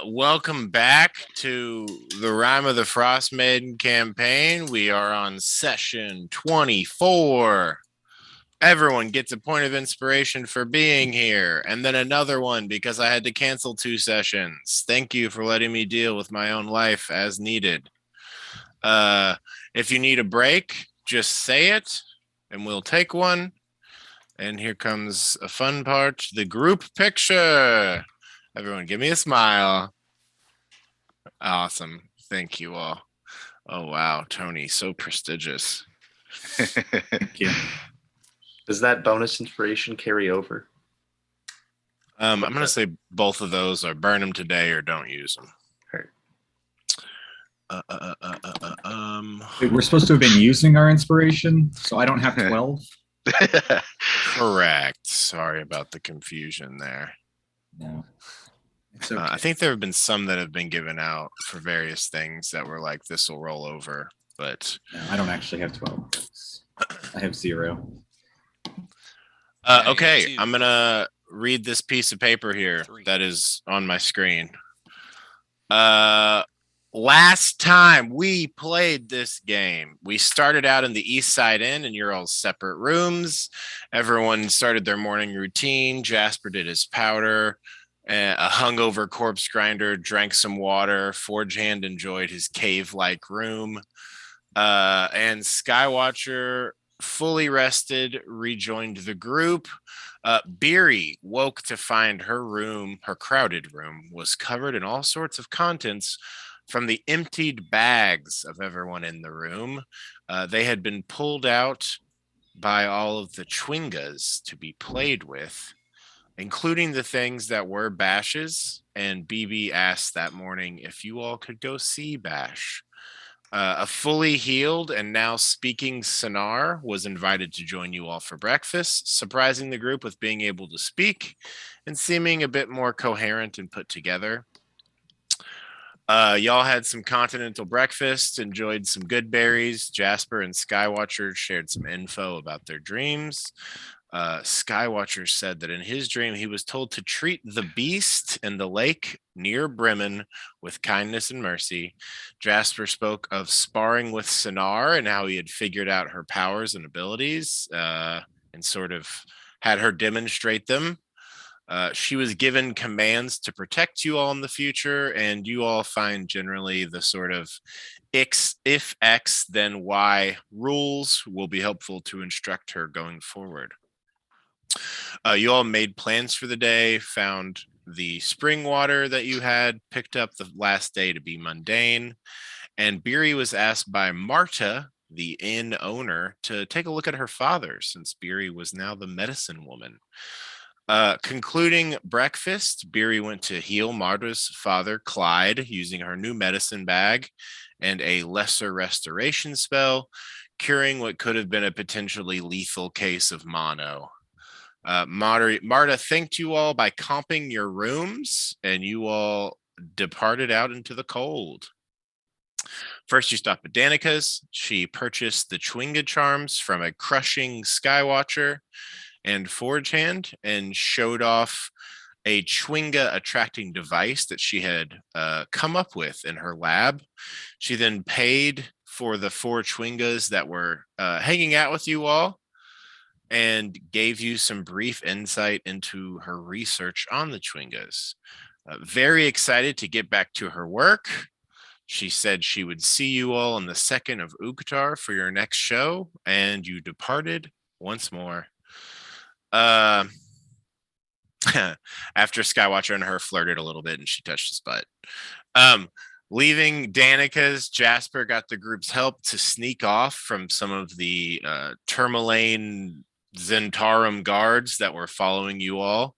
Welcome back to the Rime of the Frostmaiden campaign. We are on session 24. Everyone gets a point of inspiration for being here, and then another one because I had to cancel 2 sessions. Thank you for letting me deal with my own life as needed. If you need a break, just say it, and we'll take one. And here comes a fun part, the group picture. Everyone, give me a smile. Awesome. Thank you all. Oh, wow. Tony, so prestigious. Thank you. Does that bonus inspiration carry over? I'm going to say both of those are burn them today or don't use them. Wait, we're supposed to have been using our inspiration, so I don't have 12? Correct. Sorry about the confusion there. No. It's okay. I think there have been some that have been given out for various things that were like, this will roll over, but... No, I don't actually have 12. I have 0. Okay, I'm going to read this piece of paper here that is on my screen. Last time we played this game, we started out in the East Side Inn in your all separate rooms. Everyone started their morning routine. Jasper did his powder. A hungover corpse grinder drank some water. Forge Hand enjoyed his cave-like room. And Skywatcher, fully rested, rejoined the group. Beery woke to find her room, her crowded room, was covered in all sorts of contents from the emptied bags of everyone in the room. They had been pulled out by all of the Chwingas to be played with, including the things that were Bash's. And BB asked that morning if you all could go see Bash. A fully healed and now speaking Sonar was invited to join you all for breakfast, surprising the group with being able to speak and seeming a bit more coherent and put together. Y'all had some continental breakfast, enjoyed some good berries. Jasper and Skywatcher shared some info about their dreams. Skywatcher said that in his dream, he was told to treat the beast in the lake near Bremen with kindness and mercy. Jasper spoke of sparring with Sonar and how he had figured out her powers and abilities and sort of had her demonstrate them. She was given commands to protect you all in the future, and you all find generally the sort of if X, then Y rules will be helpful to instruct her going forward. You all made plans for the day, found the spring water that you had picked up the last day to be mundane, and Beery was asked by Marta, the inn owner, to take a look at her father, since Beery was now the medicine woman. Concluding breakfast, Beery went to heal Marta's father, Clyde, using her new medicine bag and a lesser restoration spell, curing what could have been a potentially lethal case of mono. Marta thanked you all by comping your rooms, and you all departed out into the cold. First, you stopped at Danica's. She purchased the Chwinga charms from a crushing Skywatcher and Forge Hand and showed off a Chwinga attracting device that she had come up with in her lab. She then paid for the 4 Chwingas that were hanging out with you all and gave you some brief insight into her research on the Chwingas. Very excited to get back to her work. She said she would see you all on the 2nd of Uktar for your next show, and you departed once more. After Skywatcher and her flirted a little bit and she touched his butt. Leaving Danica's, Jasper got the group's help to sneak off from some of the Tourmaline Zentarum guards that were following you all,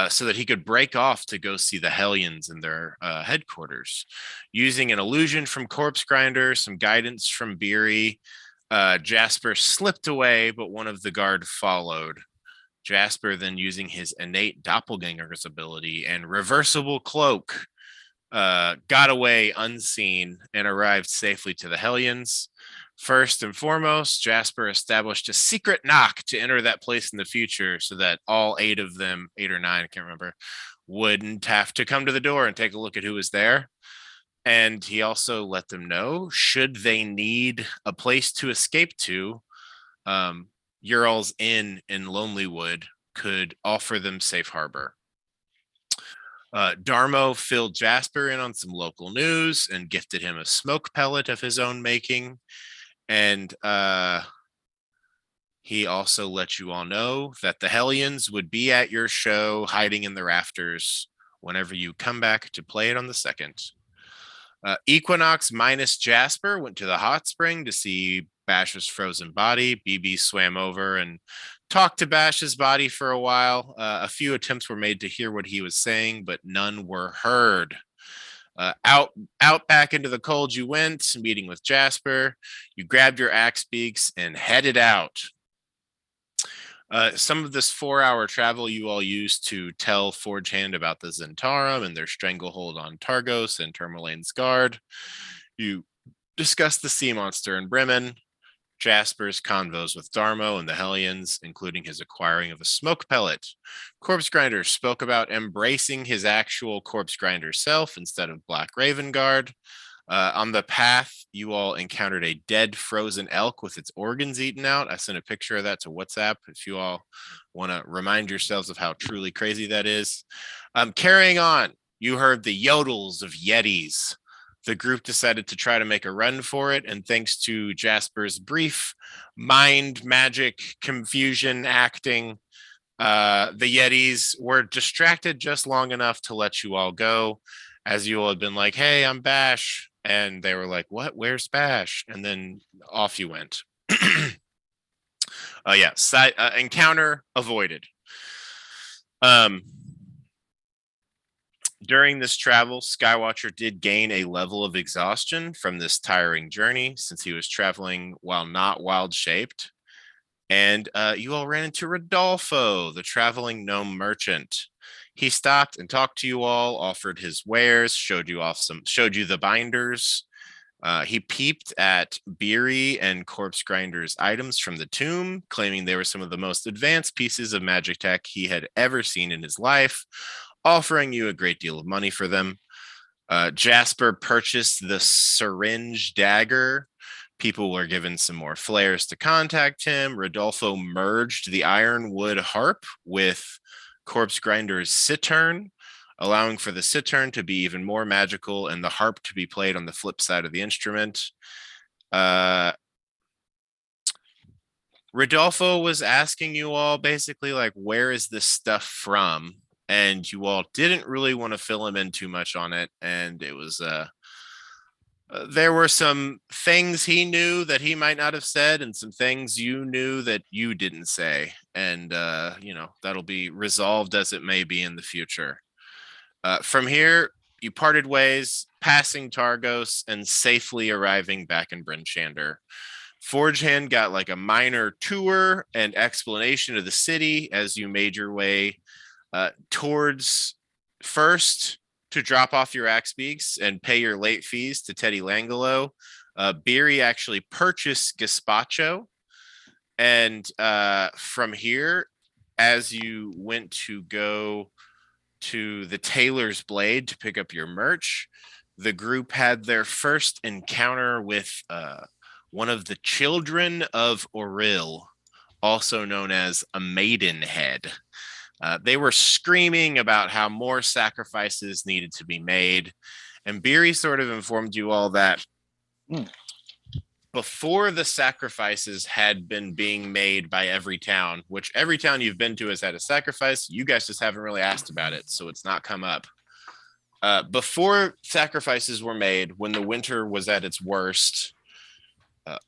so that he could break off to go see the Hellions in their headquarters. Using an illusion from Corpse Grinder, some guidance from Beery, Jasper slipped away, but one of the guard followed. Jasper then, using his innate doppelganger's ability and reversible cloak, got away unseen and arrived safely to the Hellions. First and foremost, Jasper established a secret knock to enter that place in the future so that all 8 of them, 8 or 9, I can't remember, wouldn't have to come to the door and take a look at who was there. And he also let them know, should they need a place to escape to, Ural's Inn in Lonelywood could offer them safe harbor. Darmo filled Jasper in on some local news and gifted him a smoke pellet of his own making. And he also let you all know that the Hellions would be at your show hiding in the rafters whenever you come back to play it on the 2nd. Equinox minus Jasper went to the hot spring to see Bash's frozen body. BB swam over and talked to Bash's body for a while. A few attempts were made to hear what he was saying, but none were heard. Out back into the cold you went, meeting with Jasper. You grabbed your axe beaks and headed out. Some of this 4-hour travel you all used to tell Forge Hand about the Zentarum and their stranglehold on Targos and Tourmalane's guard. You discussed the sea monster in Bremen, Jasper's convos with Darmo and the Hellions, including his acquiring of a smoke pellet. Corpse Grinder spoke about embracing his actual Corpse Grinder self instead of Black Raven Guard. On the path, you all encountered a dead frozen elk with its organs eaten out. I sent a picture of that to WhatsApp if you all want to remind yourselves of how truly crazy that is. Carrying on, you heard the yodels of Yetis. The group decided to try to make a run for it, and thanks to Jasper's brief mind magic confusion acting, the Yetis were distracted just long enough to let you all go, as you all had been like, hey, I'm Bash. And they were like, what? Where's Bash? And then off you went. Encounter avoided. During this travel, Skywatcher did gain a level of exhaustion from this tiring journey since he was traveling while not wild-shaped. And you all ran into Rodolfo, the traveling gnome merchant. He stopped and talked to you all, offered his wares, showed you the binders. He peeped at Beery and Corpse Grinder's items from the tomb, claiming they were some of the most advanced pieces of magic tech he had ever seen in his life, offering you a great deal of money for them. Jasper purchased the syringe dagger. People were given some more flares to contact him. Rodolfo merged the ironwood harp with Corpse Grinder's cittern, allowing for the cittern to be even more magical and the harp to be played on the flip side of the instrument. Rodolfo was asking you all basically like, where is this stuff from? And you all didn't really want to fill him in too much on it. And it was, there were some things he knew that he might not have said and some things you knew that you didn't say. And, that'll be resolved as it may be in the future. From here, you parted ways, passing Targos and safely arriving back in Bryn Shander. Forge Hand got like a minor tour and explanation of the city as you made your way towards first to drop off your axe beaks and pay your late fees to Teddy Langelo. Beery actually purchased Gazpacho. And from here, as you went to go to the Tailor's Blade to pick up your merch, the group had their first encounter with one of the children of Oril, also known as a Maidenhead. They were screaming about how more sacrifices needed to be made. And Beery sort of informed you all that before the sacrifices had been being made by every town, which every town you've been to has had a sacrifice, you guys just haven't really asked about it, so it's not come up. Before sacrifices were made, when the winter was at its worst,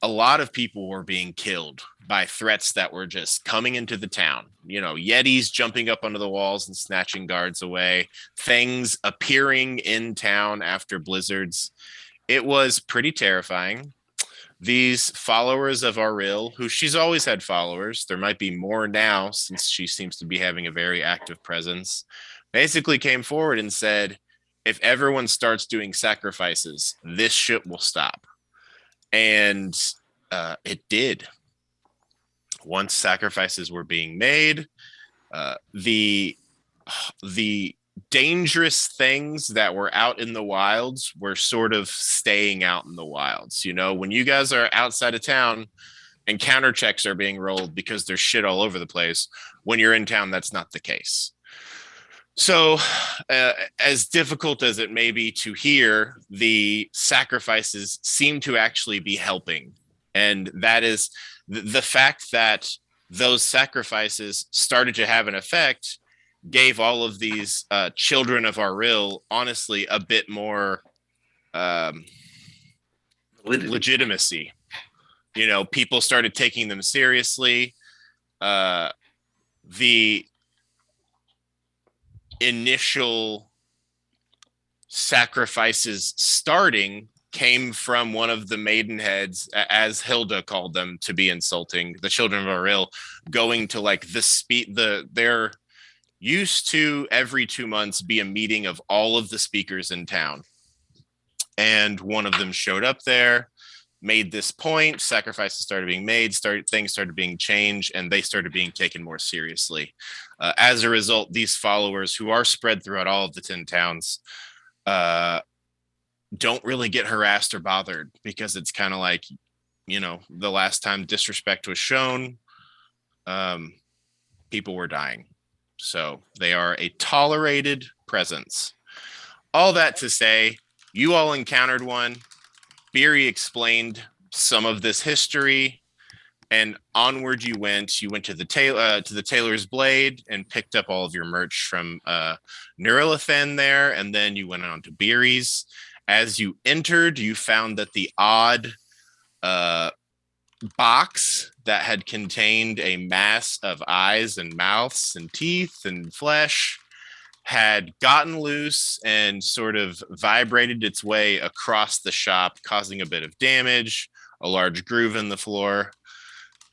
a lot of people were being killed by threats that were just coming into the town. Yetis jumping up onto the walls and snatching guards away, things appearing in town after blizzards. It was pretty terrifying. These followers of Aril, who she's always had followers, there might be more now since she seems to be having a very active presence, basically came forward and said, if everyone starts doing sacrifices, this shit will stop. And it did. Once sacrifices were being made, the dangerous things that were out in the wilds were sort of staying out in the wilds. You know, when you guys are outside of town and counter checks are being rolled because there's shit all over the place, when you're in town, that's not the case. So, as difficult as it may be to hear, the sacrifices seem to actually be helping. And that is the fact that those sacrifices started to have an effect, gave all of these children of our real, honestly, a bit more legitimacy. You know, people started taking them seriously. The initial sacrifices starting came from one of the maidenheads, as Hilda called them, to be insulting the children of Auril, going to like there used to every 2 months be a meeting of all of the speakers in town, and one of them showed up there, made this point, sacrifices started being made, things started being changed, and they started being taken more seriously. As a result, these followers, who are spread throughout all of the 10 towns, don't really get harassed or bothered, because it's kind of like, you know, the last time disrespect was shown, people were dying. So they are a tolerated presence. All that to say, you all encountered one. Beery explained some of this history, and onward you went. You went to the Tailor's Blade and picked up all of your merch from Neurilithan there, and then you went on to Beery's. As you entered, you found that the odd box that had contained a mass of eyes and mouths and teeth and flesh had gotten loose and sort of vibrated its way across the shop, causing a bit of damage, a large groove in the floor.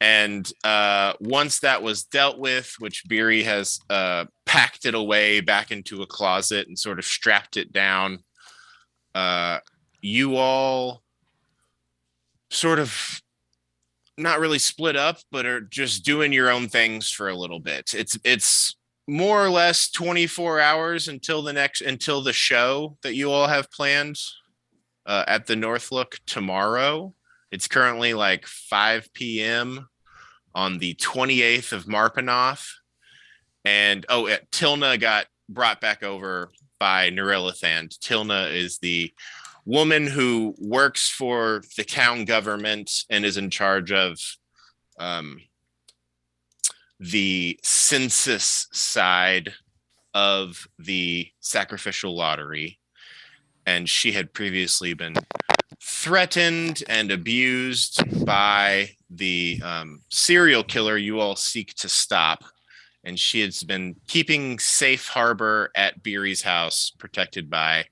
And once that was dealt with, which Beery has packed it away back into a closet and sort of strapped it down, you all sort of not really split up, but are just doing your own things for a little bit. It's more or less 24 hours until the show that you all have planned at the Northlook tomorrow. It's currently like 5 p.m. on the 28th of Marpanoth. And Tilna got brought back over by Neurilithan. Tilna is the woman who works for the town government and is in charge of the census side of the sacrificial lottery. And she had previously been threatened and abused by the serial killer you all seek to stop. And she has been keeping safe harbor at Beery's house, protected by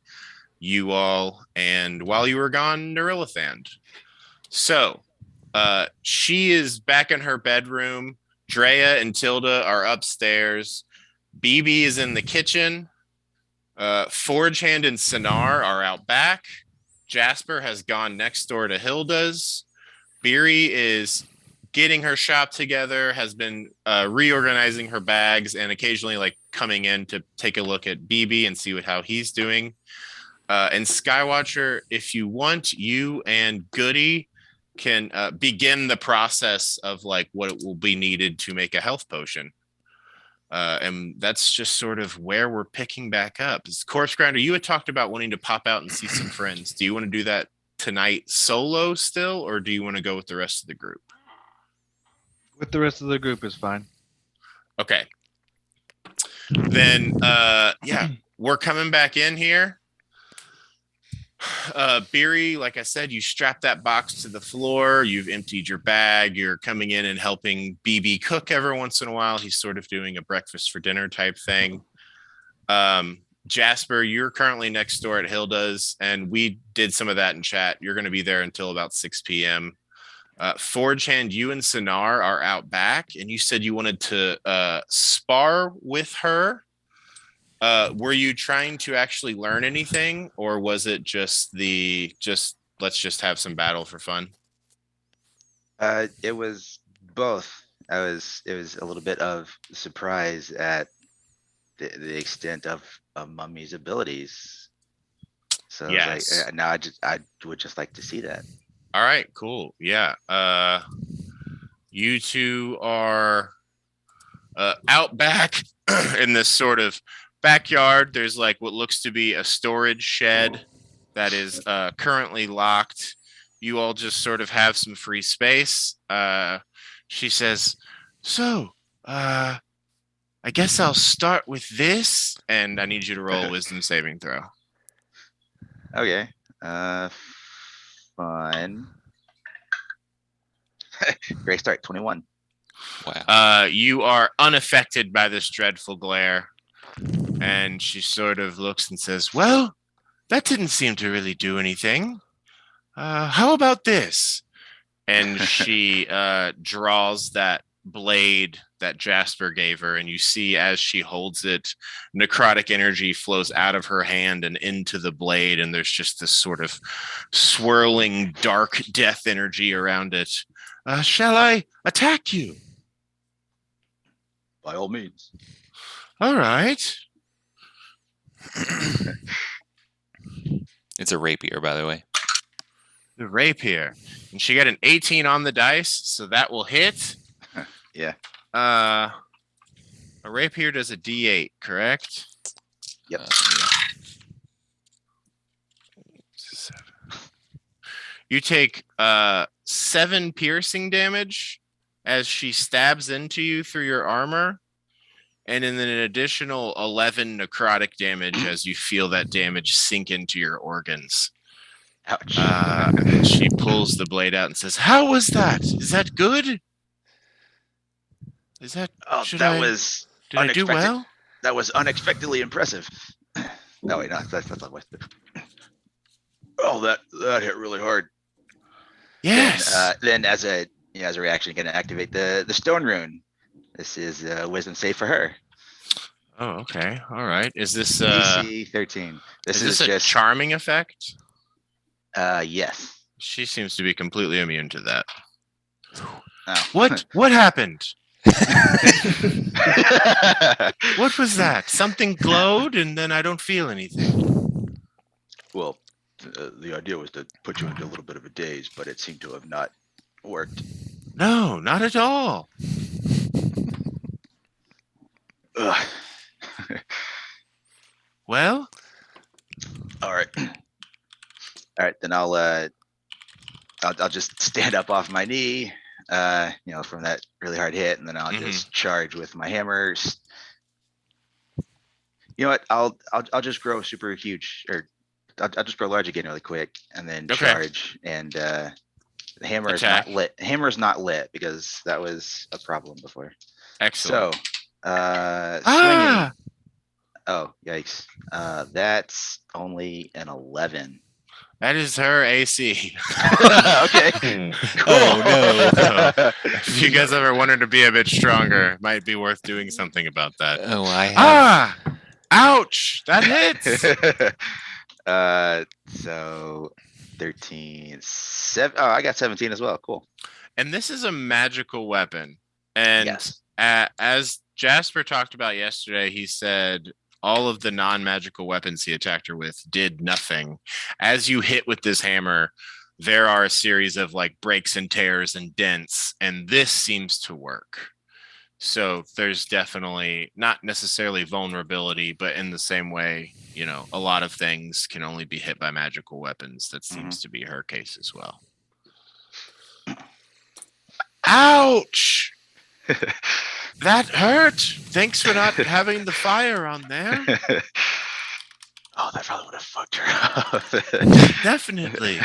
you all, and while you were gone, Neurilithan. So she is back in her bedroom. Drea and Tilda are upstairs. BB is in the kitchen. Forge Hand and Sinar are out back. Jasper has gone next door to Hilda's. Beery is getting her shop together, has been reorganizing her bags, and occasionally like coming in to take a look at BB and see how he's doing. And Skywatcher, if you want, you and Goody can begin the process of like what will be needed to make a health potion. And that's just sort of where we're picking back up. Corpse Grinder, you had talked about wanting to pop out and see some friends. Do you want to do that tonight solo still, or do you want to go with the rest of the group? With the rest of the group is fine. Okay. Then, yeah, we're coming back in here. Beery, like I said, you strap that box to the floor. You've emptied your bag. You're coming in and helping BB cook every once in a while. He's sort of doing a breakfast for dinner type thing. Jasper, you're currently next door at Hilda's, and we did some of that in chat. You're going to be there until about 6 p.m. Forge Hand, you and Sinar are out back, and you said you wanted to spar with her. Were you trying to actually learn anything, or was it just let's just have some battle for fun? It was both. It was a little bit of surprise at the extent of a mummy's abilities. So Yes. it's like, now I would just like to see that. All right, cool. Yeah. You two are out back in this sort of backyard. There's like what looks to be a storage shed that is currently locked. You all just sort of have some free space. She says, "So, I guess I'll start with this, and I need you to roll a wisdom saving throw." Okay. Fun. Great start. 21. Wow. You are unaffected by this dreadful glare. And she sort of looks and says, "Well, that didn't seem to really do anything. How about this?" And she draws that blade that Jasper gave her. And you see as she holds it, necrotic energy flows out of her hand and into the blade. And there's just this sort of swirling dark death energy around it. "Shall I attack you?" By all means. All right. It's a rapier, by the way. The rapier. And she got an 18 on the dice, so that will hit. Yeah. A rapier does a D8, correct? Yep. You take 7 piercing damage as she stabs into you through your armor, and then an additional 11 necrotic damage as you feel that damage sink into your organs. Ouch. And she pulls the blade out and says, "How was that? Is that good? Is that? Oh, Did I do well?" That was unexpectedly impressive. No, wait, no, that's not what. Oh, that hit really hard. Yes. Then as a reaction, going to activate the stone rune. This is wisdom save for her. Oh, okay. All right. Is this DC 13. is this a just charming effect? yes. She seems to be completely immune to that. Oh. What happened? What was that? Something glowed and then I don't feel anything. Well, the idea was to put you into a little bit of a daze, but it seemed to have not worked. No, not at all. Ugh. Well, All right. All right, then I'll just stand up off my knee, from that really hard hit, and then I'll just charge with my hammers. You know what? I'll just grow super huge, or I'll just grow large again really quick, and then charge. And the hammer is not lit. Hammer is not lit because that was a problem before. excellent. So, swinging. Oh, yikes! That's only an 11. That is her AC. Okay. Cool. Oh no. If you guys ever wanted to be a bit stronger, it might be worth doing something about that. Oh, I have. Ouch! That hits. So 13, 7. Oh, I got 17 as well. Cool. And this is a magical weapon. And Yes. As Jasper talked about yesterday, he said all of the non-magical weapons he attacked her with did nothing. As you hit with this hammer, there are a series of like breaks and tears and dents, and this seems to work. So there's definitely not necessarily vulnerability, but in the same way, a lot of things can only be hit by magical weapons. That seems to be her case as well. Ouch! That hurt. Thanks for not having the fire on there. Oh, that probably would have fucked her up. Definitely.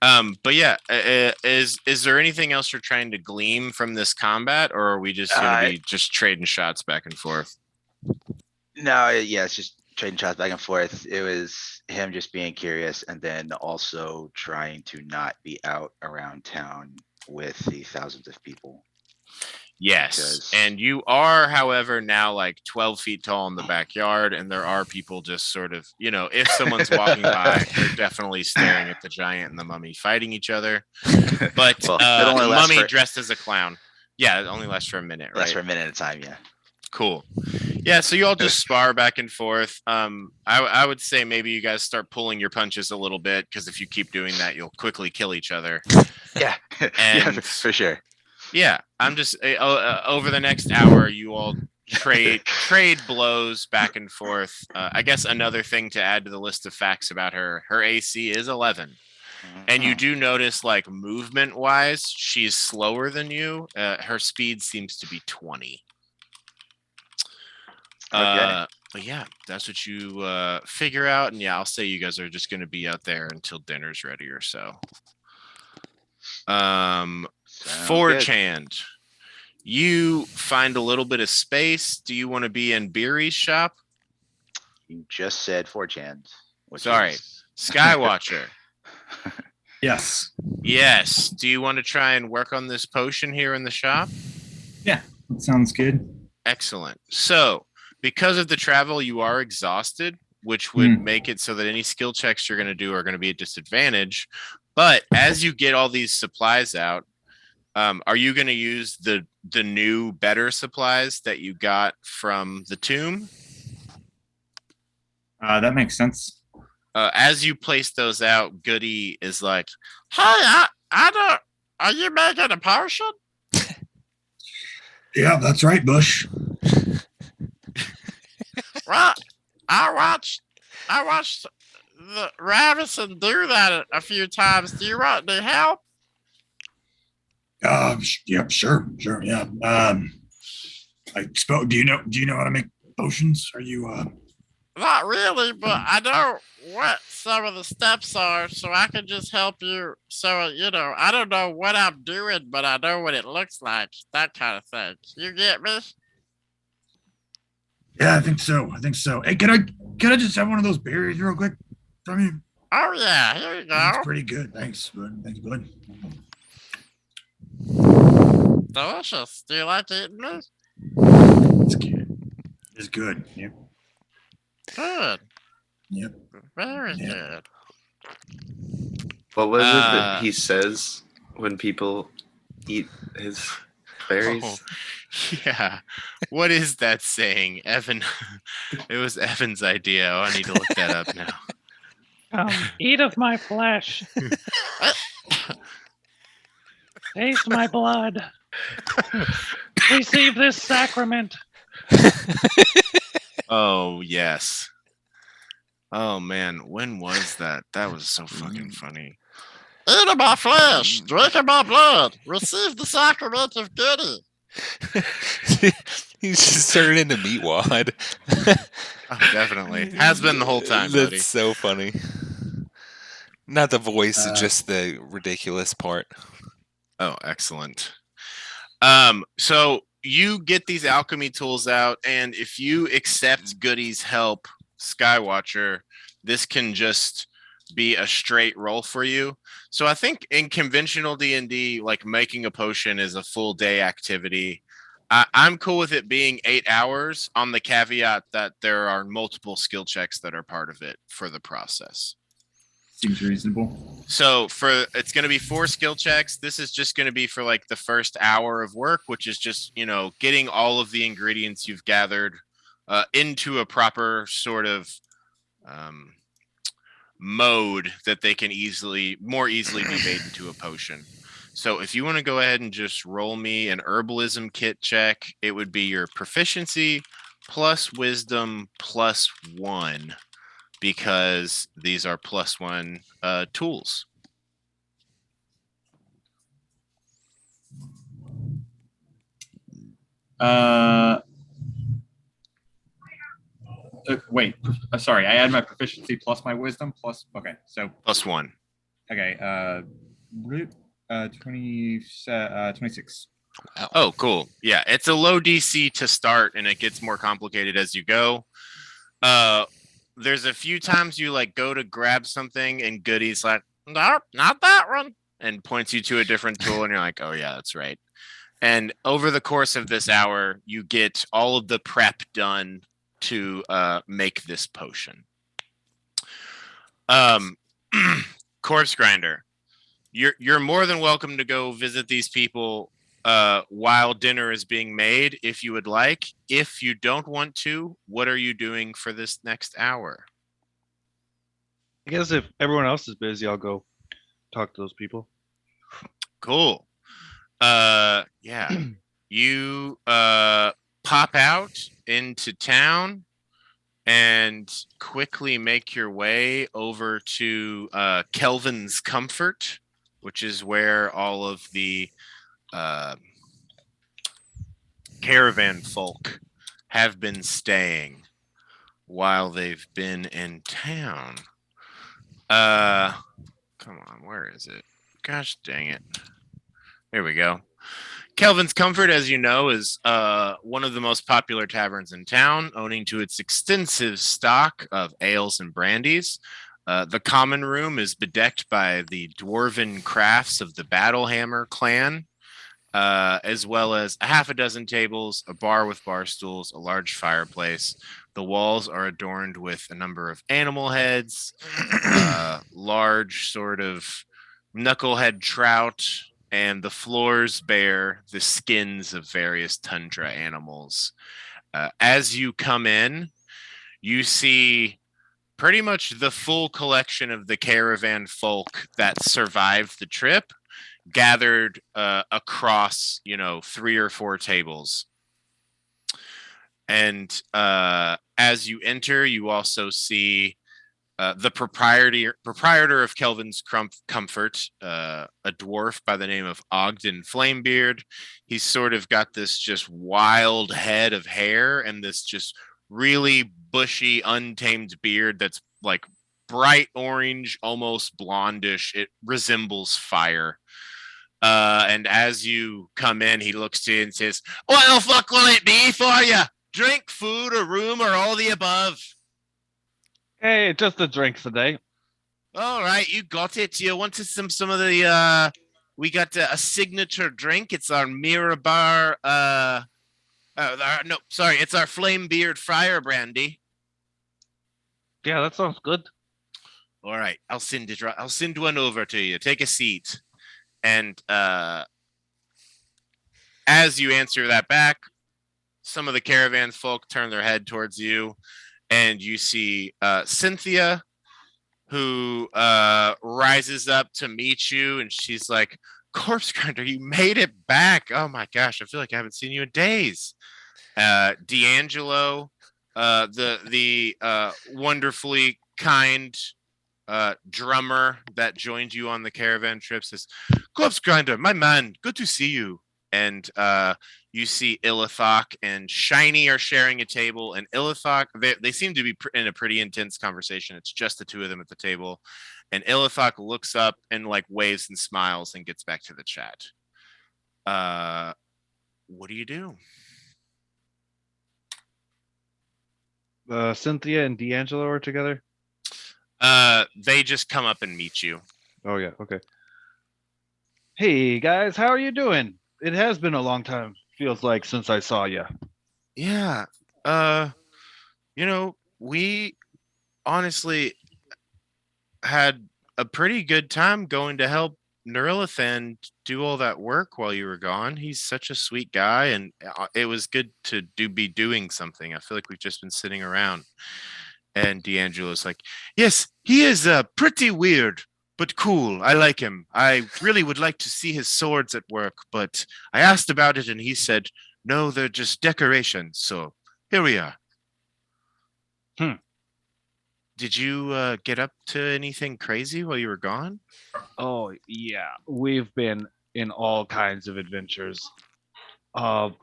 But yeah, is there anything else you're trying to glean from this combat, or are we just going to be just trading shots back and forth? No, yeah, it's just trading shots back and forth. It was him just being curious, and then also trying to not be out around town with the thousands of people. Yes. And you are, however, now like 12 feet tall in the backyard, and there are people just sort of, if someone's walking by, they're definitely staring at the giant and the mummy fighting each other. But Well, it only the lasts mummy for- dressed as a clown. Yeah, it only lasts for a minute, right? Lasts for a minute at a time, yeah. Cool. Yeah, so you all just spar back and forth. I would say maybe you guys start pulling your punches a little bit because if you keep doing that, you'll quickly kill each other. Yeah, yeah, And for sure. yeah, I'm just over the next hour, you all trade blows back and forth. I guess another thing to add to the list of facts about her: her AC is 11, and you do notice, like movement wise, she's slower than you. Her speed seems to be 20. Okay. But yeah, that's what you figure out, and yeah, I'll say you guys are just going to be out there until dinner's ready or so. Sounds Forge good. hand. You find a little bit of space. Do you want to be in Beery's shop? You just said 4chan. Sorry, Skywatcher. Yes. Yes. Do you want to try and work on this potion here in the shop? That sounds good. Excellent. So, because of the travel, you are exhausted, which would make it so that any skill checks you're going to do are going to be a disadvantage. But as you get all these supplies out, are you going to use the new better supplies that you got from the tomb? That makes sense. As you place those out, Goody is like, "Hey, I don't. Are you making a potion?" Yeah, that's right, Bush. Right. I watched the Ravison do that a few times. Do you want any help? Yeah, sure, yeah. I spoke. Do you know how to make potions? Are you Not really, but I know what some of the steps are, so I can just help you. So, I don't know what I'm doing, but I know what it looks like. That kind of thing. You get me? Yeah, I think so. Hey, can I just have one of those berries real quick? I mean, Oh, yeah. Here you go. it's pretty good. Thanks, bud. Delicious. Do you like eating this? It's good. It's good. Yep. Good. Yep. Very Yeah. good. What was it that he says when people eat his berries? Oh, yeah. What is that saying? Evan. It was Evan's idea. Oh, I need to look that up now. Eat of my flesh. Taste my blood. Receive this sacrament. Oh, yes. Oh, man. When was that? That was so fucking funny. Eat of my flesh. Drink of my blood. Receive the sacrament of Goody. He's just turned into Meatwad. Oh, definitely. Has been the whole time, That's buddy. so funny. Not the voice, just the ridiculous part. Oh, excellent. So you get these alchemy tools out, and if you accept Goody's help, Skywatcher, this can just be a straight roll for you. So I think in conventional D&D, like making a potion is a full day activity. I'm cool with it being 8 hours on the caveat that there are multiple skill checks that are part of it for the process. Seems reasonable. So it's going to be 4 skill checks. This is just going to be for like the first hour of work, which is just, getting all of the ingredients you've gathered into a proper sort of mode that they can more easily be made into a potion. So if you want to go ahead and just roll me an herbalism kit check, it would be your proficiency plus wisdom plus 1. Because these are +1 tools. Wait. Sorry, I add my proficiency plus my wisdom plus. Okay, so +1. Okay. 26. Wow. Oh, cool. Yeah, it's a low DC to start, and it gets more complicated as you go. There's a few times you go to grab something, and Goody's like, "Nope, not that one," and points you to a different tool, and you're like, "Oh yeah, that's right." And over the course of this hour, you get all of the prep done to make this potion. Corpse Grinder, you're more than welcome to go visit these people while dinner is being made, if you would like. If you don't want to, what are you doing for this next hour? I guess if everyone else is busy, I'll go talk to those people. Cool. Yeah. You pop out into town and quickly make your way over to Kelvin's Comfort, which is where all of the caravan folk have been staying while they've been in town. Come on, where is it? Gosh dang it. Here we go. Kelvin's Comfort, as you know, is one of the most popular taverns in town, owning to its extensive stock of ales and brandies. The common room is bedecked by the dwarven crafts of the Battlehammer clan, as well as a half a dozen tables, a bar with bar stools, a large fireplace. The walls are adorned with a number of animal heads, large sort of knucklehead trout, and the floors bear the skins of various tundra animals. As you come in, you see pretty much the full collection of the caravan folk that survived the trip gathered across, 3 or 4 tables. And as you enter, you also see the proprietor of Kelvin's Comfort, a dwarf by the name of Ogden Flamebeard. He's sort of got this just wild head of hair and this just really bushy, untamed beard that's like bright orange, almost blondish. It resembles fire. And as you come in, he looks to you and says, "What the fuck will it be for you? Drink, food, or room, or all the above?" Hey, just a drink today. All right, you got it. You wanted some of the we got a signature drink. It's our Mirabar no, sorry, it's our Flamebeard Friar Brandy. Yeah, that sounds good. All right, I'll send one over to you. Take a seat. And as you answer that back, some of the caravan folk turn their head towards you, and you see Cynthia, who rises up to meet you, and she's like, "Corpse Grinder, you made it back! Oh my gosh, I feel like I haven't seen you in days." D'Angelo, the wonderfully kind drummer that joined you on the caravan trip, says, "Corpse Grinder, my man, good to see you." And you see Illithok and Shiny are sharing a table, and Illithok, they seem to be in a pretty intense conversation. It's just the two of them at the table, and Illithok looks up and like waves and smiles and gets back to the chat. What do you do? Cynthia and D'Angelo are together. They just come up and meet you. Oh yeah, okay. Hey guys, how are you doing? It has been a long time, feels like, since I saw you. Yeah. We honestly had a pretty good time going to help Nerilithan do all that work while you were gone. He's such a sweet guy, and it was good to be doing something. I feel like we've just been sitting around. And D'Angelo's like, "Yes, he is pretty weird, but cool. I like him. I really would like to see his swords at work, but I asked about it and he said, no, they're just decorations. So here we are." Did you get up to anything crazy while you were gone? Oh yeah, we've been in all kinds of adventures. The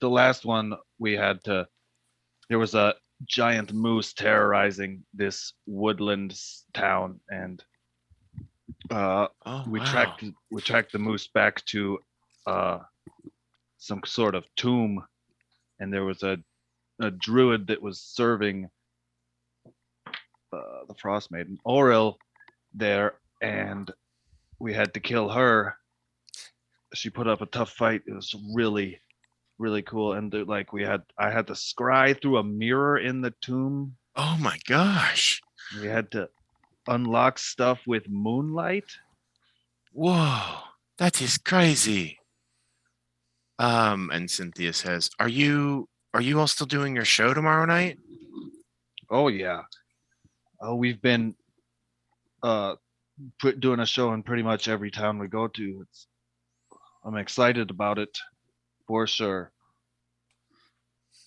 last one there was a giant moose terrorizing this woodland town, and we tracked the moose back to some sort of tomb, and there was a druid that was serving the Frostmaiden Oril there, and we had to kill her. She put up a tough fight. It was really, really cool. And I had to scry through a mirror in the tomb. Oh my gosh. We had to unlock stuff with moonlight. Whoa, that is crazy. And Cynthia says, are you all still doing your show tomorrow night? Oh yeah. Oh, we've been uh doing a show in pretty much every town we go to. I'm excited about it for sure.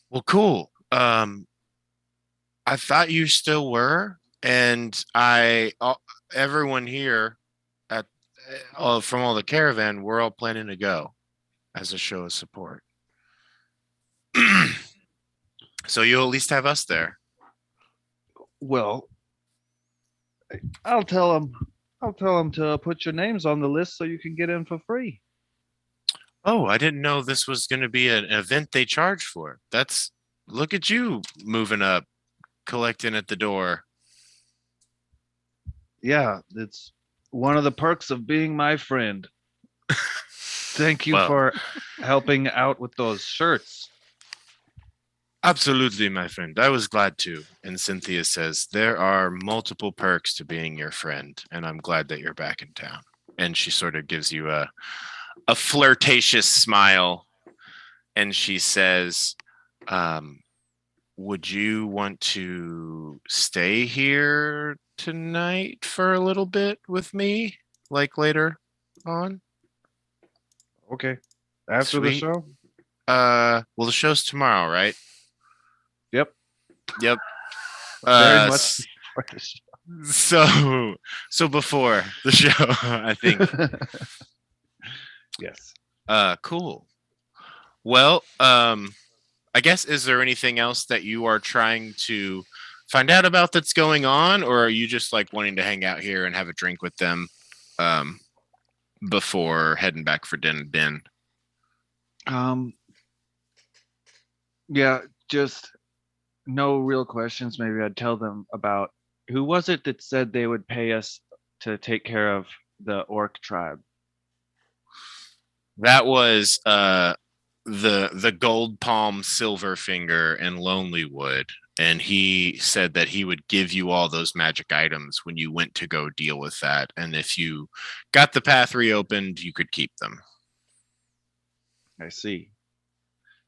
Well, cool. I thought you still were, and everyone here at from all the caravan, we're all planning to go as a show of support. So you'll at least have us there. Well, I'll tell them. I'll tell them to put your names on the list so you can get in for free. Oh, I didn't know this was going to be an event they charge for. Look at you moving up, collecting at the door. Yeah, it's one of the perks of being my friend. Thank you Well, for helping out with those shirts. absolutely, my friend. I was glad to. And Cynthia says, there are multiple perks to being your friend, and I'm glad that you're back in town. And she sort of gives you a flirtatious smile, and she says, would you want to stay here tonight for a little bit with me, like later on? Okay. After the Sweet. show? Well, the show's tomorrow, right? Yep. Yep. Very Uh, much s- for the show. so before the show, I think. Yes. Cool. Well, I guess, is there anything else that you are trying to find out about that's going on, or are you just like wanting to hang out here and have a drink with them before heading back for din? Um. Yeah, just no real questions. Maybe I'd tell them about who was it that said they would pay us to take care of the orc tribe. That was the Gold Palm, Silverfinger, and Lonelywood, and he said that he would give you all those magic items when you went to go deal with that, and if you got the path reopened, you could keep them. I see.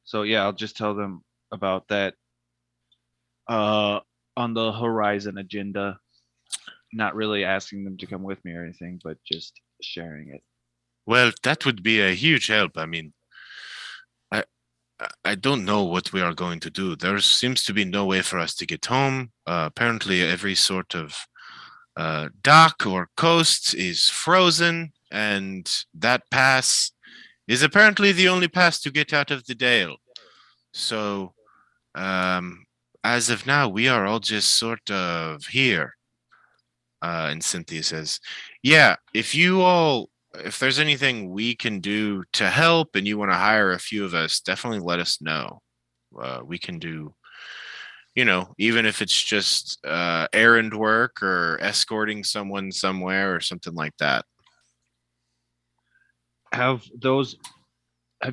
So yeah, I'll just tell them about that. On the horizon agenda. Not really asking them to come with me or anything, but just sharing it. Well, that would be a huge help. I mean, I I don't know what we are going to do. There seems to be no way for us to get home. Apparently, every sort of dock or coast is frozen, and that pass is apparently the only pass to get out of the Dale. So, as of now, we are all just sort of here. And Cynthia says, yeah, if there's anything we can do to help and you want to hire a few of us, definitely let us know. We can do, even if it's just errand work or escorting someone somewhere or something like that. Have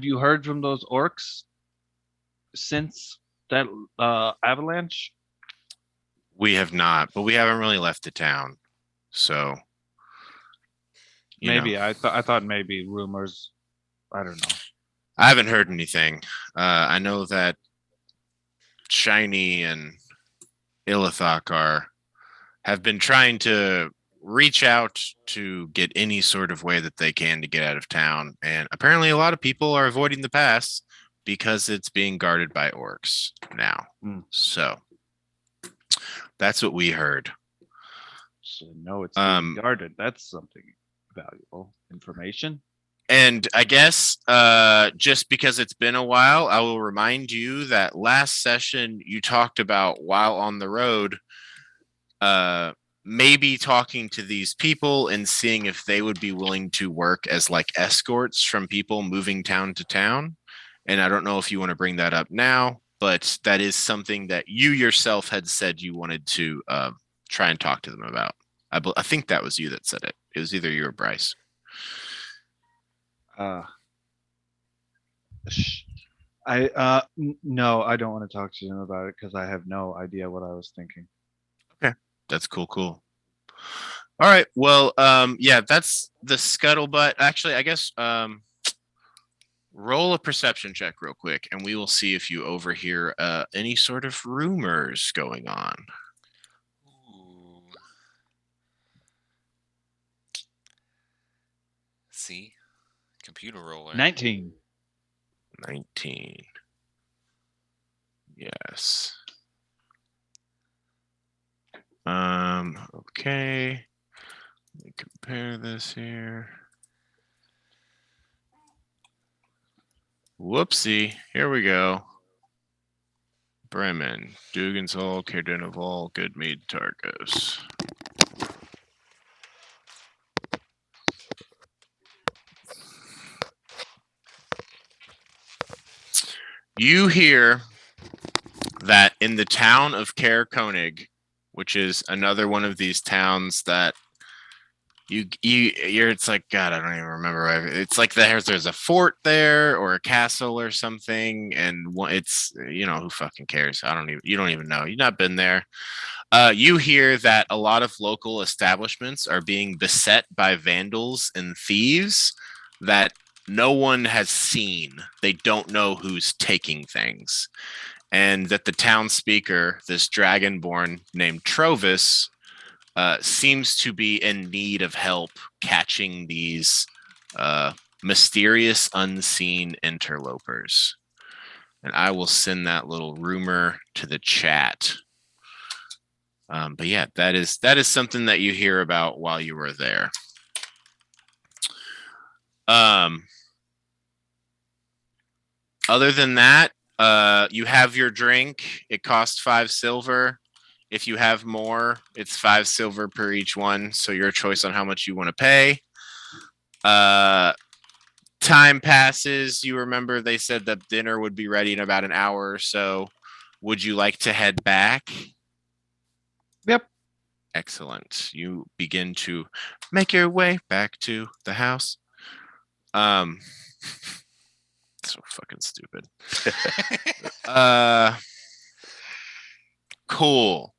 you heard from those orcs since that avalanche? We have not, but we haven't really left the town. So, Maybe I thought maybe rumors. I don't know. I haven't heard anything. I know that Shiny and Illithok have been trying to reach out to get any sort of way that they can to get out of town, and apparently a lot of people are avoiding the pass because it's being guarded by orcs now. So that's what we heard. So no, it's being guarded. That's something valuable information. And I guess just because it's been a while, I will remind you that last session you talked about, while on the road, maybe talking to these people and seeing if they would be willing to work as like escorts from people moving town to town. And I don't know if you want to bring that up now, but that is something that you yourself had said you wanted to try and talk to them about. I think that was you that said it. It was either you or Bryce. No, I don't want to talk to them about it because I have no idea what I was thinking. Okay, that's cool. All right, well, yeah, that's the scuttlebutt. Actually, I guess Roll a perception check real quick, and we will see if you overhear any sort of rumors going on. Ooh. See? Computer roller. 19. 19. Yes. Okay. Let me compare this here. Whoopsie. Here we go. Bremen, Dugan's Hall, Cardinoval, Goodmead, Targos. You hear that in the town of Caer Konig, which is another one of these towns that you're it's like, God, I don't even remember. It's like there's a fort there or a castle or something, and it's, who fucking cares? You don't even know. You've not been there. You hear that a lot of local establishments are being beset by vandals and thieves that no one has seen. They don't know who's taking things. And that the town speaker, this dragonborn named Trovis, seems to be in need of help catching these mysterious, unseen interlopers. And I will send that little rumor to the chat. But yeah, that is something that you hear about while you were there. Other than that, you have your drink. It costs 5 silver. If you have more, it's 5 silver per each one. So your choice on how much you want to pay. Time passes. You remember they said that dinner would be ready in about an hour or so. Would you like to head back? Yep. Excellent. You begin to make your way back to the house. So fucking stupid. Cool.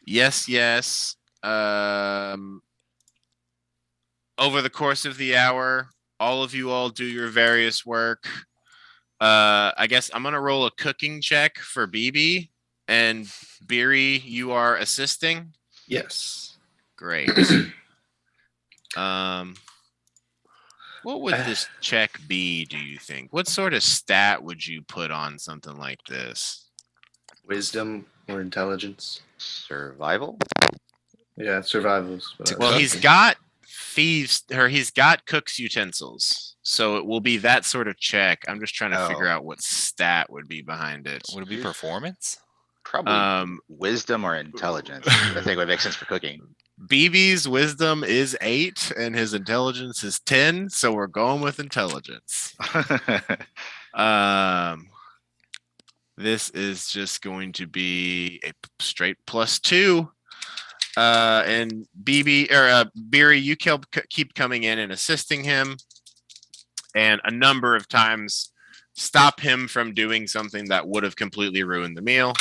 Yes. Over the course of the hour, all of you all do your various work. I guess I'm gonna roll a cooking check for BB, and Beery, you are assisting. Yes. Great. What would this check be, do you think? What sort of stat would you put on something like this? Wisdom or intelligence? Survival? Yeah, survivals. Well, he's got thieves, or he's got cook's utensils. So it will be that sort of check. I'm just trying to figure out what stat would be behind it. Would it be performance? Probably wisdom or intelligence. I think would make sense for cooking. BB's wisdom is 8 and his intelligence is 10, so we're going with intelligence. This is just going to be a straight +2. And BB or Beery, you keep coming in and assisting him, and a number of times stop him from doing something that would have completely ruined the meal.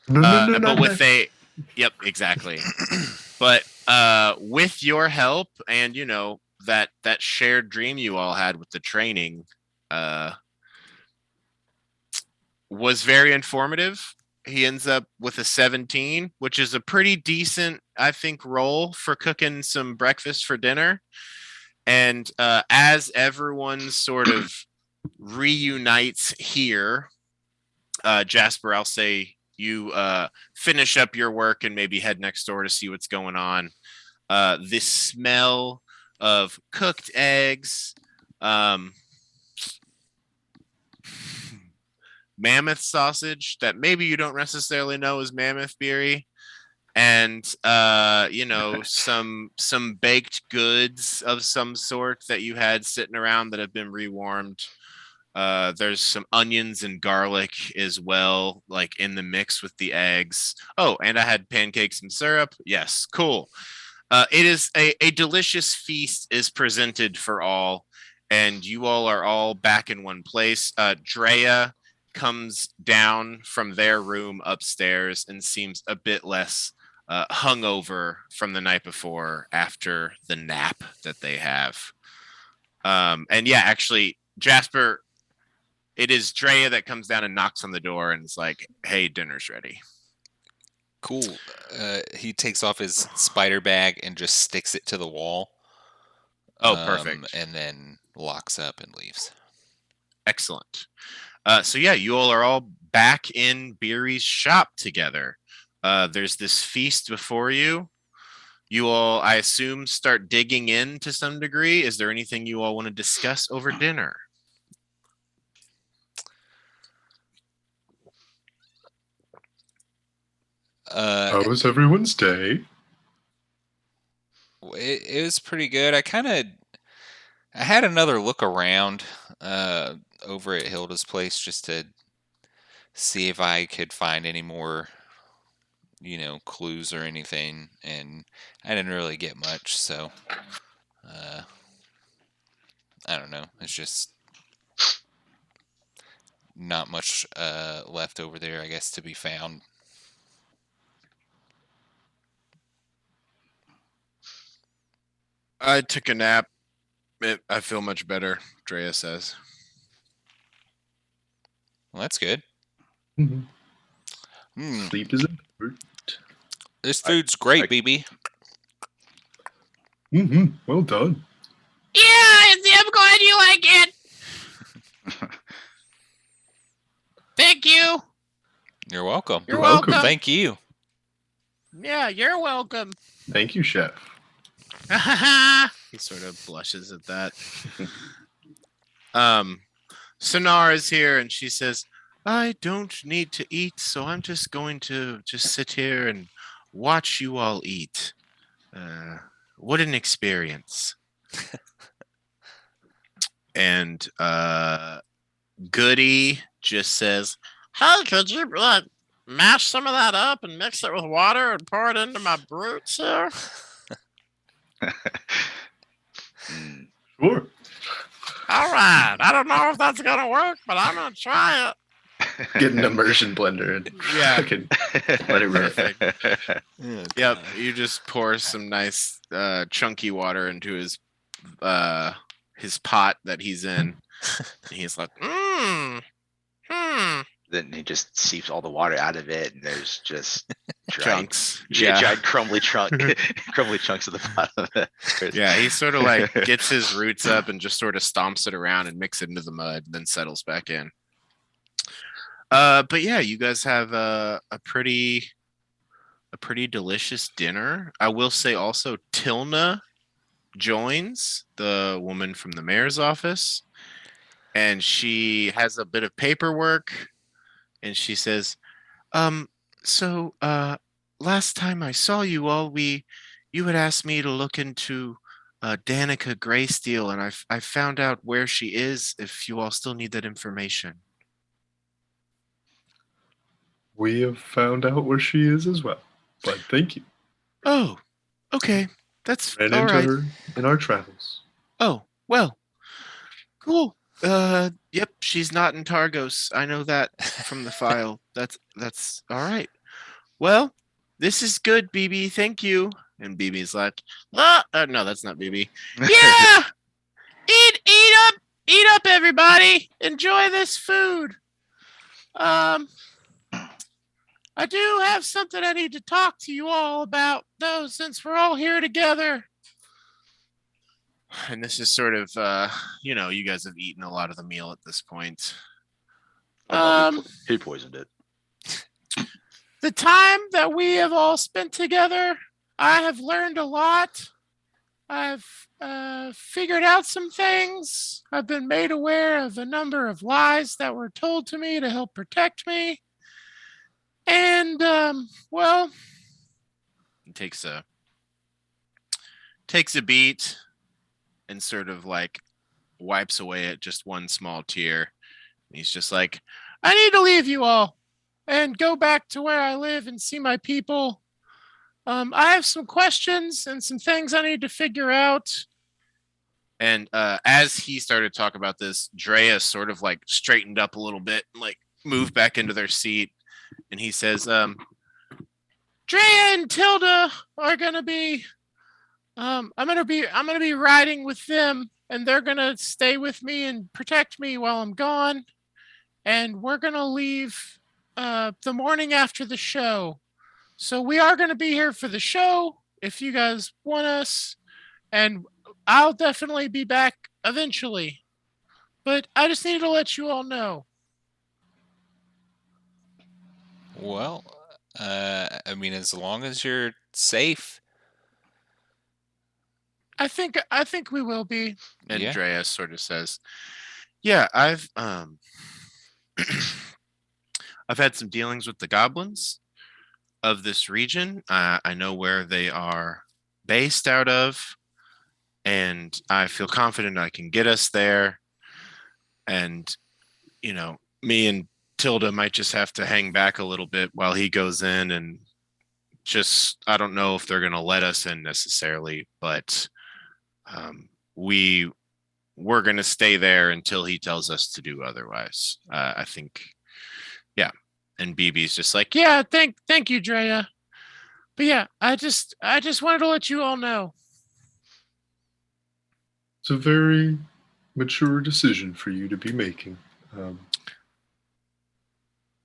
But with yep, exactly. But with your help and that shared dream you all had with the training was very informative. He ends up with a 17, which is a pretty decent, I think, roll for cooking some breakfast for dinner. And as everyone sort of reunites here, Jasper, I'll say you finish up your work and maybe head next door to see what's going on. This smell of cooked eggs, mammoth sausage that maybe you don't necessarily know is mammoth beery, and some baked goods of some sort that you had sitting around that have been rewarmed. There's some onions and garlic as well, like in the mix with the eggs. Oh, and I had pancakes and syrup. Yes, cool. It is a delicious feast is presented for all, and you all are all back in one place. Drea comes down from their room upstairs and seems a bit less hungover from the night before after the nap that they have. And yeah, actually, Jasper, it is Drea that comes down and knocks on the door and is like, "Hey, dinner's ready." Cool. He takes off his spider bag and just sticks it to the wall. Oh, perfect. And then locks up and leaves. Excellent. So yeah, you all are all back in Beery's shop together. There's this feast before you. You all, I assume, start digging in to some degree. Is there anything you all want to discuss over dinner? How was everyone's day? It was pretty good. I had another look around over at Hilda's place just to see if I could find any more, clues or anything, and I didn't really get much. So I don't know. It's just not much left over there, I guess, to be found. I took a nap. I feel much better, Drea says. Well, that's good. Mhm. Mm, Sleep is important. this food's great, BB. Well done. Yeah, I'm glad you like it. Thank you. You're welcome. You're welcome. Thank you. Yeah, you're welcome. Thank you, chef. He sort of blushes at that. Sonar is here and she says, "I don't need to eat, so I'm just going to just sit here and watch you all eat. What an experience." And Goody just says, "Hey, could you mash some of that up and mix it with water and pour it into my brutes here?" Sure. All right. I don't know if that's gonna work, but I'm gonna try it. Get an immersion blender and Yeah. fucking let it rip. Perfect. Yep. You just pour some nice chunky water into his pot that he's in. And he's like, Then he just seeps all the water out of it, and there's just chunks. giant crumbly chunks at the bottom of it. Yeah, he sort of like gets his roots up and just sort of stomps it around and mixes it into the mud, then settles back in. But yeah, you guys have a pretty delicious dinner. I will say also Tilna joins, the woman from the mayor's office, and she has a bit of paperwork, and she says, so last time I saw you all, you had asked me to look into Danica Greysteel, and I found out where she is, if you all still need that information. We have found out where she is as well, but thank you. Oh, okay. That's Ran all into right. her in our travels. Oh, well, cool. Yep, she's not in Targos. I know that from the file. That's all right. Well, this is good, BB. Thank you. And BB's like, no, that's not BB. Yeah, eat up, everybody. Enjoy this food. I do have something I need to talk to you all about, though, since we're all here together. And this is sort of, you guys have eaten a lot of the meal at this point. He poisoned it. The time that we have all spent together, I have learned a lot. I've figured out some things. I've been made aware of a number of lies that were told to me to help protect me. And, well, it takes a beat and sort of like wipes away at just one small tear. And he's just like, I need to leave you all and go back to where I live and see my people. I have some questions and some things I need to figure out. And as he started to talk about this, Drea sort of like straightened up a little bit, and like moved back into their seat. And he says, Drea and Tilda are gonna be I'm gonna be riding with them and they're gonna stay with me and protect me while I'm gone. And we're gonna leave the morning after the show. So we are gonna be here for the show if you guys want us, and I'll definitely be back eventually. But I just needed to let you all know. Well, I mean, as long as you're safe. I think we will be. And Yeah. Andreas sort of says, "Yeah, I've I've had some dealings with the goblins of this region. I know where they are based out of, and I feel confident I can get us there. And me and Tilda might just have to hang back a little bit while he goes in, and I don't know if they're going to let us in necessarily, but we're going to stay there until he tells us to do otherwise. I think, yeah." And BB's just like, Yeah, thank you, Drea. But yeah, I just wanted to let you all know. It's a very mature decision for you to be making.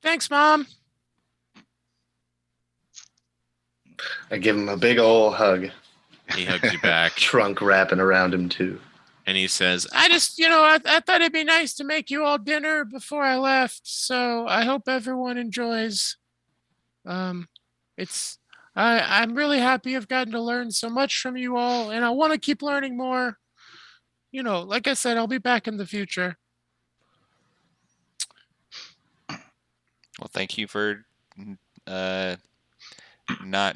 Thanks, Mom. I give him a big old hug. he hugs you back, Trunk wrapping around him too. and he says, I just, I thought it'd be nice to make you all dinner before I left. So I hope everyone enjoys. I'm really happy I've gotten to learn so much from you all, and I want to keep learning more. Like I said, I'll be back in the future. Well, thank you for not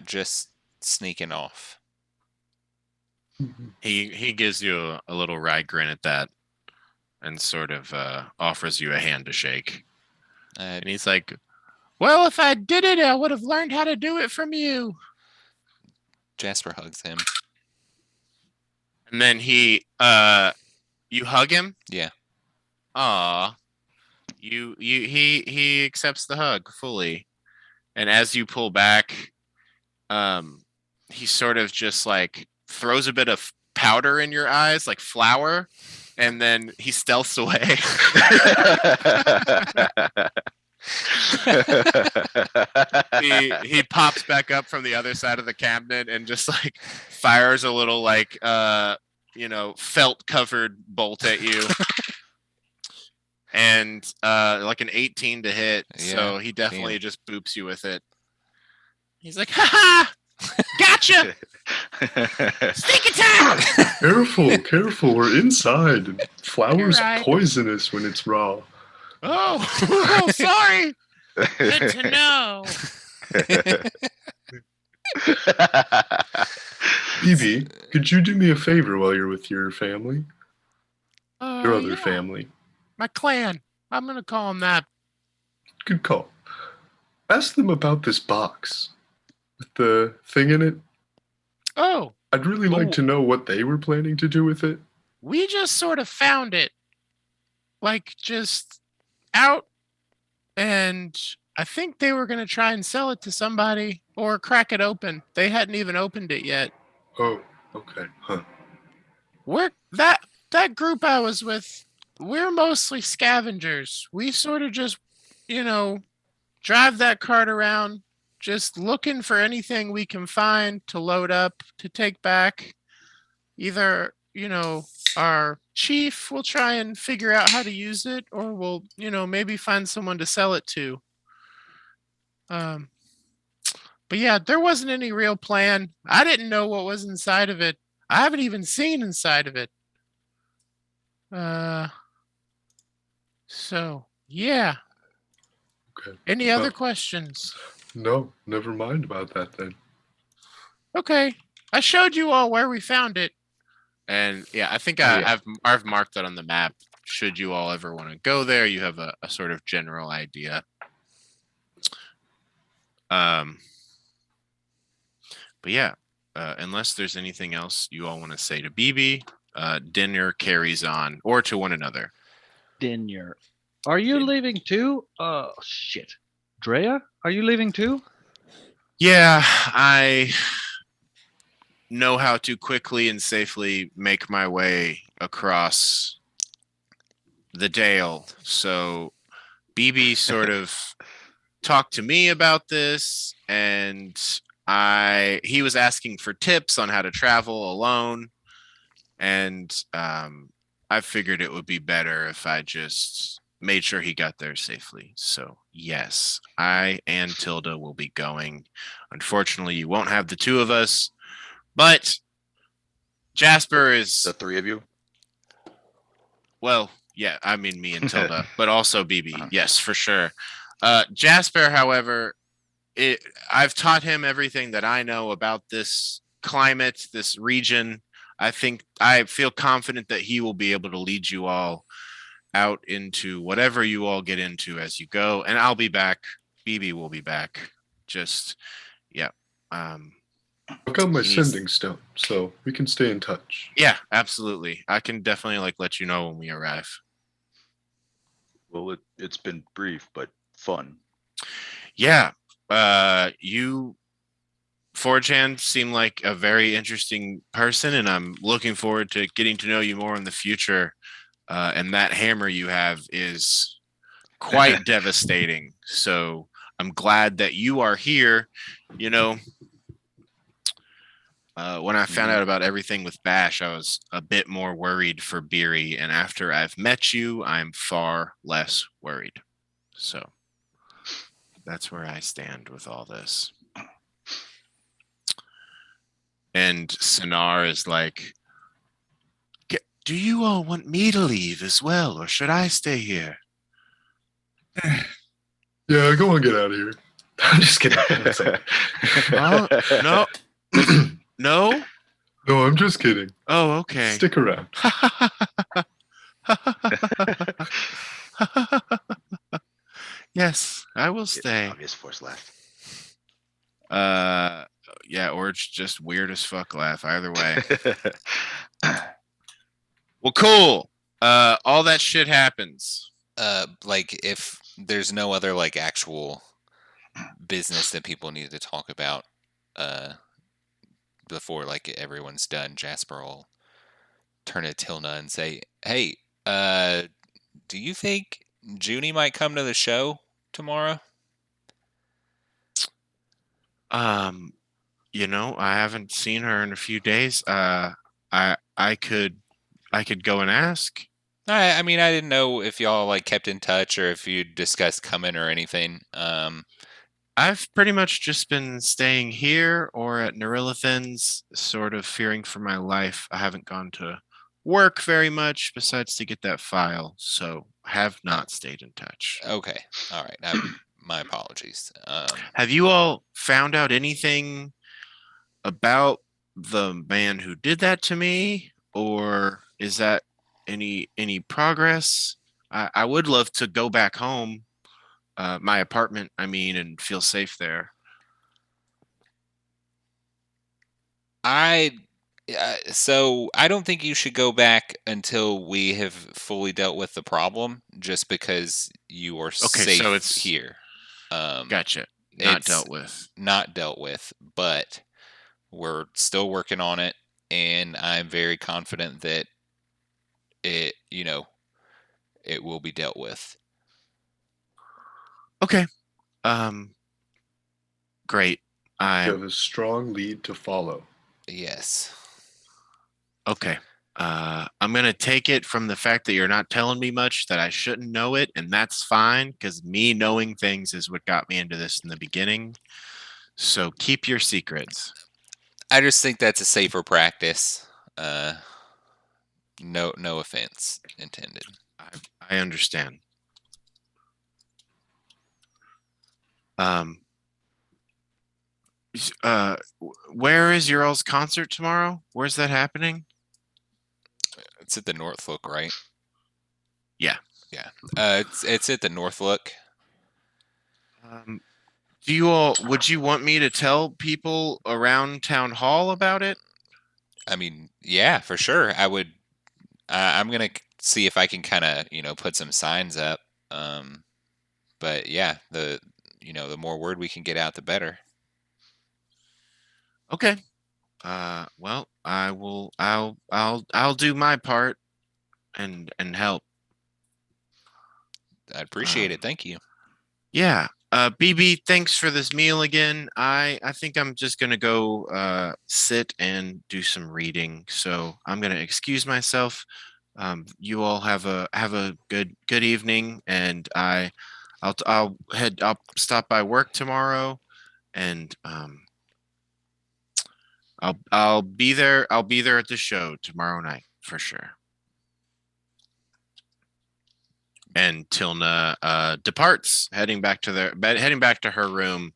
just sneaking off. he gives you a little wry grin at that, and sort of offers you a hand to shake. And he's like, Well, if I did it, I would have learned how to do it from you. Jasper hugs him. and then you hug him. Yeah. Aw, he accepts the hug fully, and as you pull back, he sort of just like throws a bit of powder in your eyes, like flour, and then he stealths away. he pops back up from the other side of the cabinet and just like fires a little like felt covered bolt at you. And like an 18 to hit, so he definitely just boops you with it. He's like, ha ha! Gotcha! Sneak attack! Careful, we're inside. And flour's right. poisonous when it's raw. Oh, sorry. Good to know. Evie, could you do me a favor while you're with your family? Your other Yeah. family. My clan. I'm gonna call them that. Good call. Ask them about this box with the thing in it. Oh, I'd really like to know what they were planning to do with it. we just sort of found it, like just out, and I think they were gonna try and sell it to somebody or crack it open. They hadn't even opened it yet. Oh, okay. Huh. We're that group I was with. We're mostly scavengers. We sort of just, drive that cart around, just looking for anything we can find to load up, to take back. Either, our chief will try and figure out how to use it, or we'll, maybe find someone to sell it to. But yeah, there wasn't any real plan. I didn't know what was inside of it. I haven't even seen inside of it. So yeah. Okay. Any other Well, questions? No, never mind about that then. Okay. I showed you all where we found it. And yeah, I think Yeah. I've marked that on the map. Should you all ever want to go there, you have a sort of general idea. But yeah, unless there's anything else you all want to say to BB, dinner carries on, or to one another. Dinner. Are you leaving too? Oh, shit. Drea, are you leaving too? Yeah, I know how to quickly and safely make my way across the Dale. So BB sort of talked to me about this, and he was asking for tips on how to travel alone, and I figured it would be better if I just made sure he got there safely. So yes, I and Tilda will be going. Unfortunately, you won't have the two of us, but Jasper is The three of you. well, yeah, I mean me and Tilda, but also BB. Uh-huh. Yes, for sure. Jasper, however, I've taught him everything that I know about this climate, this region. I feel confident that he will be able to lead you all out into whatever you all get into as you go, and I'll be back. BB will be back. Just yeah. I've got my He needs- sending stone, so we can stay in touch. Yeah, absolutely. I can definitely let you know when we arrive. Well, it's been brief but fun. Yeah. You Forge Hand seem like a very interesting person, and I'm looking forward to getting to know you more in the future. And that hammer you have is quite devastating. So I'm glad that you are here. You know, when I found out about everything with Bash, I was a bit more worried for Beery. And after I've met you, I'm far less worried. So that's where I stand with all this. And Sinar is like, do you all want me to leave as well, or should I stay here? Yeah, go on, get out of here. I'm just kidding. Oh, no. No? No, I'm just kidding. Oh, okay. Stick around. Yes, I will stay. Obvious force laugh. Yeah, or it's just weird as fuck laugh. Either way. Well, cool. All that shit happens. Like if there's no other like actual business that people need to talk about, before like everyone's done, Jasper will turn to Tilna and say, "Hey, do you think Junie might come to the show tomorrow?" I haven't seen her in a few days. I could go and ask. I mean, I didn't know if y'all like kept in touch or if you discussed coming or anything. I've pretty much just been staying here or at Nerilithin's, sort of fearing for my life. I haven't gone to work very much besides to get that file, so have not stayed in touch. Okay, all right. My apologies. Have you all found out anything about the man who did that to me, or is that any progress? I would love to go back home, my apartment, I mean, and feel safe there. So I don't think you should go back until we have fully dealt with the problem, just because you are safe so it's here. Gotcha. Not It's dealt with. Not dealt with, but we're still working on it, and I'm very confident that it will be dealt with. Okay. Great. You have a strong lead to follow. Yes. Okay. I'm gonna take it from the fact that you're not telling me much that I shouldn't know it, and that's fine because me knowing things is what got me into this in the beginning. So keep your secrets. I just think that's a safer practice. No offense intended. I understand. Where is your all's concert tomorrow? Where's that happening? It's at the Northlook, right? Yeah. Yeah. It's at the Northlook. Would you want me to tell people around town hall about it? I mean, yeah, for sure. I would. I'm gonna see if I can kind of put some signs up. But yeah, the more word we can get out, the better. Okay. Well, I will. I'll do my part. and help. I appreciate it. Thank you. Yeah. BB, thanks for this meal again. I think I'm just gonna go sit and do some reading. So I'm gonna excuse myself. You all have a good evening, and I'll stop by work tomorrow, and I'll be there. I'll be there at the show tomorrow night for sure. And Tilna departs, heading back to her room.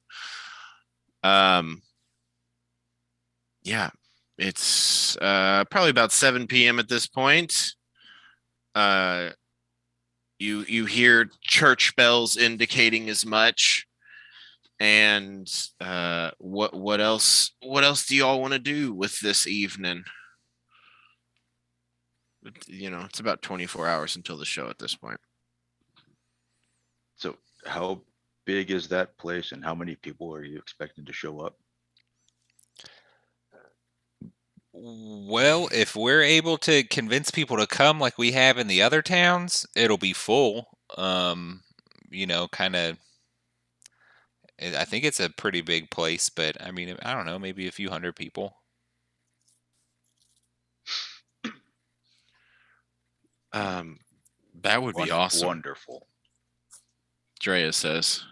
Yeah, it's probably about 7 p.m. at this point. You hear church bells indicating as much. And what else do you all want to do with this evening? It's about 24 hours until the show at this point. So how big is that place and how many people are you expecting to show up? Well, if we're able to convince people to come like we have in the other towns, it'll be full. Kind of. I think it's a pretty big place, but I mean, I don't know, maybe a few hundred people. That would be awesome. Wonderful. Drea says.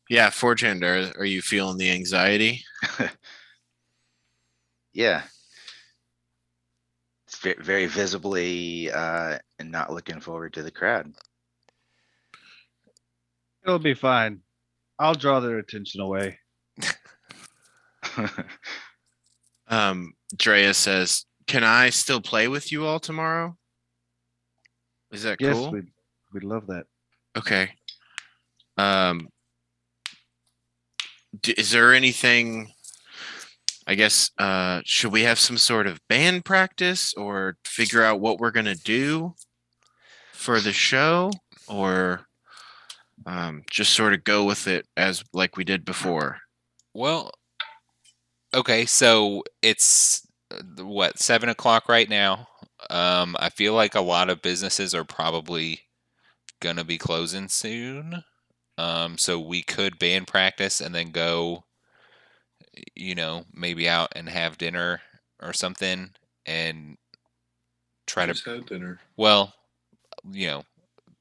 Yeah, Forehand, are you feeling the anxiety? Yeah. It's very visibly and not looking forward to the crowd. It'll be fine. I'll draw their attention away. Drea says, "Can I still play with you all tomorrow? Is that Yes, cool?" we'd love that. Okay. Is there anything? I guess should we have some sort of band practice or figure out what we're gonna do for the show, or just sort of go with it as like we did before? Well, okay, so it's what, 7 o'clock right now. I feel like a lot of businesses are probably gonna be closing soon. So we could band practice and then go, maybe out and have dinner or something and try Just to, had dinner. well,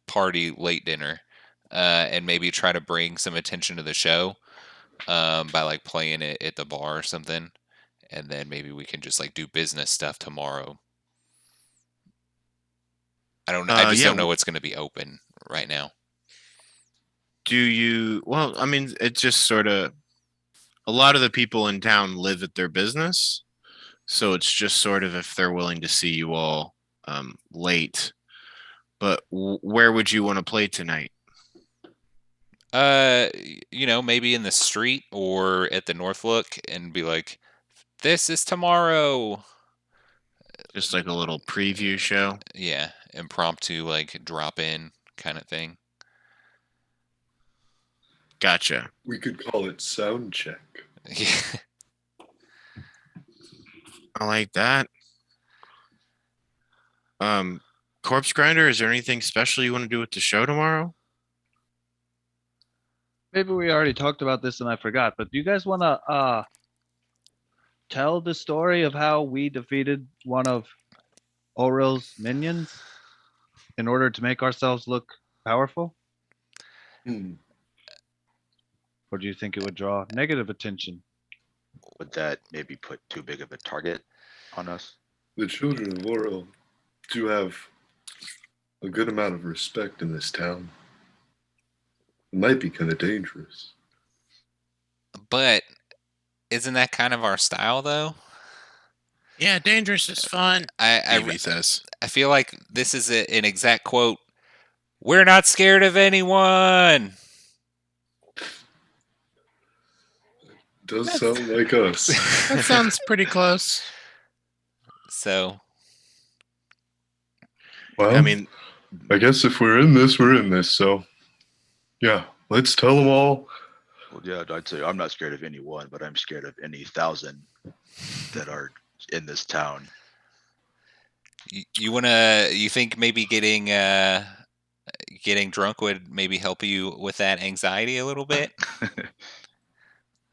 party late dinner, and maybe try to bring some attention to the show, by like playing it at the bar or something. And then maybe we can just like do business stuff tomorrow. I don't know. I just don't know what's going to be open right now. Well, I mean, it's just sort of, a lot of the people in town live at their business. So it's just sort of if they're willing to see you all late. But where would you want to play tonight? Maybe in the street or at the Northlook and be like, this is tomorrow. Just like a little preview show. Yeah. Impromptu, like drop in kind of thing. Gotcha. We could call it sound check. Yeah. I like that. Corpse Grinder, is there anything special you want to do with the show tomorrow? Maybe we already talked about this and I forgot, but do you guys want to tell the story of how we defeated one of Oril's minions in order to make ourselves look powerful? Or do you think it would draw negative attention? Would that maybe put too big of a target on us? The children of Laurel do have a good amount of respect in this town. It might be kind of dangerous. But isn't that kind of our style, though? Yeah, dangerous is fun. Davey says. I feel like this is an exact quote. We're not scared of anyone. Does sound like us. That sounds pretty close. So, Well, I mean, I guess if we're in this, we're in this. So, yeah, let's tell them all. Well, yeah, I'd say I'm not scared of anyone, but I'm scared of any 1,000 that are in this town. You think maybe getting drunk would maybe help you with that anxiety a little bit?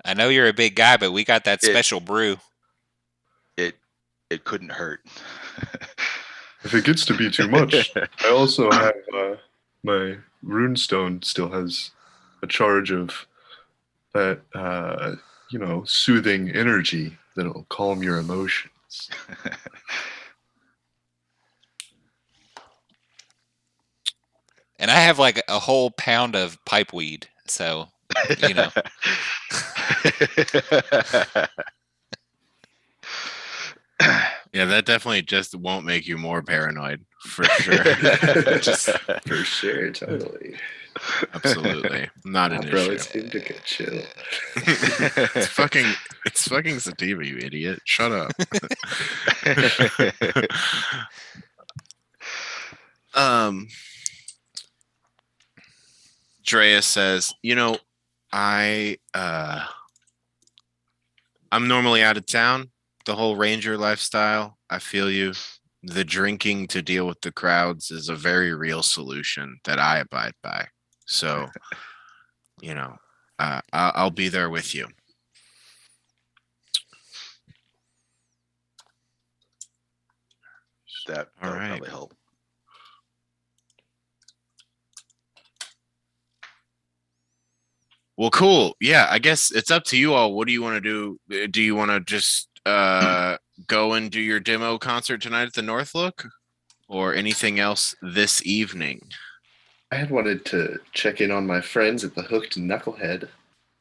I know you're a big guy, but we got that It- special brew. It couldn't hurt. If it gets to be too much, I also have my runestone still has a charge of that soothing energy that'll calm your emotions. And I have like a whole pound of pipe weed, so you know. Yeah, that definitely just won't make you more paranoid, for sure. For sure, totally. Absolutely. Not an Bro, issue. it's indica, chill. It's fucking sativa, you idiot. Shut up. Drea says, I'm normally out of town. The whole ranger lifestyle, I feel you. The drinking to deal with the crowds is a very real solution that I abide by. So, I'll be there with you. That All would right. probably help. Well, cool. Yeah, I guess it's up to you all. What do you want to do? Do you want to just go and do your demo concert tonight at the North Look, or anything else this evening? I had wanted to check in on my friends at the Hooked Knucklehead.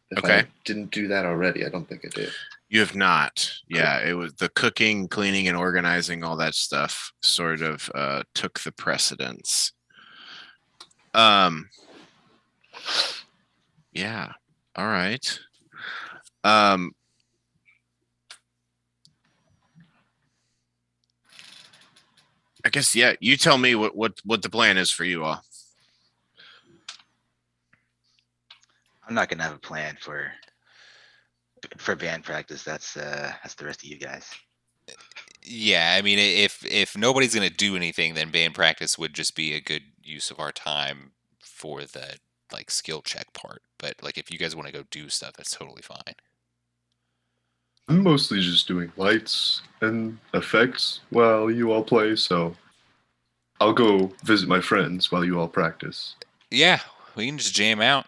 If Okay. I didn't do that already, I don't think I did. You have not. Yeah, it was the cooking, cleaning, and organizing, all that stuff sort of took the precedence. Yeah. All right. I guess, yeah, you tell me what the plan is for you all. I'm not gonna have a plan for band practice. That's the rest of you guys. Yeah, I mean, if nobody's gonna do anything, then band practice would just be a good use of our time for the like skill check part. But like, if you guys want to go do stuff, that's totally fine. I'm mostly just doing lights and effects while you all play, so I'll go visit my friends while you all practice. Yeah, we can just jam out.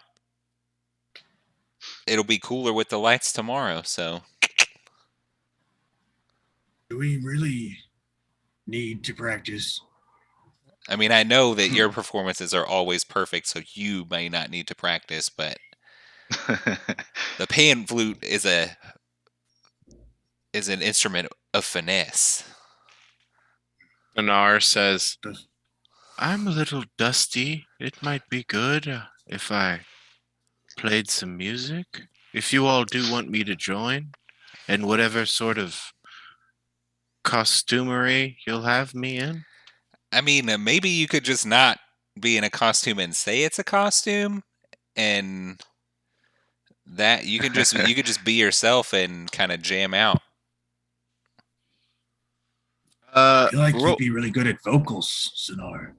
It'll be cooler with the lights tomorrow, so. Do we really need to practice? I mean, I know that your performances are always perfect, so you may not need to practice, but the pan flute is an instrument of finesse. Anar says, I'm a little dusty. It might be good if I played some music. If you all do want me to join, and whatever sort of costumery you'll have me in. I mean, maybe you could just not be in a costume and say it's a costume, and that you could just be yourself and kind of jam out. I feel like you'd be really good at vocals, Sonar.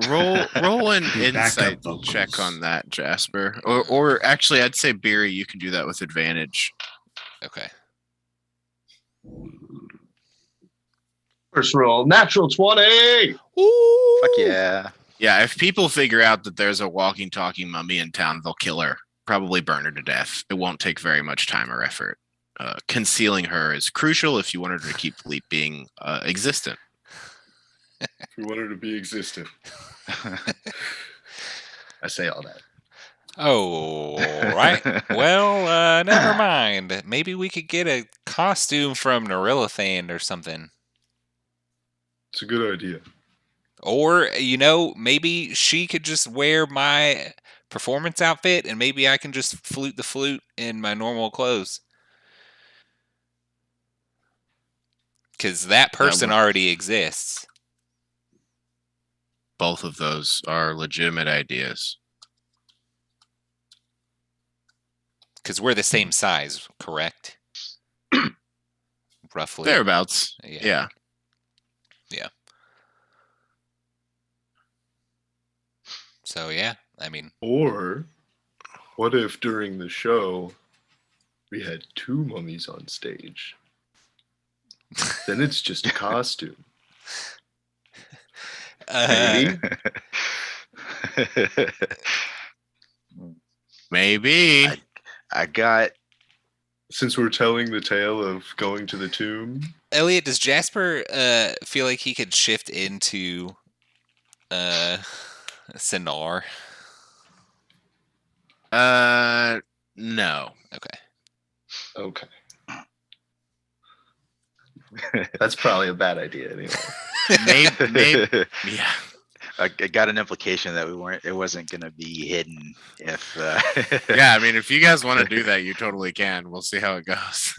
Roll an Do insight backup vocals. check on that, Jasper. Or actually, I'd say Beery, you can do that with advantage. Okay. First roll, natural 20. Ooh. Fuck yeah. Yeah, if people figure out that there's a walking, talking mummy in town, they'll kill her. Probably burn her to death. It won't take very much time or effort. Concealing her is crucial if you want her to keep being existent. If we want her to be existent. I say all that. Oh, right. Well, never mind. Maybe we could get a costume from Nerilithand or something. It's a good idea. Or, maybe she could just wear my performance outfit and maybe I can just flute the flute in my normal clothes. Because that person already exists. Both of those are legitimate ideas. Because we're the same size, correct? Roughly. Thereabouts. Yeah. So yeah, I mean, Or what if during the show we had 2 mummies on stage? Then it's just a costume. Maybe. Maybe. I got Since we're telling the tale of going to the tomb, Elliot, does Jasper feel like he could shift into Sinar? No. Okay. okay. That's probably a bad idea anyway. Maybe. Yeah. I got an implication that it wasn't going to be hidden if. Yeah, I mean, if you guys want to do that, you totally can. We'll see how it goes.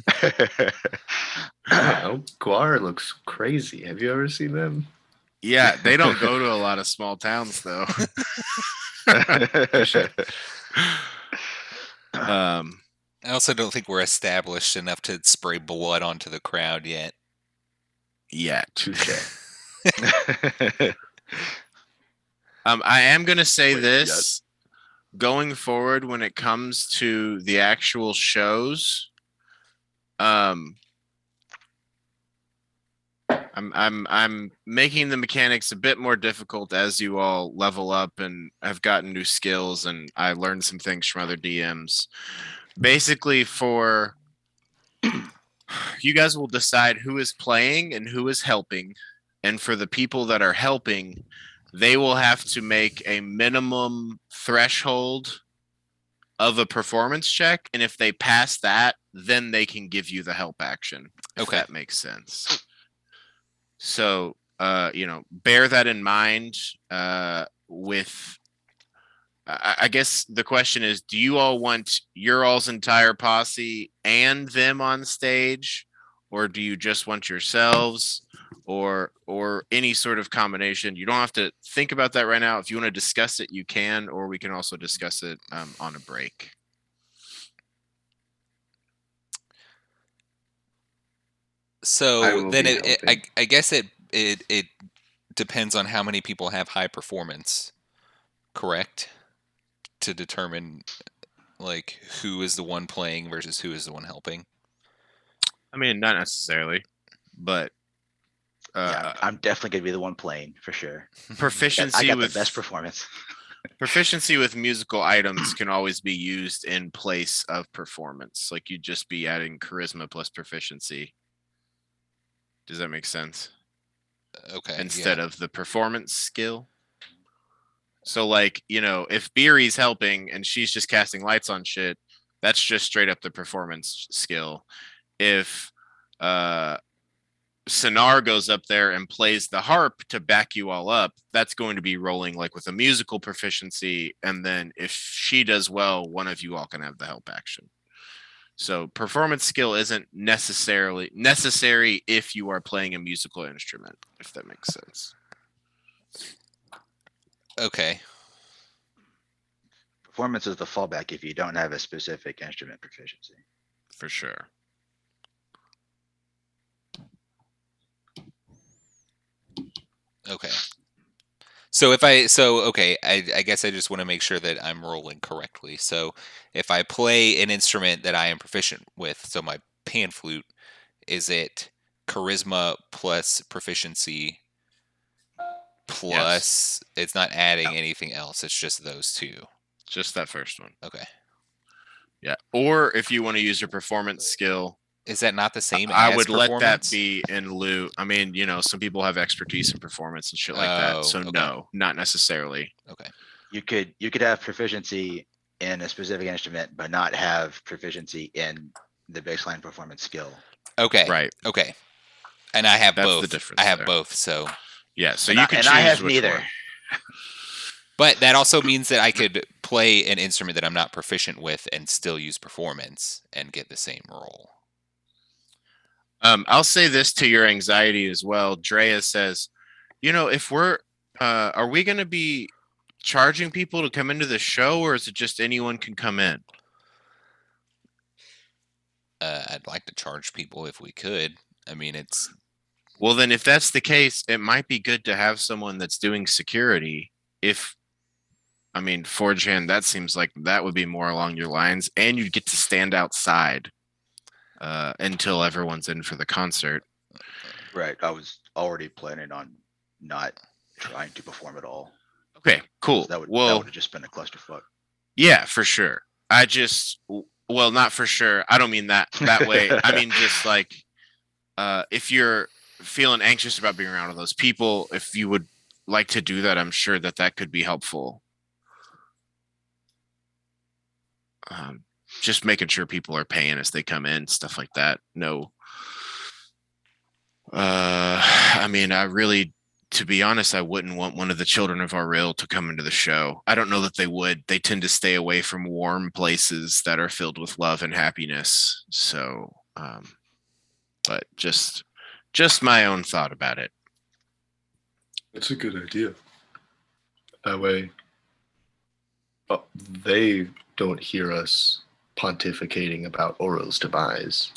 Wow, Guar looks crazy. Have you ever seen them? Yeah, they don't go to a lot of small towns, though. I also don't think we're established enough to spray blood onto the crowd yet. Yeah, Touche. I am going to say Wait, this. Going forward, when it comes to the actual shows, I'm making the mechanics a bit more difficult as you all level up and have gotten new skills, and I learned some things from other DMs. Basically, for you guys will decide who is playing and who is helping, and for the people that are helping, they will have to make a minimum threshold of a performance check, and if they pass that, then they can give you the help action. If Okay. that makes sense. So, bear that in mind. With, I guess the question is, do you all want your all's entire posse and them on stage, or do you just want yourselves, or any sort of combination? You don't have to think about that right now. If you want to discuss it, you can, or we can also discuss it on a break. So then be I guess it depends on how many people have high performance, correct? To determine like who is the one playing versus who is the one helping. I mean, not necessarily, but Yeah, I'm definitely going to be the one playing for sure. proficiency I got with the best performance. proficiency with musical items can always be used in place of performance. Like you'd just be adding charisma plus proficiency. Does that make sense? Okay. Instead of the performance skill. So like, if Beery's helping and she's just casting lights on shit, that's just straight up the performance skill. If Sinar goes up there and plays the harp to back you all up, that's going to be rolling like with a musical proficiency. And then if she does well, one of you all can have the help action. So performance skill isn't necessarily necessary if you are playing a musical instrument, if that makes sense. Okay. Performance is the fallback if you don't have a specific instrument proficiency. For sure. Okay. I guess I just want to make sure that I'm rolling correctly. So if I play an instrument that I am proficient with, so my pan flute, is it charisma plus proficiency plus it's not adding anything else, it's just those two. Just that first one. Okay. Yeah. Or if you want to use your performance skill, is that not the same I would let that be in lieu. I mean, some people have expertise in performance and shit like that. So no, not necessarily. Okay. You could have proficiency in a specific instrument, but not have proficiency in the baseline performance skill. Okay. Right. Okay. And I have That's both. the difference I have there. both. So yeah. So you can choose I have which neither. one. But that also means that I could play an instrument that I'm not proficient with and still use performance and get the same roll. I'll say this to your anxiety as well. Drea says, if we're, are we going to be charging people to come into the show, or is it just anyone can come in? I'd like to charge people if we could. I mean, it's... Well, then if that's the case, it might be good to have someone that's doing security. If I mean, Forge Hand, that seems like that would be more along your lines, and you'd get to stand outside until everyone's in for the concert. Right. I was already planning on not trying to perform at all. Okay, cool. That would have just been a clusterfuck. Yeah, for sure. Well, not for sure. I don't mean that way. I mean, just like, if you're feeling anxious about being around all those people, if you would like to do that, I'm sure that could be helpful. Just making sure people are paying as they come in, stuff like that. No. I mean, to be honest, I wouldn't want one of the children of our rail to come into the show. I don't know that they would. They tend to stay away from warm places that are filled with love and happiness. So, but just my own thought about it. That's a good idea. That way, they don't hear us pontificating about Oral's demise.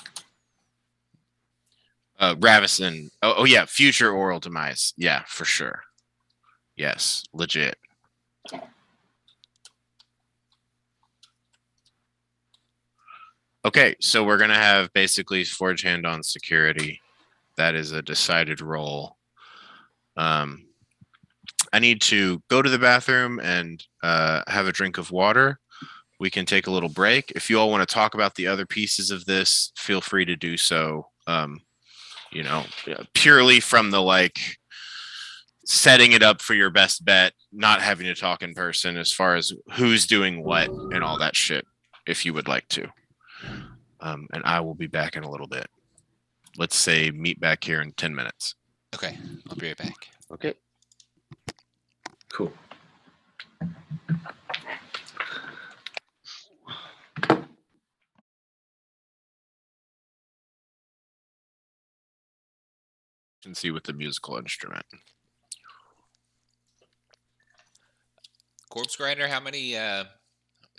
Ravison. Oh yeah, future oral demise. Yeah, for sure. Yes, legit. Okay, so we're gonna have basically Forge Hand on security. That is a decided role. I need to go to the bathroom and have a drink of water. We can take a little break. If you all want to talk about the other pieces of this, feel free to do so. Purely from the like setting it up for your best bet, not having to talk in person as far as who's doing what and all that shit, if you would like to. And I will be back in a little bit. Let's say meet back here in 10 minutes. Okay, I'll be right back. Okay. Cool. And see with the musical instrument. Corpse Grinder, how many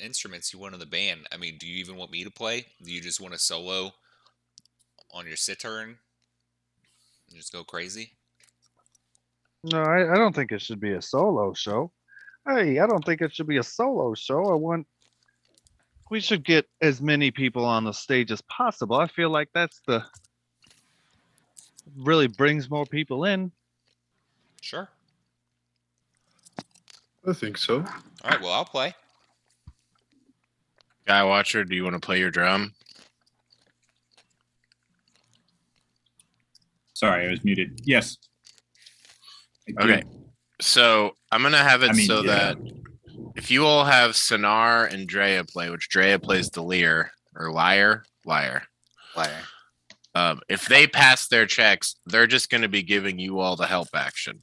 instruments you want in the band? I mean, do you even want me to play? Do you just want to solo on your sitar and just go crazy? No, I don't think it should be a solo show. Hey, I don't think it should be a solo show. We should get as many people on the stage as possible. I feel like that's really brings more people in. Sure. I think so. All right, well, I'll play. Guy Watcher, do you want to play your drum? Sorry, I was muted. Yes. Okay. So I'm going to have it that if you all have Sonar and Drea play, which Drea plays the lyre. If they pass their checks, they're just going to be giving you all the help action.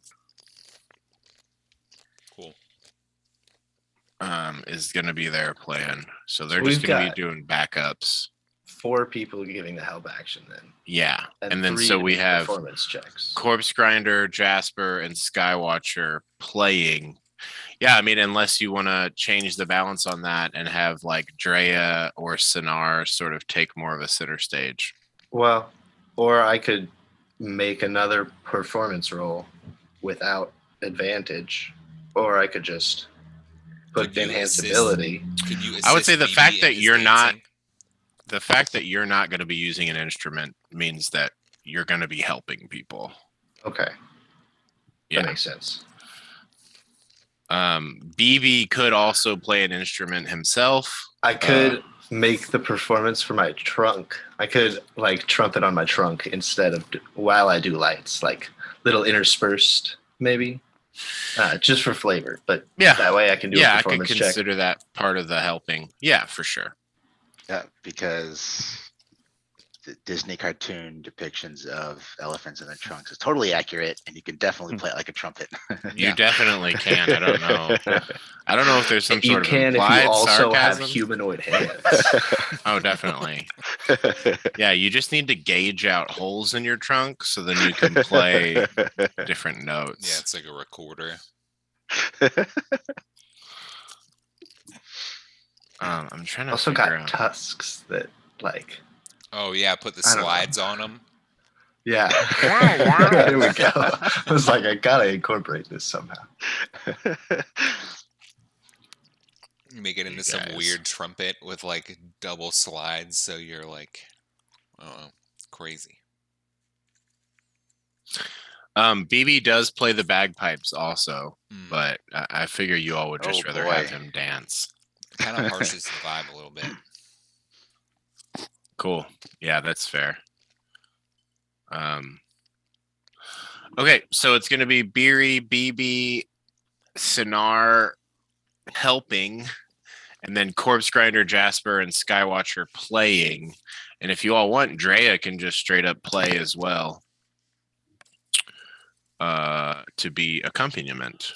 Cool. Is going to be their plan. So they're just going to be doing backups. 4 people giving the help action then. Yeah. And then 3 so we have performance checks. Corpse Grinder, Jasper, and Skywatcher playing. Yeah, I mean, unless you want to change the balance on that and have like Drea or Sonar sort of take more of a center stage. Well, or I could make another performance roll without advantage, or I could just put enhanced ability. I would say the fact that you're not going to be using an instrument means that you're going to be helping people. Okay. Yeah. That makes sense. BB could also play an instrument himself. I could make the performance for my trunk. I could like trumpet on my trunk instead of while I do lights, like little interspersed maybe, just for flavor. But yeah, that way I can do a performance check. I could consider that part of the helping. Yeah, for sure. Yeah, because the Disney cartoon depictions of elephants in their trunks is totally accurate, and you can definitely play it like a trumpet. You definitely can. I don't know. I don't know if there's some sort of implied if you also sarcasm. have humanoid hands. Oh, definitely. Yeah, you just need to gauge out holes in your trunk so then you can play different notes. Yeah, it's like a recorder. I'm trying to also figure got out. tusks that like. Oh yeah, put the slides on them. Yeah. There we go. I was like, I gotta incorporate this somehow. You make it You into some guys. weird trumpet with like double slides, so you're like, oh, crazy. BB does play the bagpipes also, Mm. but I figure you all would just Oh, rather boy. have him dance. Kind of harshes the vibe a little bit. Cool. Yeah, that's fair. Okay, so it's gonna be Beery, BB, Sinar helping, and then Corpse Grinder, Jasper, and Skywatcher playing. And if you all want, Drea can just straight up play as well. To be accompaniment.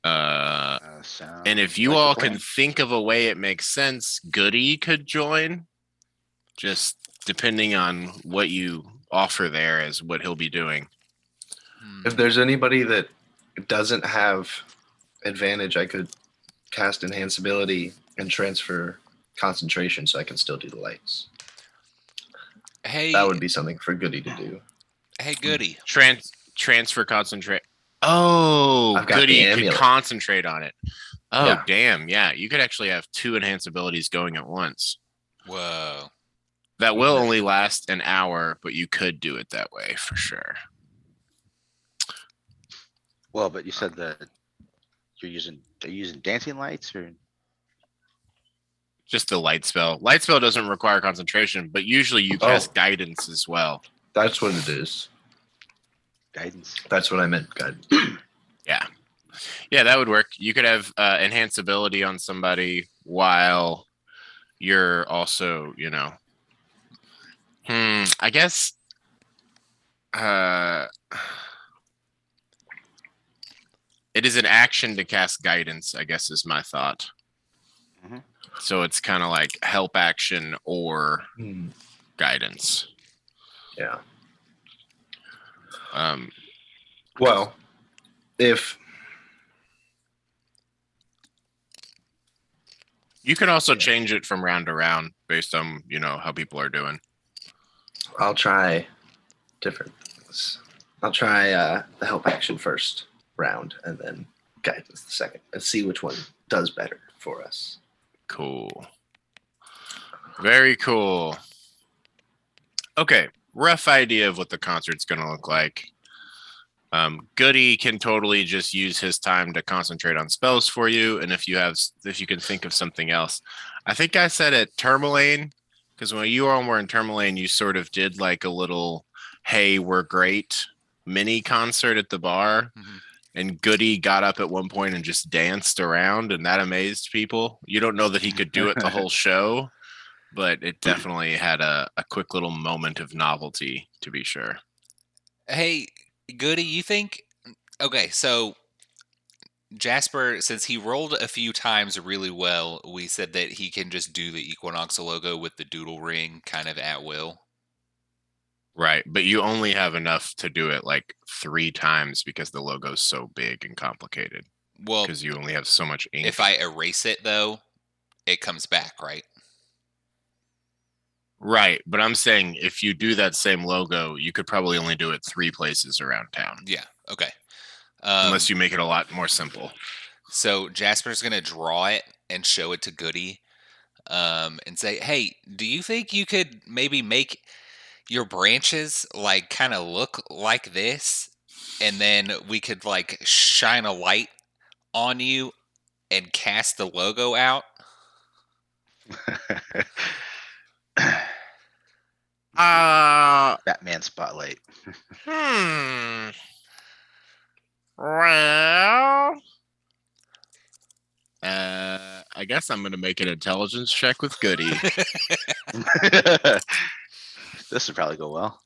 And if you all can think of a way it makes sense, Goody could join. Just depending on what you offer there as what he'll be doing. If there's anybody that doesn't have advantage, I could cast Enhance Ability and transfer concentration so I can still do the lights. Hey, That would be something for Goody to do. hey, Goody. Transfer concentrate. Oh, I've got Goody the could amulet. concentrate on it. Oh, Yeah. damn. Yeah, you could actually have 2 enhance abilities going at once. Whoa. That will only last an hour, but you could do it that way for sure. Well, but you said that are you using dancing lights or? Just the light spell. Light spell doesn't require concentration, but usually you cast guidance as well. That's what it is. Guidance. That's what I meant, guidance. Yeah. Yeah, that would work. You could have enhance ability on somebody while you're also, I guess it is an action to cast guidance, I guess is my thought. Mhm. So it's kind of like help action or guidance. Yeah. Well, if you can also change it from round to round based on, how people are doing. I'll try different things. I'll try the help action first round and then guidance the second and see which one does better for us. Cool. Very cool. Okay, rough idea of what the concert's going to look like. Goody can totally just use his time to concentrate on spells for you, and if you can think of something else, I think I said at Tourmaline, because when you all were in Tourmaline, you sort of did like a little "Hey, we're great" mini concert at the bar, and Goody got up at one point and just danced around, and that amazed people. You don't know that he could do it the whole show, but it definitely had a quick little moment of novelty, to be sure. Hey, Goody, you think? Okay, so Jasper, since he rolled a few times really well, we said that he can just do the Equinox logo with the doodle ring kind of at will. Right, but you only have enough to do it like 3 times because the logo's so big and complicated. Well, because you only have so much ink. If I erase it, though, it comes back, right? Right, but I'm saying if you do that same logo, you could probably only do it 3 places around town. Yeah, okay. Unless you make it a lot more simple. So Jasper's going to draw it and show it to Goody and say, hey, do you think you could maybe make your branches like kind of look like this? And then we could like shine a light on you and cast the logo out? Batman spotlight. Well, I guess I'm gonna make an intelligence check with Goody. This would probably go well.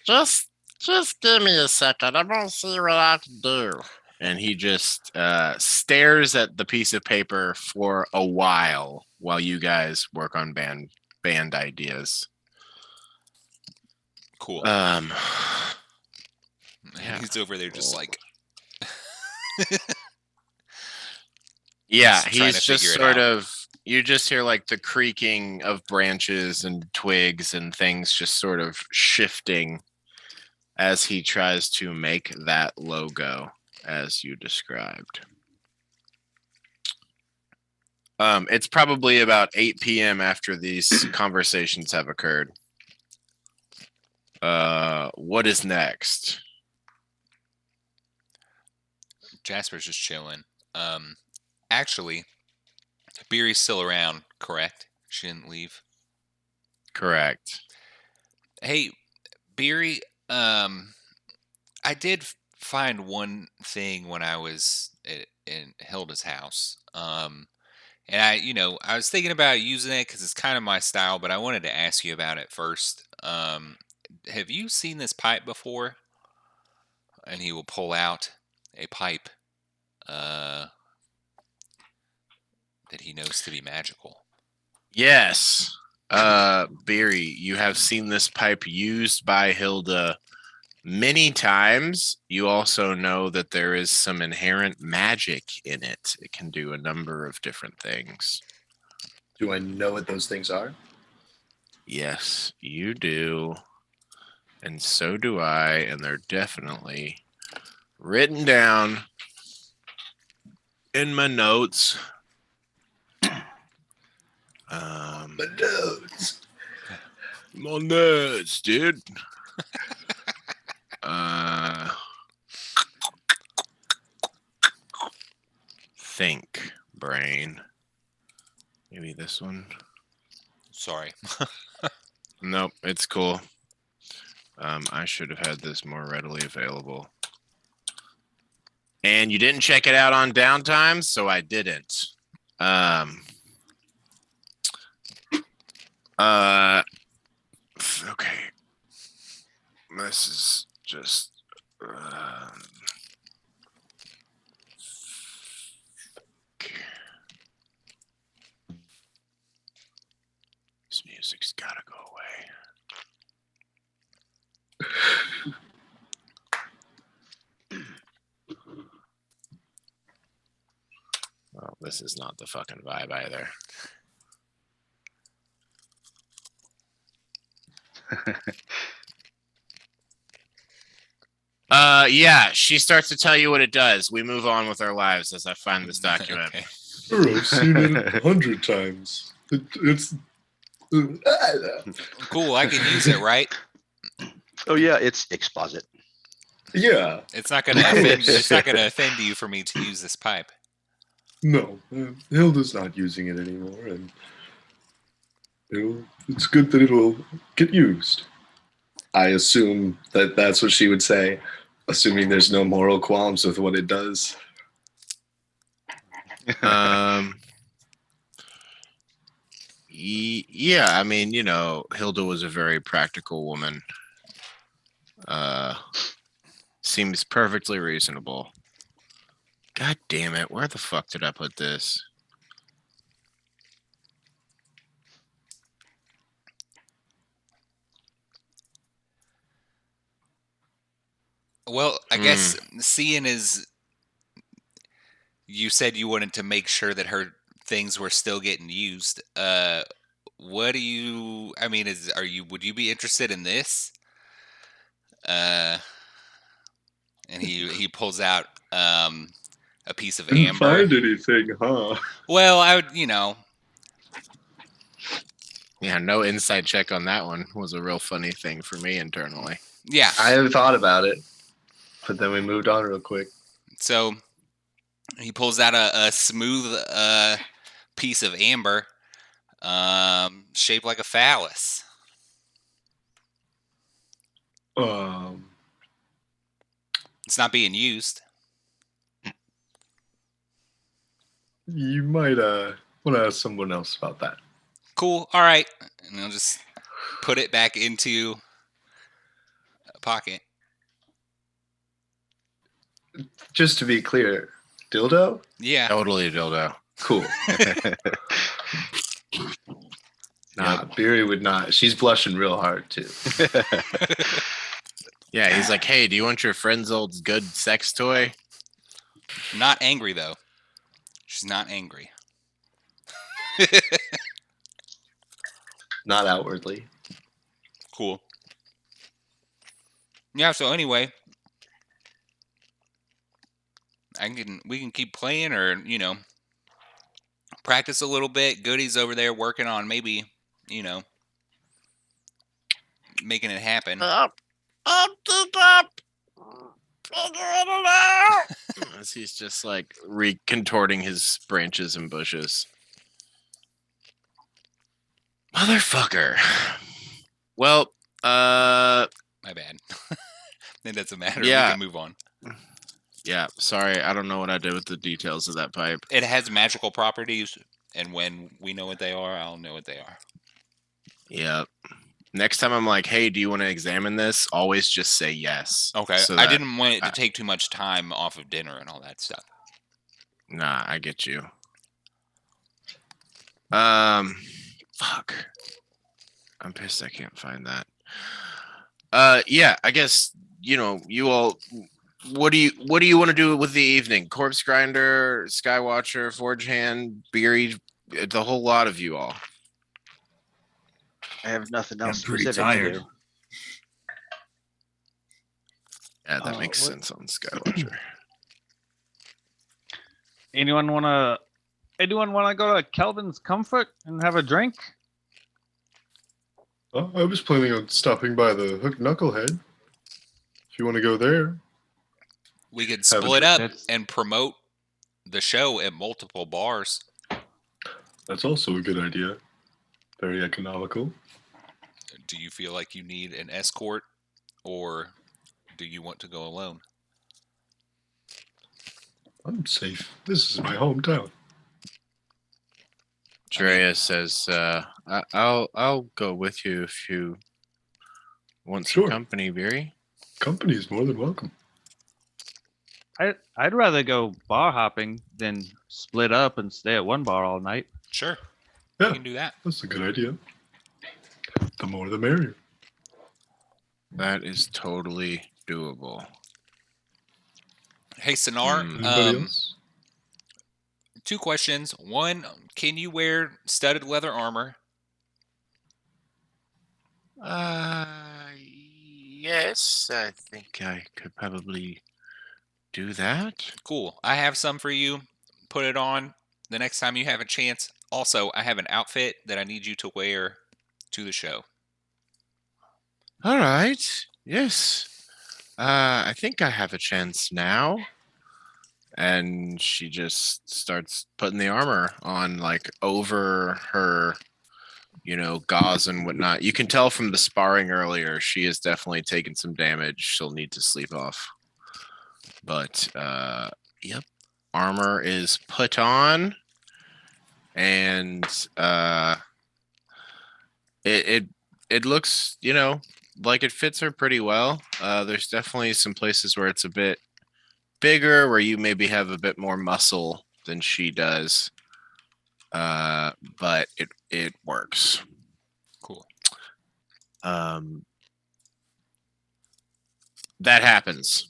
Just give me a second. I'm gonna see what I can do. And he just stares at the piece of paper for a while you guys work on band ideas. Cool. Yeah. He's over there just like yeah, Just trying he's to just figure it sort out. of, you just hear like the creaking of branches and twigs and things just sort of shifting as he tries to make that logo. as you described. It's probably about 8 p.m. after these conversations have occurred. What is next? Jasper's just chilling. Actually, Beery's still around, correct? She didn't leave. Correct. Hey, Beery, I did find one thing when I was in Hilda's house. And I was thinking about using it because it's kind of my style, but I wanted to ask you about it first. Have you seen this pipe before? And he will pull out a pipe that he knows to be magical. Yes. Beery, you have seen this pipe used by Hilda many times. You also know that there is some inherent magic in it. It can do a number of different things. Do I know what those things are? Yes, you do. And so do I. And they're definitely written down in my notes. My notes. My notes, dude. Think, brain. Maybe this one. Sorry. Nope, it's cool. I should have had this more readily available. And you didn't check it out on downtime, so I didn't. Okay. This is just this music's gotta go away. Well, this is not the fucking vibe either. Yeah, she starts to tell you what it does. We move on with our lives as I find this document. Okay. Sure, I've seen it 100 times. It's Cool. I can use it, right? Oh yeah, it's exposit. yeah. It's not gonna offend. It's not gonna offend you for me to use this pipe. No, Hilda's not using it anymore, and it's good that it'll get used. I assume that that's what she would say, assuming there's no moral qualms with what it does. Yeah, I mean, Hilda was a very practical woman. Seems perfectly reasonable. God damn it, where the fuck did I put this? Well, I guess seeing is, you said you wanted to make sure that her things were still getting used. What do you? I mean, would you be interested in this? And he pulls out a piece of Didn't amber. find anything, huh? Well, I would, Yeah, no insight check on that one was a real funny thing for me internally. yeah. I thought about it, but then we moved on real quick. So he pulls out a smooth piece of amber, shaped like a phallus. It's not being used. You might want to ask someone else about that. Cool. All right. And I'll just put it back into a pocket. Just to be clear, dildo? Yeah. Totally dildo. Cool. Nah, Beery would not. She's blushing real hard too. Yeah, he's like, hey, do you want your friend's old good sex toy? Not angry, though. She's not angry. Not outwardly. Cool. Yeah, so anyway, we can keep playing, or practice a little bit. Goody's over there working on maybe making it happen. Up to top. Figuring it out. As he's just like recontorting his branches and bushes. Motherfucker. Well, My bad. It doesn't matter. Yeah. We can move on. Yeah, sorry, I don't know what I did with the details of that pipe. It has magical properties, and when we know what they are, I'll know what they are. Yeah. Next time I'm like, hey, do you want to examine this? Always just say yes. Okay. So I that- didn't want it to take too much time off of dinner and all that stuff. Nah, I get you. Fuck. I'm pissed I can't find that. Yeah, I guess you all. What do you want to do with the evening? Corpse Grinder, Skywatcher, Forge Hand, Beery, the whole lot of you all. I have nothing else pretty specific tired. to do. Yeah, that makes sense on Skywatcher. Anyone wanna go to Kelvin's Comfort and have a drink? I was planning on stopping by the Hook Knucklehead. If you want to go there. We could Have a split drink. up That's- and promote the show at multiple bars. That's also a good idea. Very economical. Do you feel like you need an escort, or do you want to go alone? I'm safe. This is my hometown. Drea says, I'll go with you if you want some Sure. company, Beery. Company is more than welcome. I'd rather go bar hopping than split up and stay at one bar all night. Sure. Yeah. We can do that. That's a good idea. The more the merrier. That is totally doable. Hey, Sonar, Anybody else? 2 questions. One, can you wear studded leather armor? Yes, I think I could probably do that. Cool. I have some for you. Put it on the next time you have a chance. Also, I have an outfit that I need you to wear to the show. All right. Yes. I think I have a chance now. And she just starts putting the armor on, like, over her, gauze and whatnot. You can tell from the sparring earlier, she is definitely taking some damage. She'll need to sleep off. But, yep. Armor is put on. And it looks, like it fits her pretty well. There's definitely some places where it's a bit bigger, where you maybe have a bit more muscle than she does. But it works. Cool. That happens.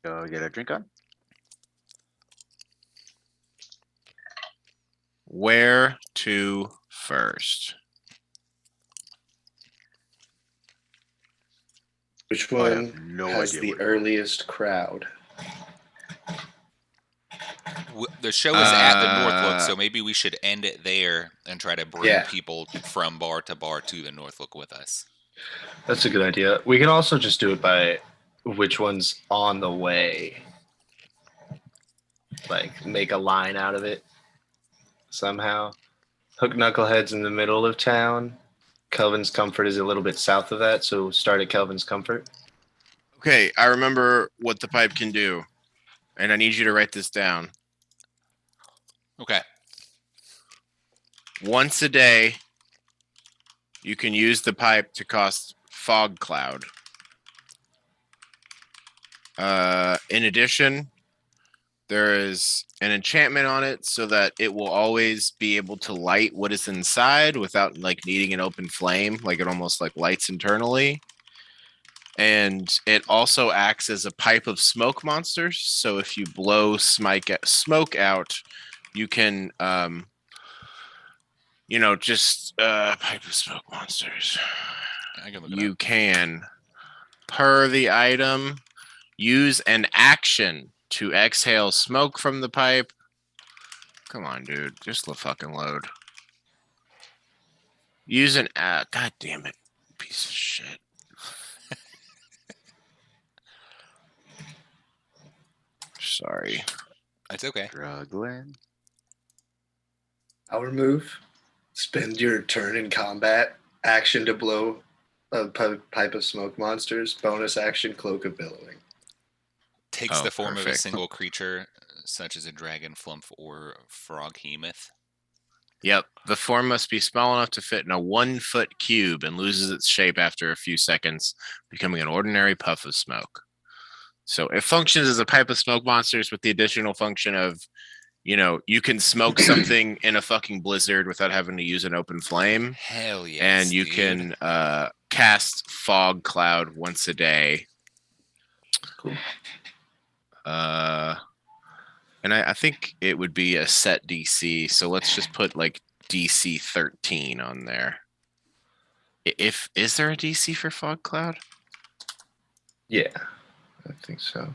Go get a drink on. Where to first? Which I have one no has idea the what- earliest crowd? The show is at the Northlook, Uh, so maybe we should end it there and try to bring Yeah. people from bar to bar to the Northlook with us. That's a good idea. We can also just do it by which one's on the way. Like make a line out of it somehow. Hook Knucklehead's in the middle of town. Kelvin's Comfort is a little bit south of that, so start at Kelvin's Comfort. Okay, I remember what the pipe can do, and I need you to write this down. Okay. Once a day, you can use the pipe to cast fog cloud. In addition, there is an enchantment on it so that it will always be able to light what is inside without like needing an open flame, like it almost like lights internally. And it also acts as a pipe of smoke monsters. So if you blow smoke out, you can just pipe of smoke monsters. I can look it you up. can, per the item, use an action to exhale smoke from the pipe. Come on, dude. Just fucking load. Use an God damn it. Piece of shit. Sorry. It's okay. Struggling. Our move. Spend your turn in combat. Action to blow a pipe of smoke monsters. Bonus action, cloak of billowing. Takes Oh, the form of a perfect. single creature, such as a dragon, flump, or frog hemoth. Yep. The form must be small enough to fit in a 1-foot cube and loses its shape after a few seconds, becoming an ordinary puff of smoke. So it functions as a pipe of smoke monsters with the additional function of, you can smoke something in a fucking blizzard without having to use an open flame. Hell yes, And you dude. can cast fog cloud once a day. Cool. And I think it would be a set DC. So let's just put like DC 13 on there. Is there a DC for fog cloud? Yeah, I think so.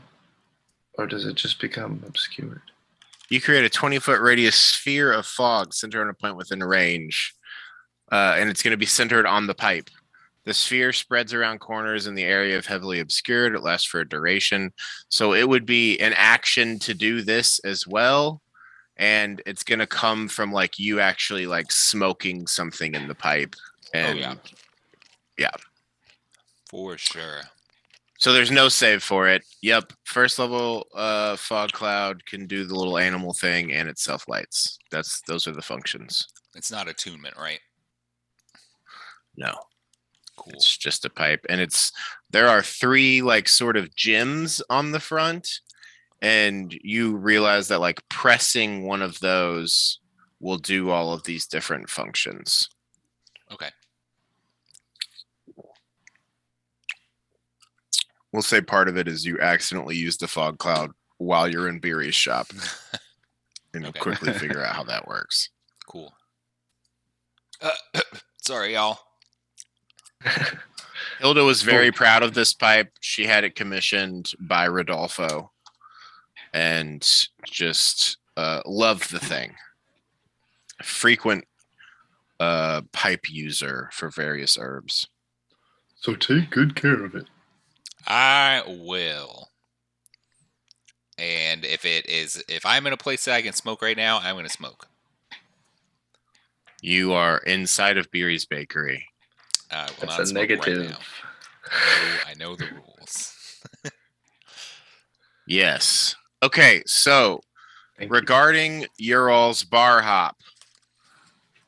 Or does it just become obscured? You create a 20-foot radius sphere of fog centered on a point within range. And it's going to be centered on the pipe. The sphere spreads around corners in the area of heavily obscured. It lasts for a duration. So it would be an action to do this as well. And it's going to come from like you actually like smoking something in the pipe. And yeah. For sure. So there's no save for it. Yep. First level fog cloud can do the little animal thing and it self lights. Those are the functions. It's not attunement, right? No. Cool. It's just a pipe. And there are 3 like sort of gems on the front. And you realize that like pressing one of those will do all of these different functions. Okay. We'll say part of it is you accidentally use the fog cloud while you're in Beery's shop. And you'll Okay. quickly figure out how that works. Cool. Sorry, y'all. Hilda was very proud of this pipe. She had it commissioned by Rodolfo and just loved the thing. Frequent pipe user for various herbs. So take good care of it. I will. And if I'm in a place that I can smoke right now, I'm going to smoke. You are inside of Beery's Bakery. I will That's not a smoke negative. right now. I know the rules. Yes. Okay, so Thank you. regarding Ural's bar hop,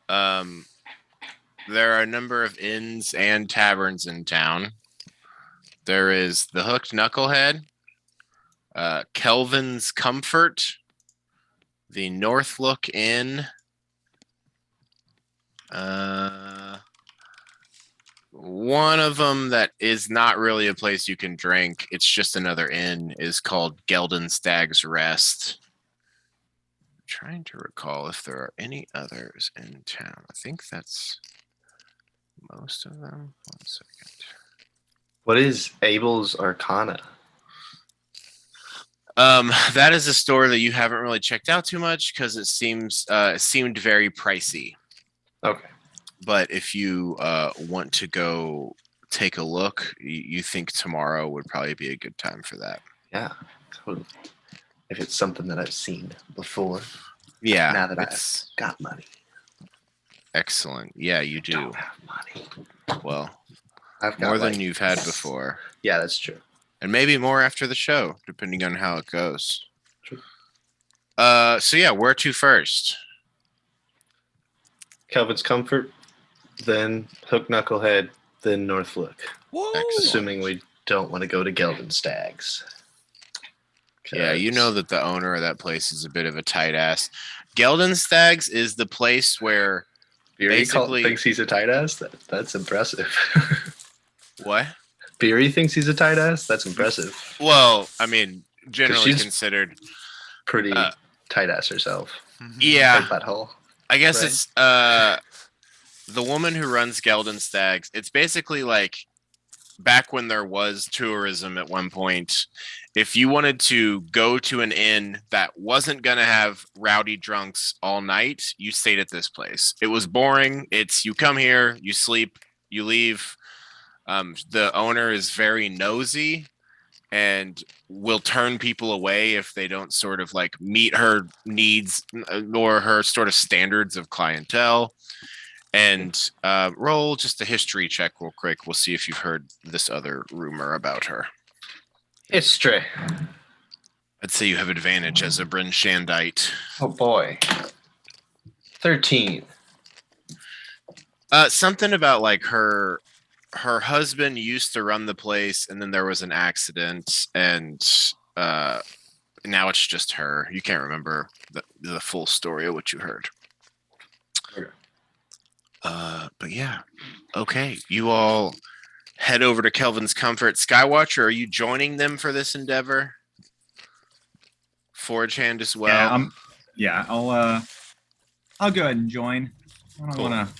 there are a number of inns and taverns in town. There is the Hooked Knucklehead, Kelvin's Comfort, the Northlook Inn, one of them that is not really a place you can drink. It's just another inn. Is called Geldenstag's Rest. I'm trying to recall if there are any others in town. I think that's most of them. 1 second. What is Abel's Arcana? That is a store that you haven't really checked out too much because it seemed very pricey. Okay. But if you want to go take a look, you think tomorrow would probably be a good time for that. Yeah, totally. If it's something that I've seen before. Yeah. Now that I've got money. Excellent. Yeah, you do. Don't have money. Well, I've got more like, than you've had before. Yeah, that's true. And maybe more after the show, depending on how it goes. True. So yeah, where to first? Kelvin's Comfort, then Hook Knucklehead, then Northlook. Woo! Assuming we don't want to go to Geldenstag's. Yeah, you know that the owner of that place is a bit of a tight ass. Geldenstag's is the place where Beery basically thinks he's a tight ass? That's impressive. what? Beery thinks he's a tight ass? That's impressive. Well, I mean, generally she's considered. Pretty tight ass herself. Yeah, Her butthole. I guess right? it's the woman who runs Geldon Stags, it's basically like back when there was tourism at one point. If you wanted to go to an inn that wasn't going to have rowdy drunks all night, you stayed at this place. It was boring. It's you come here, you sleep, you leave. The owner is very nosy and will turn people away if they don't sort of like meet her needs or her sort of standards of clientele. And roll just a history check real quick. We'll see if you've heard this other rumor about her. History. I'd say you have advantage as a Bryn Shandite. Oh boy. 13. Something about like her husband used to run the place, and then there was an accident, and now it's just her. You can't remember the full story of what you heard. Okay. But yeah, okay. You all head over to Kelvin's Comfort. Skywatcher, are you joining them for this endeavor? Forge Hand as well. Yeah, I'll go ahead and join. I don't want to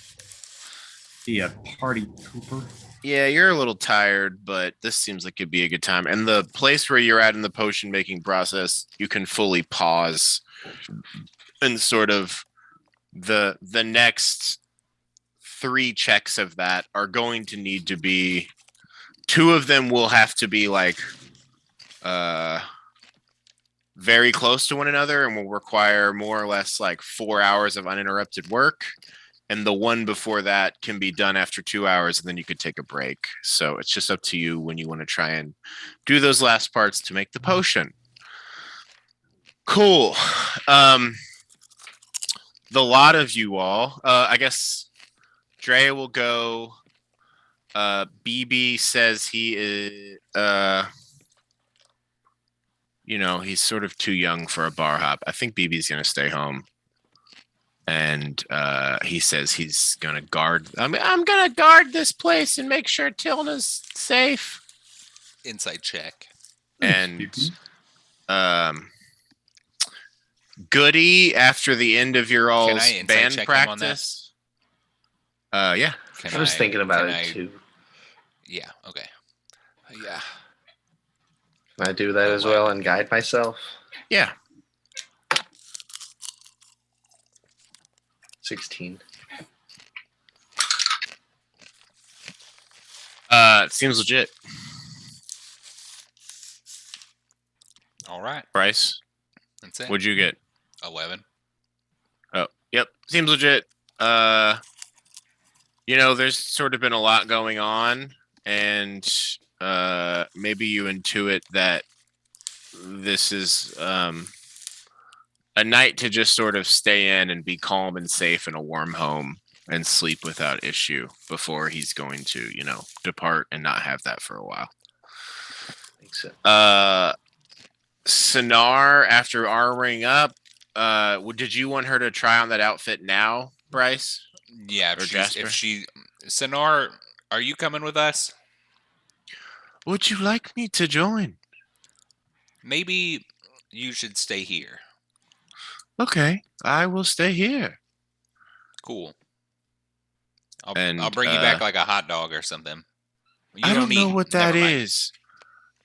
be a party pooper. Yeah, you're a little tired, but this seems like it'd be a good time. And the place where you're at in the potion making process, you can fully pause and sort of the next 3 checks of that are going to need to be 2 of them will have to be like very close to one another and will require more or less like 4 hours of uninterrupted work. And the one before that can be done after 2 hours, and then you could take a break. So it's just up to you when you want to try and do those last parts to make the potion. Cool. The lot of you all, I guess Drea will go. BB says he is, he's sort of too young for a bar hop. I think BB's going to stay home. And he says he's going to guard. I'm going to guard this place and make sure Tilna's safe. Insight check. And Goody, after the end of your all's band practice. Yeah. I was thinking about it too. Yeah. Okay. Yeah. Can I do that as well and guide myself? Yeah. 16. It seems legit. All right. Bryce, that's it. What'd you get? 11. Oh, yep. Seems legit. There's sort of been a lot going on, and maybe you intuit that this is a night to just sort of stay in and be calm and safe in a warm home and sleep without issue before he's going to, depart and not have that for a while. Makes sense. Sonar, after armoring up, did you want her to try on that outfit now, Bryce? Yeah, Sonar, are you coming with us? Would you like me to join? Maybe you should stay here. Okay, I will stay here. Cool. I'll bring you back like a hot dog or something. I don't know what that is.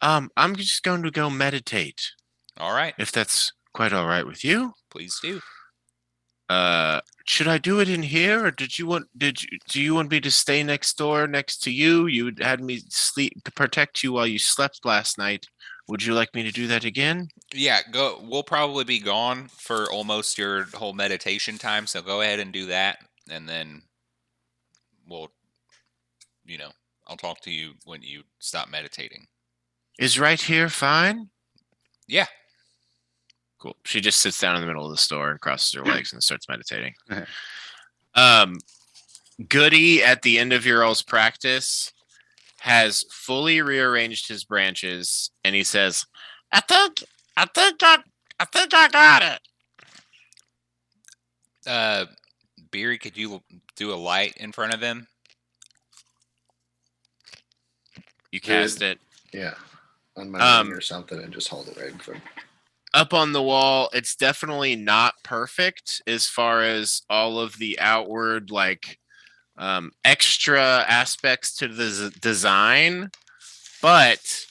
I'm just going to go meditate. All right. If that's quite all right with you. Please do. Should I do it in here, or do you want me to stay next door next to you? You had me sleep to protect you while you slept last night. Would you like me to do that again? Yeah, go. We'll probably be gone for almost your whole meditation time, so go ahead and do that, and then we'll, I'll talk to you when you stop meditating. Is right here fine? Yeah. Cool. She just sits down in the middle of the store and crosses her legs and starts meditating. Goody, at the end of your all's practice, has fully rearranged his branches, and he says, I think I got it. Beery, could you do a light in front of them? You cast it. Yeah. On my ring or something and just hold it right in front. Up on the wall, it's definitely not perfect as far as all of the outward, like, extra aspects to the design, but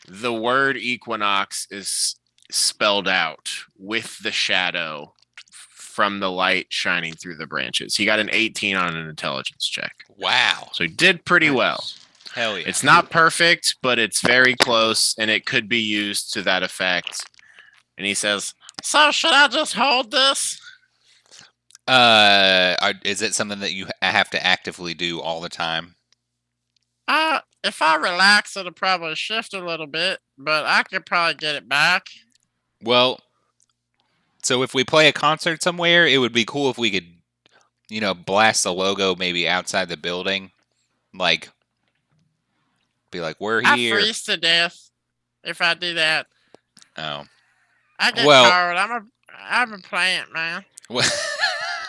the word Equinox is spelled out with the shadow from the light shining through the branches. He got an 18 on an intelligence check. Wow. So he did pretty well. Hell yeah. It's not perfect, but it's very close, and it could be used to that effect. And he says, "So should I just hold this?" Is it something that you have to actively do all the time? If I relax, it'll probably shift a little bit, but I could probably get it back. Well, so if we play a concert somewhere, it would be cool if we could, blast the logo maybe outside the building, like, be like, we're I here. freeze to death if I do that. Oh. I get Well- cold. I'm a plant, man. Well,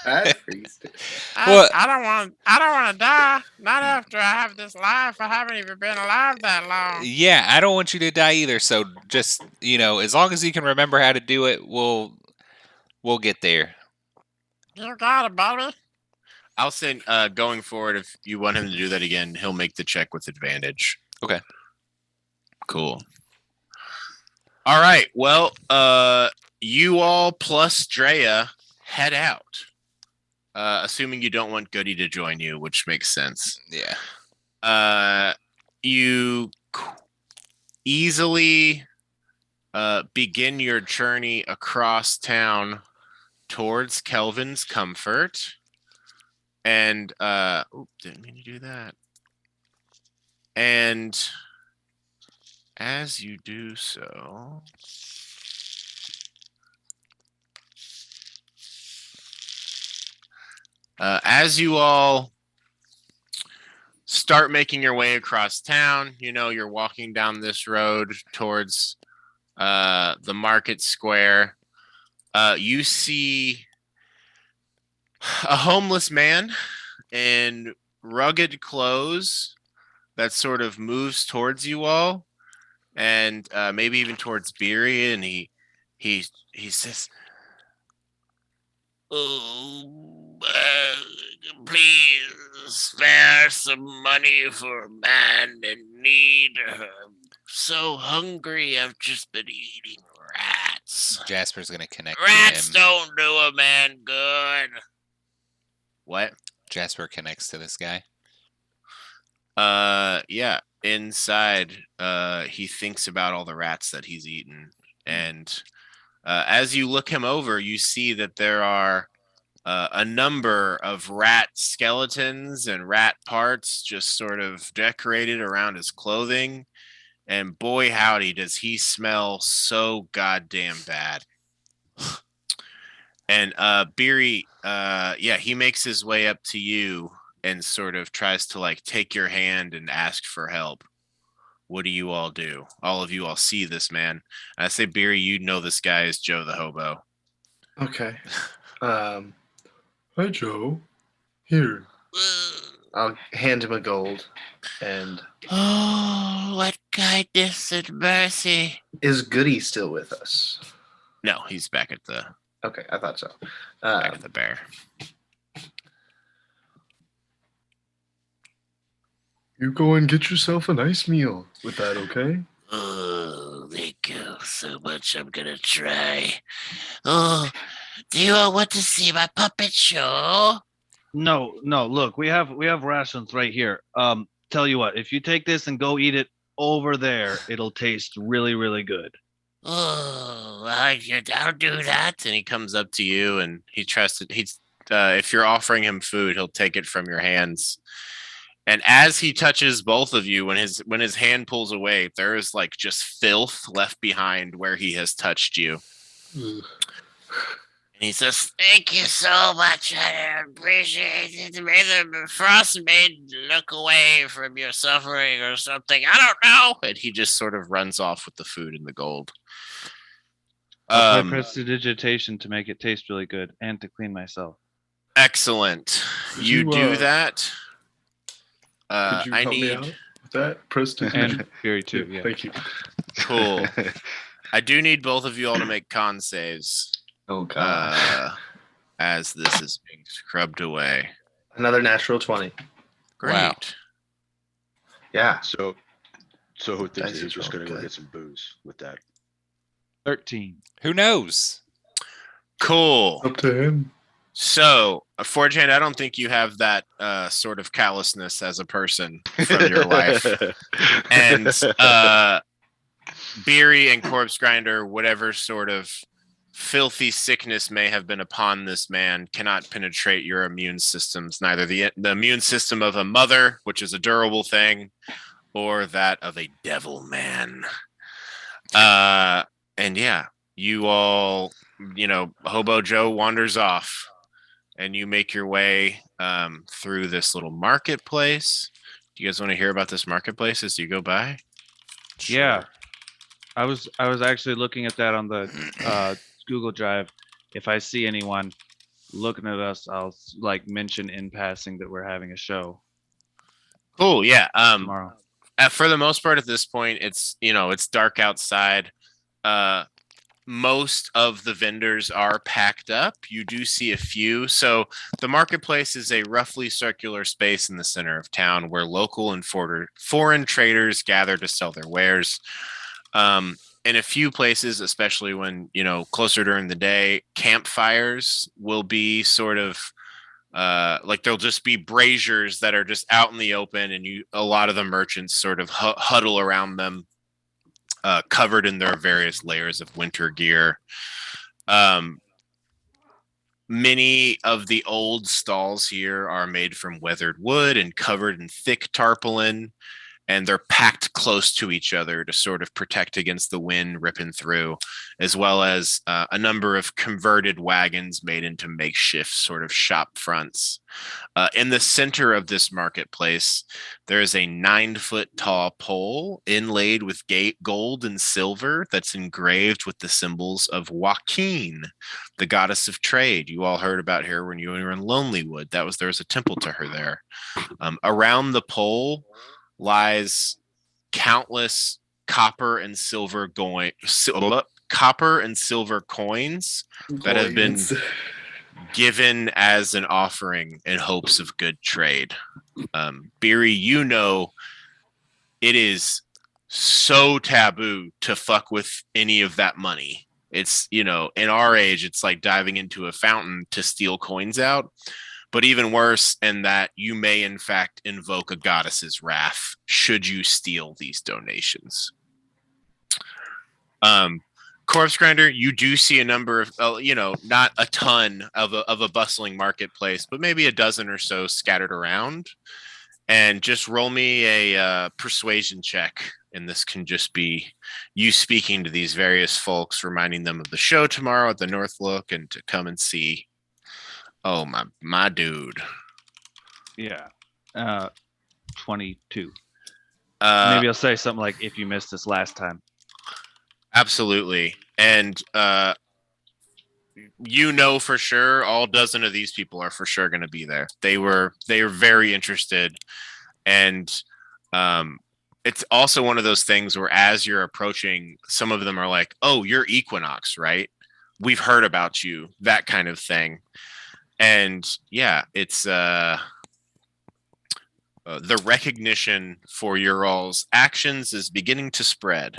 I freezed it. Well- I don't want to die. Not after I have this life. I haven't even been alive that long. yeah, I don't want you to die either. So just, as long as you can remember how to do it, we'll get there. You got it, Bobby. I'll send going forward, if you want him to do that again, he'll make the check with advantage. Okay. Cool. All right. Well, you all plus Drea head out. Assuming you don't want Goody to join you, which makes sense. Yeah. You easily begin your journey across town towards Kelvin's Comfort. And didn't mean to do that. And as you do so, as you all start making your way across town, you're walking down this road towards the market square. You see a homeless man in rugged clothes that sort of moves towards you all, and maybe even towards Beery, and he says, "Oh, please spare some money for a man in need. I'm so hungry. I've just been eating rats. Jasper's gonna connect Rats to him. don't do a man good." What? Jasper connects to this guy. Yeah. Inside, he thinks about all the rats that he's eaten, and as you look him over, you see that there are a number of rat skeletons and rat parts just sort of decorated around his clothing. And boy, howdy, does he smell so goddamn bad. And Beery, he makes his way up to you and sort of tries to take your hand and ask for help. What do you all do? All of you all see this man. And I say, Beery, you know this guy is Joe the Hobo. Okay. Hi, Joe. Here. I'll hand him a gold. And Oh, what kindness and mercy. is Goody still with us? No, he's back at the Okay, I thought so. back at the bear. You go and get yourself a nice meal with that, okay? Oh, thank you so much. I'm gonna try. Oh, do you all want to see my puppet show? No. Look, we have rations right here. Tell you what, if you take this and go eat it over there, it'll taste really, really good. Oh, I'll do that. And he comes up to you and he tries to if you're offering him food, he'll take it from your hands. And as he touches both of you, when his hand pulls away, there is just filth left behind where he has touched you. Ugh. And he says, Thank you so much. I appreciate it. May the Frostmaiden look away from your suffering or something. I don't know. and he just sort of runs off with the food and the gold. I'll play prestidigitation to make it taste really good and to clean myself. Excellent. Could You you, do that. Could you I help me need out with that? Prestige. And Fury too, yeah. Thank you. cool. I do need both of you all to make con saves. Oh god. As this is being scrubbed away. Another natural 20. Great. Wow. Yeah. So who thinks Dice that he's is just rolled gonna go good. get some booze with that? 13. Who knows? Cool. Up to him. So, Forehand, I don't think you have that sort of callousness as a person from your life. And Beery and Corpse Grinder, whatever sort of filthy sickness may have been upon this man, cannot penetrate your immune systems, neither the immune system of a mother, which is a durable thing, or that of a devil man. And yeah, you all, Hobo Joe wanders off, and you make your way through this little marketplace. Do you guys want to hear about this marketplace as you go by? Yeah. I was actually looking at that on the Google Drive. If I see anyone looking at us, I'll mention in passing that we're having a show Cool. Yeah. tomorrow. For the most part, at this point, it's dark outside. Most of the vendors are packed up. You do see a few. So the marketplace is a roughly circular space in the center of town where local and foreign traders gather to sell their wares. In a few places, especially when, closer during the day, campfires will be sort of there'll just be braziers that are just out in the open, and a lot of the merchants sort of huddle around them, covered in their various layers of winter gear. Many of the old stalls here are made from weathered wood and covered in thick tarpaulin, and they're packed close to each other to sort of protect against the wind ripping through, as well as a number of converted wagons made into makeshift sort of shop fronts. In the center of this marketplace, there is a 9-foot tall pole inlaid with gold and silver that's engraved with the symbols of Joaquin, the goddess of trade. You all heard about her when you were in Lonelywood. There was a temple to her there. Around the pole lies countless copper and silver coins that have been given as an offering in hopes of good trade. Beery, it is so taboo to fuck with any of that money. It's, in our age, it's like diving into a fountain to steal coins out. But even worse, in that you may, in fact, invoke a goddess's wrath should you steal these donations. Corpse Grinder, you do see a number of, not a ton of a bustling marketplace, but maybe a dozen or so scattered around. And just roll me a persuasion check. And this can just be you speaking to these various folks, reminding them of the show tomorrow at the North Look and to come and see. Oh, my dude. Yeah. 22. Maybe I'll say something like, if you missed this last time. Absolutely. And for sure all dozen of these people are for sure going to be there. They were very interested. And it's also one of those things where as you're approaching, some of them are like, oh, you're Equinox, right? We've heard about you, that kind of thing. And yeah, it's the recognition for your all's actions is beginning to spread.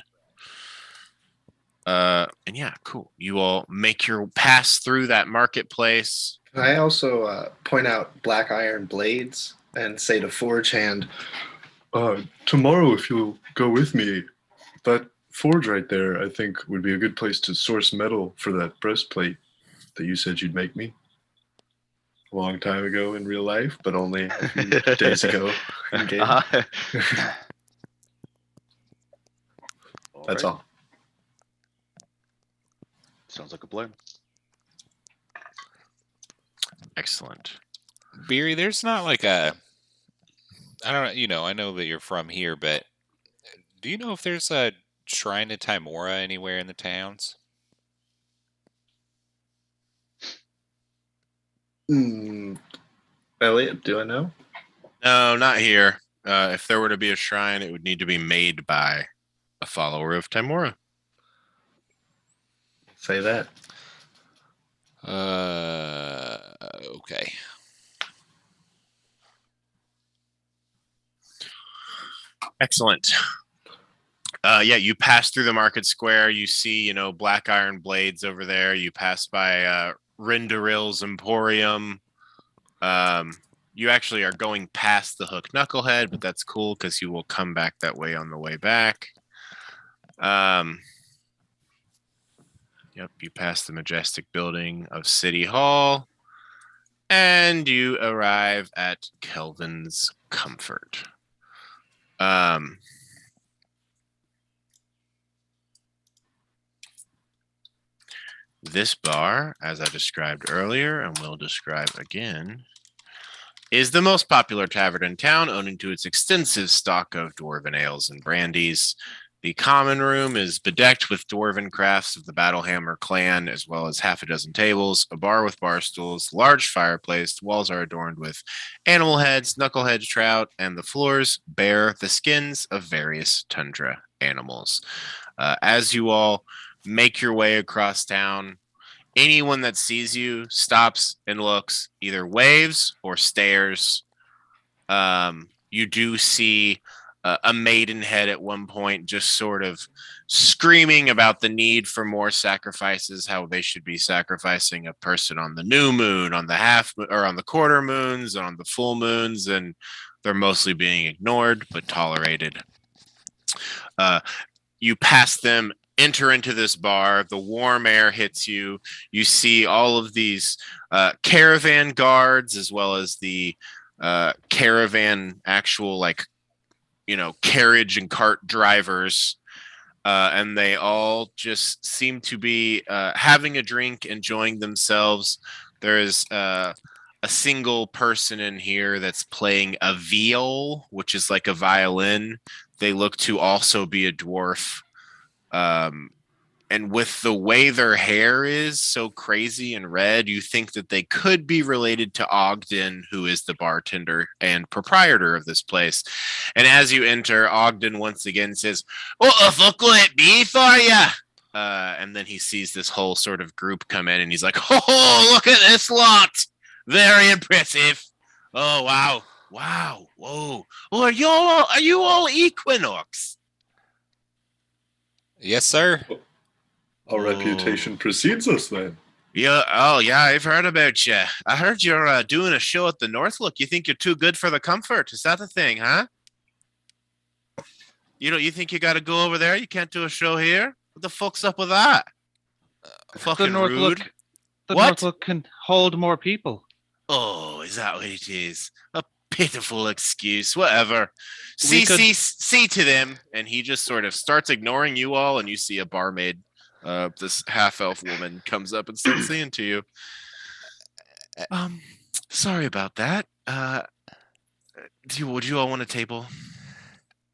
And yeah, cool. You all make your pass through that marketplace. Can I also point out black iron blades and say to Forge Hand, Tomorrow, if you'll go with me, that forge right there, I think would be a good place to source metal for that breastplate that you said you'd make me. A long time ago in real life, but only a few days ago in game. That's all. Sounds like a plan. Excellent. Beery, there's not like I know that you're from here, but do you know if there's a shrine to Timora anywhere in the towns? Elliot, do I know? No, not here. If there were to be a shrine, it would need to be made by a follower of Timora. Say that. Okay. Excellent. You pass through the market square. You see, black iron blades over there. You pass by Rindaril's Emporium. You actually are going past the Hook Knucklehead, but that's cool because you will come back that way on the way back. You pass the majestic building of City Hall, and you arrive at Kelvin's Comfort. This bar, as I described earlier and will describe again, is the most popular tavern in town, owing to its extensive stock of dwarven ales and brandies. The common room is bedecked with dwarven crafts of the Battlehammer clan, as well as half a dozen tables, a bar with bar stools, large fireplace. Walls are adorned with animal heads, knucklehead trout, and the floors bear the skins of various tundra animals. As you all make your way across town, anyone that sees you stops and looks, either waves or stares. You do see a maidenhead at one point just sort of screaming about the need for more sacrifices, how they should be sacrificing a person on the new moon, on the half or on the quarter moons, on the full moons, and they're mostly being ignored but tolerated. You pass them, enter into this bar, the warm air hits you. You see all of these caravan guards, as well as the caravan actual carriage and cart drivers, and they all just seem to be having a drink, enjoying themselves. There is a single person in here that's playing a viol, which is like a violin. They look to also be a dwarf. And with the way their hair is so crazy and red, you think that they could be related to Ogden, who is the bartender and proprietor of this place. And as you enter, Ogden once again says, "What the fuck will it be for you?" And then he sees this whole sort of group come in, and he's like, "Oh, look at this lot! Very impressive. Oh, wow. Wow. Whoa. Well, are you all Equinox?" Yes, sir. Our reputation precedes us then. Yeah. Oh, yeah. I've heard about you. I heard you're doing a show at the Northlook. You think you're too good for the Comfort? Is that the thing, huh? You think you got to go over there? You can't do a show here? What the fuck's up with that? Fucking rude. The What? Northlook can hold more people. Oh, is that what it is? A pitiful excuse. Whatever. We See to them. And he just sort of starts ignoring you all, and you see a barmaid. This half-elf woman comes up and starts saying to you, sorry about that. Would you all want a table?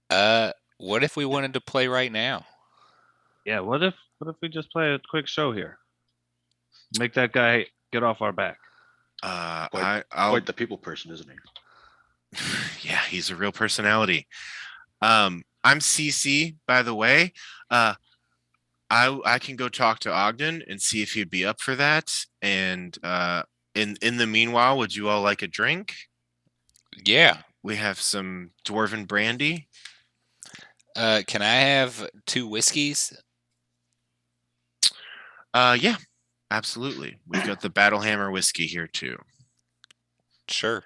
What if we wanted to play right now? Yeah, what if we just play a quick show here? Make that guy get off our back. I'll Quite the people person, isn't he? Yeah, he's a real personality. I'm CC, by the way. I can go talk to Ogden and see if he'd be up for that. And in the meanwhile, would you all like a drink? Yeah. We have some dwarven brandy. Can I have 2 whiskeys? Yeah, absolutely. We've got the Battlehammer whiskey here too. Sure.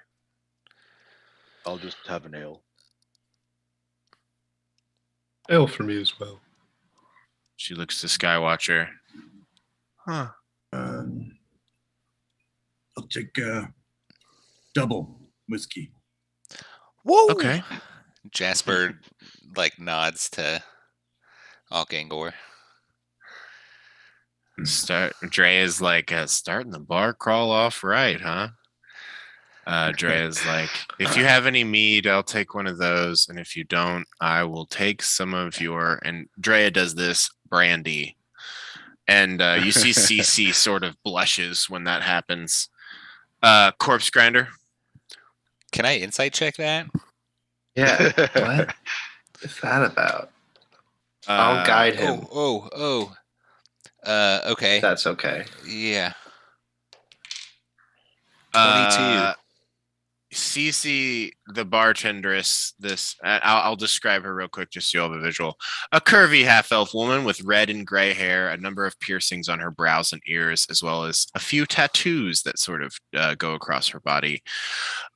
I'll just have an ale. Ale for me as well. She looks to Skywatcher. Huh. I'll take double whiskey. Whoa. Okay. Jasper nods to Alkangor. Drea's starting the bar crawl off right, huh? Drea's like, if you have any mead, I'll take one of those, and if you don't, I will take some of your. And Drea does this brandy, and you see CC sort of blushes when that happens. Corpse grinder. Can I insight check that? Yeah. What is that about? I'll guide him. Okay. That's okay. Yeah. 22. Cece, the bartenderess, I'll describe her real quick just so you all have a visual. A curvy half-elf woman with red and gray hair, a number of piercings on her brows and ears, as well as a few tattoos that sort of go across her body.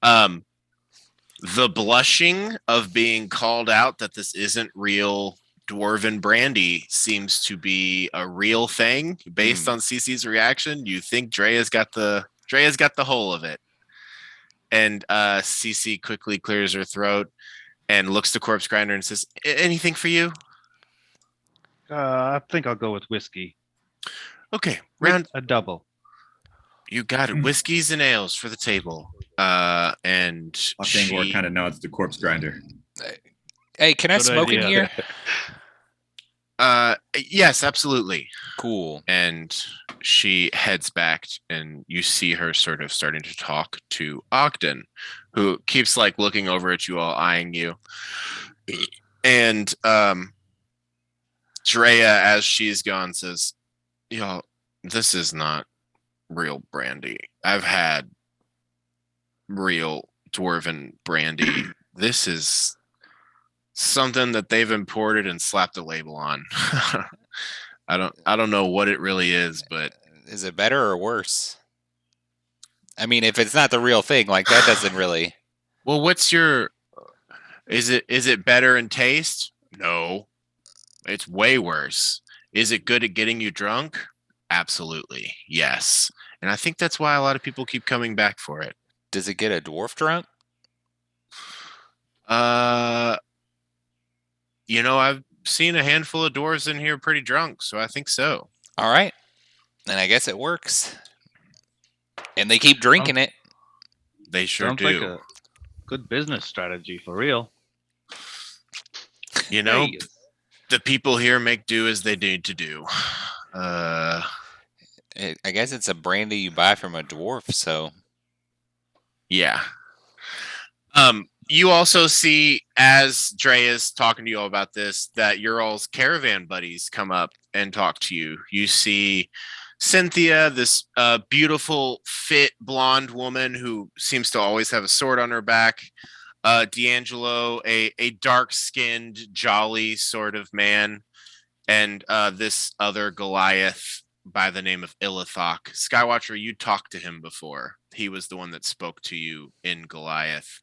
The blushing of being called out that this isn't real dwarven brandy seems to be a real thing based on Cece's reaction. You think Drea's got the whole of it. And Cece quickly clears her throat and looks to Corpse Grinder and says, anything for you? I think I'll go with whiskey. Okay, Round a double. You got it. Whiskeys and ales for the table. And Octangor kind of nods to Corpse Grinder. Hey, can I Good smoke in idea. here? Yes, absolutely. Cool. And she heads back, and you see her sort of starting to talk to Ogden, who keeps like looking over at you all, eyeing you. And Drea, as she's gone, says, y'all, this is not real brandy. I've had real dwarven brandy. This is something that they've imported and slapped a label on. I don't know what it really is, but Is it better or worse? I mean, if it's not the real thing, like that doesn't really. well, what's your is it better in taste? No. It's way worse. Is it good at getting you drunk? Absolutely. Yes. And I think that's why a lot of people keep coming back for it. Does it get a dwarf drunk? I've seen a handful of dwarves in here pretty drunk, so I think so. All right. Then I guess it works. And they keep drinking it. They sure Sounds do. like a good business strategy for real. Hey. The people here make do as they need to do. I guess it's a brandy you buy from a dwarf, so. Yeah. You also see, as Dre is talking to you all about this, that your all's caravan buddies come up and talk to you. You see Cynthia, this beautiful, fit, blonde woman who seems to always have a sword on her back. D'Angelo, a dark-skinned, jolly sort of man. And this other Goliath by the name of Illithok. Skywatcher, you talked to him before. He was the one that spoke to you in Goliath.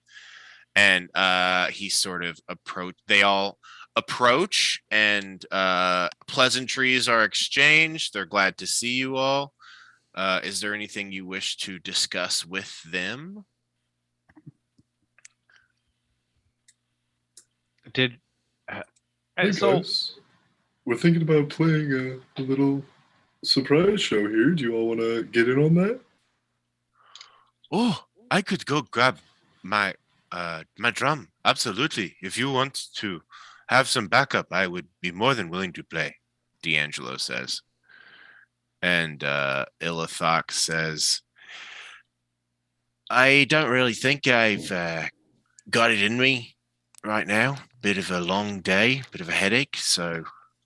And he sort of they all approach, and pleasantries are exchanged. They're glad to see you all. Is there anything you wish to discuss with them? Hey guys, we're thinking about playing a little surprise show here. Do you all want to get in on that? Oh, I could go grab my drum. Absolutely. If you want to have some backup, I would be more than willing to play, D'Angelo says. And Illithok says, I don't really think I've got it in me right now. Bit of a long day, bit of a headache. So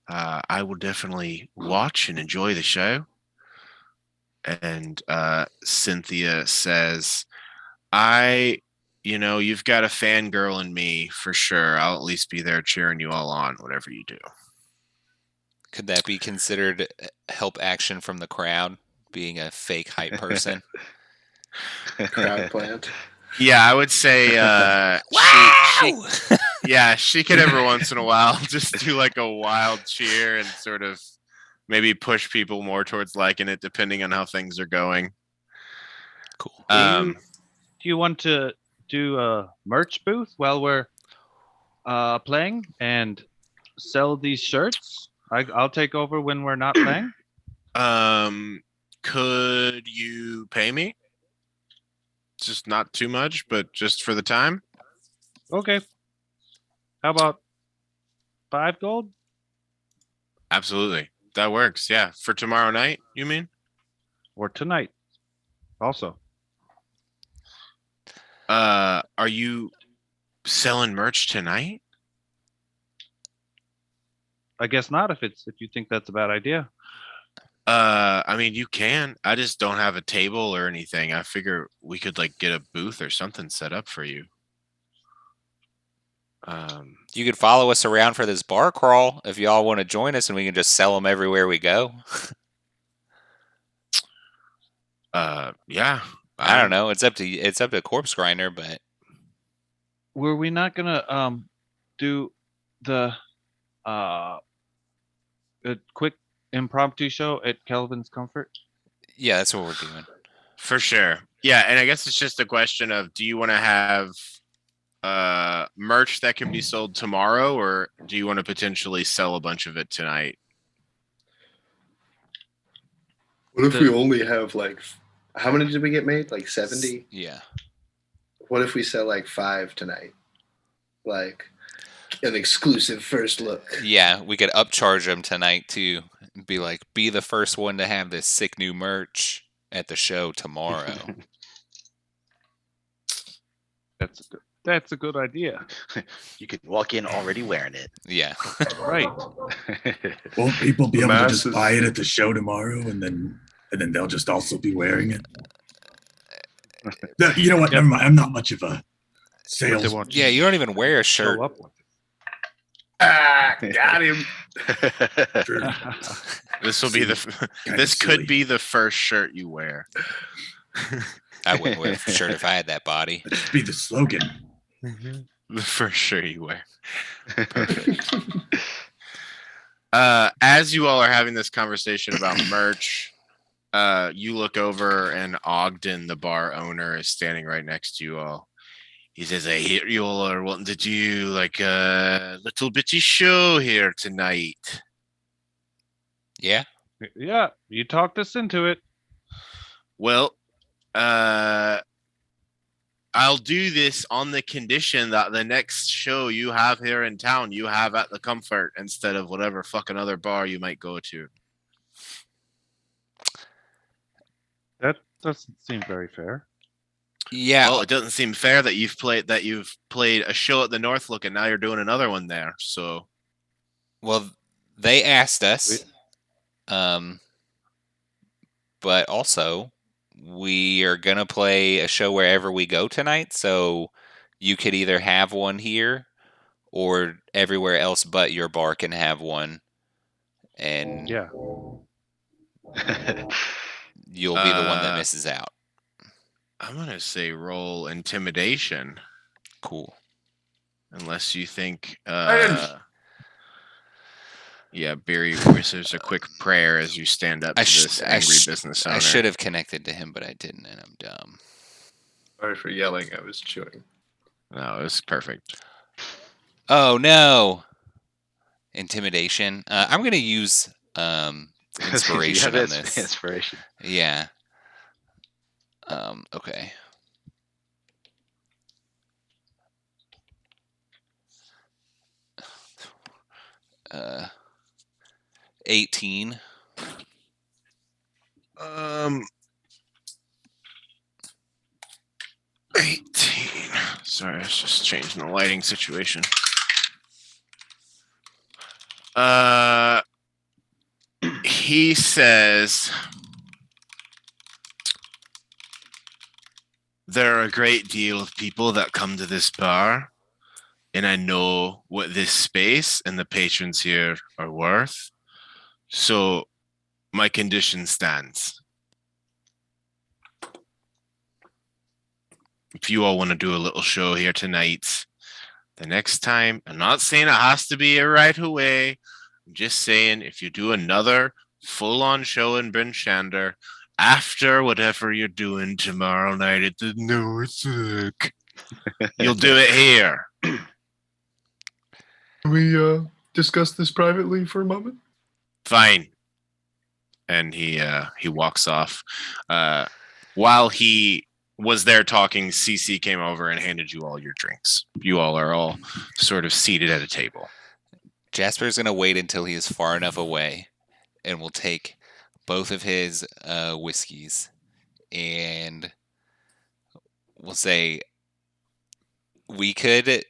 I will definitely watch and enjoy the show. And Cynthia says, you've got a fangirl in me for sure. I'll at least be there cheering you all on, whatever you do. Could that be considered help action from the crowd, being a fake hype person? Crowd plant. Yeah, I would say she could every once in a while just do like a wild cheer and sort of maybe push people more towards liking it, depending on how things are going. Cool. Do you want to do a merch booth while we're playing and sell these shirts? I'll take over when we're not playing. Could you pay me? Just not too much, but just for the time. Okay. How about 5 gold? Absolutely. That works. Yeah. For tomorrow night, you mean? Or tonight. Also. Are you selling merch tonight? I guess not if you think that's a bad idea. I mean, you can. I just don't have a table or anything. I figure we could like get a booth or something set up for you. You could follow us around for this bar crawl if y'all want to join us, and we can just sell them everywhere we go. Yeah. I don't know. It's up to Corpse Grinder, but Were we not gonna do the a quick impromptu show at Kelvin's Comfort? yeah, that's what we're doing. For sure. Yeah, and I guess it's just a question of, do you want to have merch that can be sold tomorrow, or do you want to potentially sell a bunch of it tonight? What if we only have like, how many did we get made? Like 70? Yeah. What if we sell like 5 tonight? Like an exclusive first look. Yeah, we could upcharge them tonight too. Be like, be the first one to have this sick new merch at the show tomorrow. That's a good idea. You could walk in already wearing it. Yeah. Right. Won't people be The able to just masses- buy it at the show tomorrow, and then they'll just also be wearing it? You know what? Never mind. I'm not much of a But sales. they won't Yeah, you don't even wear a shirt. show up with it. Ah, got him. This will be the Kinda this could silly. be the first shirt you wear. I wouldn't wear a shirt if I had that body. That should be the slogan. The first shirt you wear. Perfect. As you all are having this conversation about merch, you look over and Ogden, the bar owner, is standing right next to you all. He says, I hear you all are wanting to do like a little bitty show here tonight. Yeah. Yeah, you talked us into it. Well, I'll do this on the condition that the next show you have here in town, you have at the Comfort instead of whatever fucking other bar you might go to. That doesn't seem very fair. Yeah. Well, it doesn't seem fair that you've played a show at the Northlook and now you're doing another one there. So, Well, they asked us. But also, we are going to play a show wherever we go tonight. So you could either have one here or everywhere else but your bar can have one. And Yeah. you'll be the one that Uh, misses out. I'm going to say roll intimidation Cool. unless you think didn't- yeah, Barry whispers a quick prayer as you stand up to this angry business owner. I should have connected to him, but I didn't, and I'm dumb. Sorry for yelling. I was chewing. No, it was perfect. Oh no! Intimidation. I'm going to use inspiration on this. Inspiration. Yeah. Okay. 18. 18. Sorry, I was just changing the lighting situation. He says there are a great deal of people that come to this bar, and I know what this space and the patrons here are worth. So my condition stands. If you all want to do a little show here tonight, the next time, I'm not saying it has to be right away. I'm just saying if you do another full-on show in Bryn Shander after whatever you're doing tomorrow night at the Northlook, you'll do it here. Can we discuss this privately for a moment? Fine. And he walks off. While he was there talking, CC came over and handed you all your drinks. You all are all sort of seated at a table. Jasper's going to wait until he is far enough away and will take both of his whiskeys and we'll say we could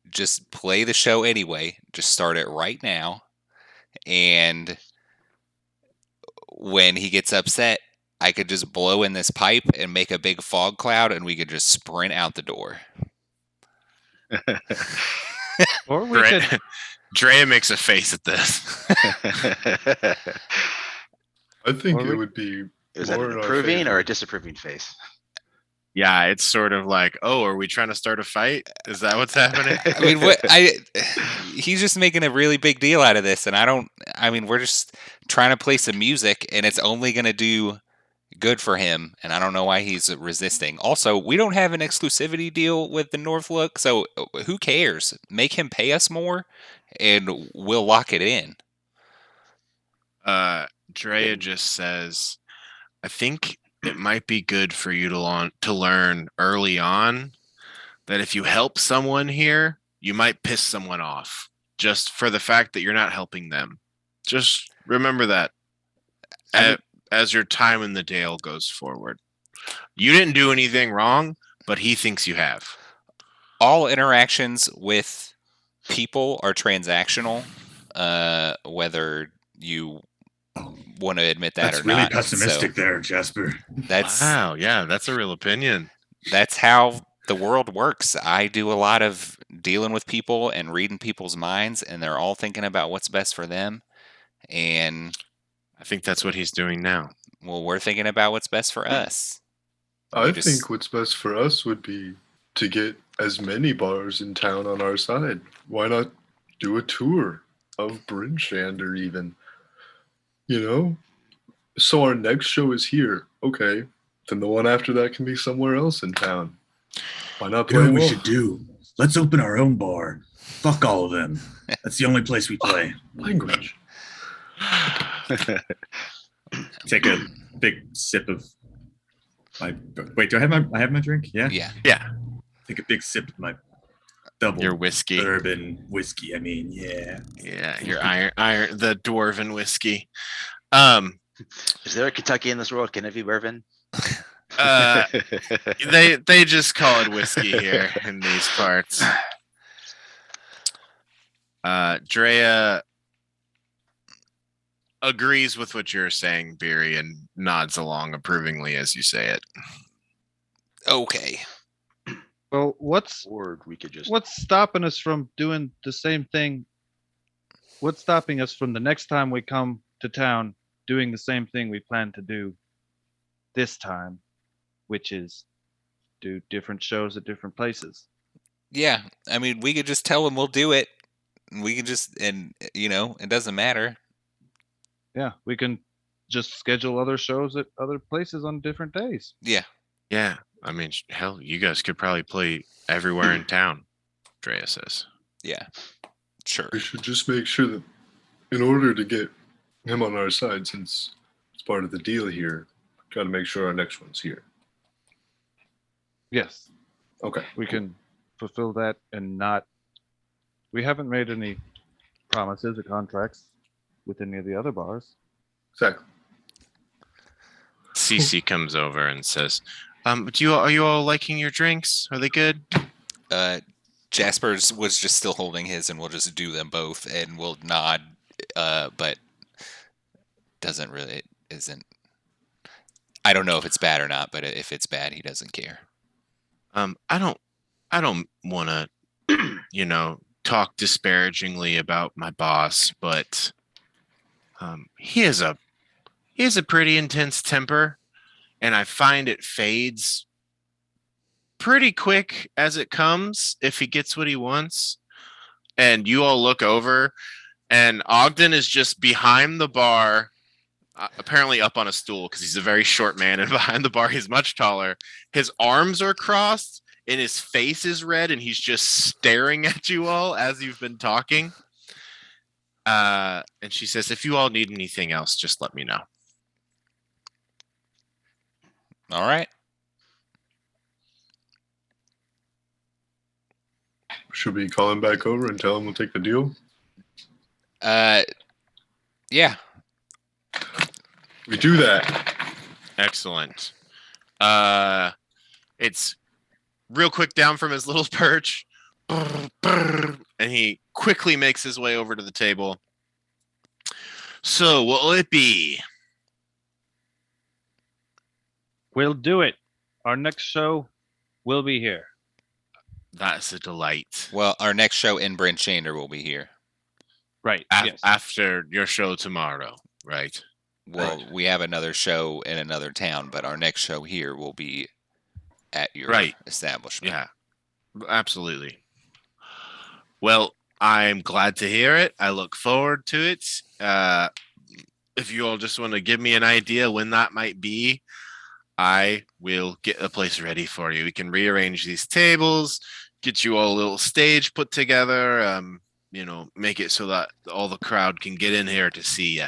just play the show anyway. Just start it right now. And when he gets upset, I could just blow in this pipe and make a big fog cloud, and we could just sprint out the door. Or we Dre- could. Drea makes a face at this. I think Or it we- would be Is that more an in our approving or favor. a disapproving face? Yeah, it's sort of like, oh, are we trying to start a fight? Is that what's happening? I mean, he's just making a really big deal out of this, and we're just trying to play some music, and it's only going to do good for him, and I don't know why he's resisting. Also, we don't have an exclusivity deal with the Northlook, so who cares? Make him pay us more, and we'll lock it in. Drea just says, I think it might be good for you to learn early on that if you help someone here, you might piss someone off just for the fact that you're not helping them. Just remember that as your time in the Dale goes forward. You didn't do anything wrong, but he thinks you have. All interactions with people are transactional, whether you want to admit that That's or really not. pessimistic So there, Jasper. that's Wow, yeah, that's a real opinion. that's how the world works. I do a lot of dealing with people and reading people's minds, and they're all thinking about what's best for them. And I think that's what he's doing now. well, we're thinking about what's best for us. I just- think what's best for us would be to get as many bars in town on our side. Why not do a tour of Brinshander even? You know? So our next show is here. Okay. Then the one after that can be somewhere else in town. Why not You know play what we wolf? should do? Let's open our own bar. Fuck all of them. That's the only place we play. Language. Take a big sip of my. Wait, do I have my drink? Yeah. Yeah. Take a big sip of my double Your whiskey. bourbon whiskey. I mean, yeah. Yeah, your iron the dwarven whiskey. Is there a Kentucky in this world? Can it be bourbon? They just call it whiskey here in these parts. Drea agrees with what you're saying, Beery, and nods along approvingly as you say it. Okay. Well, what's Or we could just. what's stopping us from doing the same thing? What's stopping us from the next time we come to town doing the same thing we plan to do this time, which is do different shows at different places? Yeah. I mean, we could just tell him we'll do it. We could just, and it doesn't matter. Yeah, we can just schedule other shows at other places on different days. Yeah. Yeah, I mean, hell, you guys could probably play everywhere in town, Drea says. Yeah. Sure. We should just make sure that in order to get him on our side, since it's part of the deal here, got to make sure our next one's here. Yes, Okay. we can fulfill that and not. We haven't made any promises or contracts with any of the other bars. Exactly. Cece comes over and says, are you all liking your drinks? Are they good? Jasper's was just still holding his, and we'll just do them both, and we'll nod, but isn't. I don't know if it's bad or not, but if it's bad, he doesn't care. I don't want to, talk disparagingly about my boss, but he has a pretty intense temper, and I find it fades pretty quick as it comes if he gets what he wants. And you all look over, and Ogden is just behind the bar, apparently up on a stool because he's a very short man, and behind the bar he's much taller. His arms are crossed and his face is red, and he's just staring at you all as you've been talking. And she says, if you all need anything else, just let me know. All right. Should we call him back over and tell him we'll take the deal? Yeah. We do that. Excellent. It's real quick down from his little perch, and he quickly makes his way over to the table. So what will it be? We'll do it. Our next show will be here. That's a delight. Well, our next show in Brent Shander will be here. Right. Yes. After your show tomorrow, right? Well, we have another show in another town, but our next show here will be at your Right. establishment. Yeah, absolutely. Well, I'm glad to hear it. I look forward to it. If you all just want to give me an idea when that might be, I will get a place ready for you. We can rearrange these tables, get you all a little stage put together, make it so that all the crowd can get in here to see you.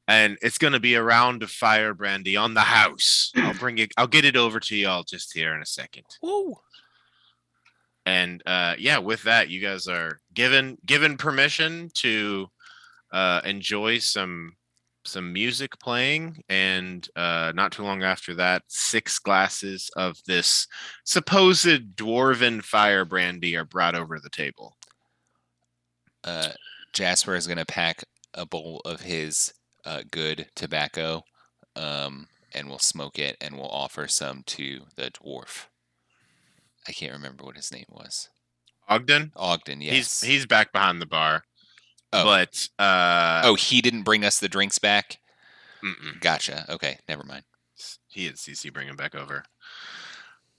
And it's going to be a round of fire brandy on the house. I'll get it over to y'all just here in a second. Woo! And with that, you guys are given permission to enjoy some music playing, and not too long after that, 6 glasses of this supposed dwarven fire brandy are brought over the table. Jasper is going to pack a bowl of his good tobacco, and we'll smoke it, and we'll offer some to the dwarf. I can't remember what his name was. Ogden? Ogden, yes. He's back behind the bar. Oh. But he didn't bring us the drinks back? Mm-mm. Gotcha. Okay, never mind. He had CC bring him back over.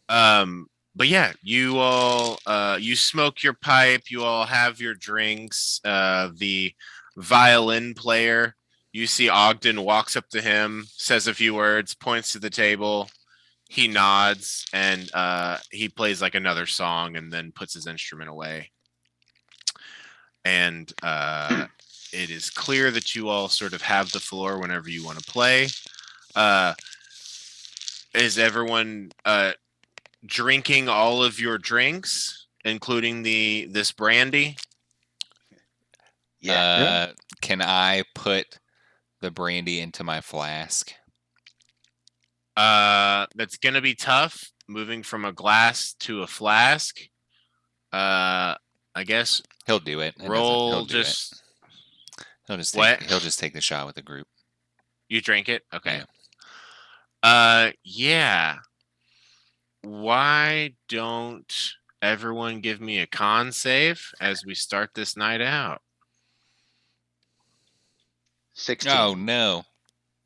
But yeah, you all you smoke your pipe, you all have your drinks. The violin player, you see Ogden walks up to him, says a few words, points to the table. He nods, and he plays like another song and then puts his instrument away. And it is clear that you all sort of have the floor whenever you want to play. Is everyone drinking all of your drinks, including this brandy? Yeah. Can I put the brandy into my flask? That's gonna be tough, moving from a glass to a flask. I guess He'll do it. roll He'll just take the shot with the group. You drink it? Okay. Yeah. Yeah. Why don't everyone give me a con save as we start this night out? 16. Oh no.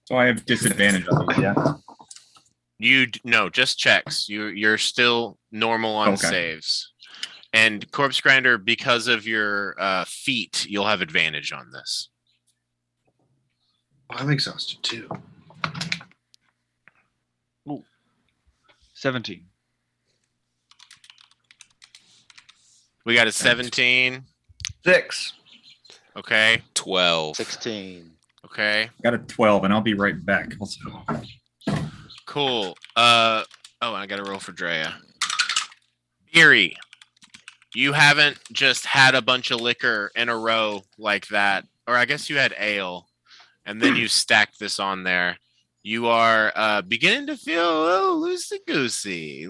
So I have disadvantage on these, yeah? No, just checks. You're still normal on Okay. saves. And Corpse Grinder, because of your feet, you'll have advantage on this. I'm exhausted too. 17. We got a 17. 6. Okay. 12. 16. Okay. Got a 12, and I'll be right back. Also. Cool. I got to roll for Drea. Beery, you haven't just had a bunch of liquor in a row like that, or I guess you had ale, and then you stacked this on there. You are beginning to feel a little loosey goosey.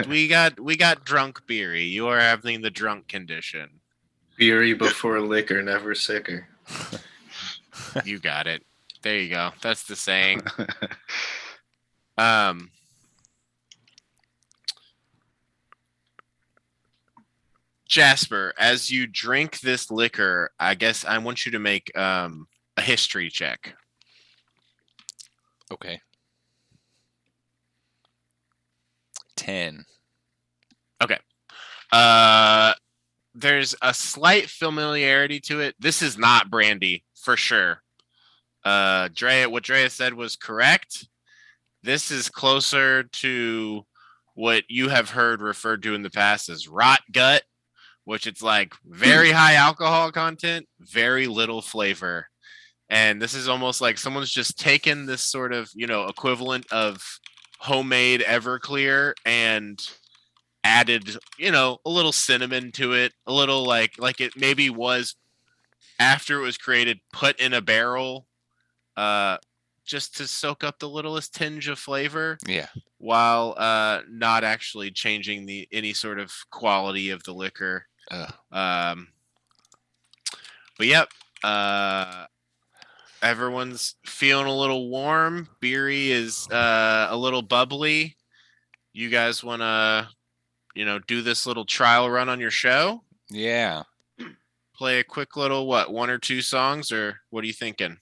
We got drunk Beery. You are having the drunk condition. Beery before liquor, never sicker. You got it. There you go. That's the saying. Jasper, as you drink this liquor, I guess I want you to make a history check. Okay. 10. Okay. There's a slight familiarity to it. This is not brandy for sure. What Drea said was correct. This is closer to what you have heard referred to in the past as rot gut, which it's like very high alcohol content, very little flavor. And this is almost like someone's just taken this sort of, equivalent of homemade Everclear and added, a little cinnamon to it, a little like it maybe was after it was created, put in a barrel, just to soak up the littlest tinge of flavor. Yeah. While not actually changing any sort of quality of the liquor. But yep. everyone's feeling a little warm. Beery is a little bubbly. You guys want to, do this little trial run on your show? Yeah. Play a quick little, one or two songs, or what are you thinking?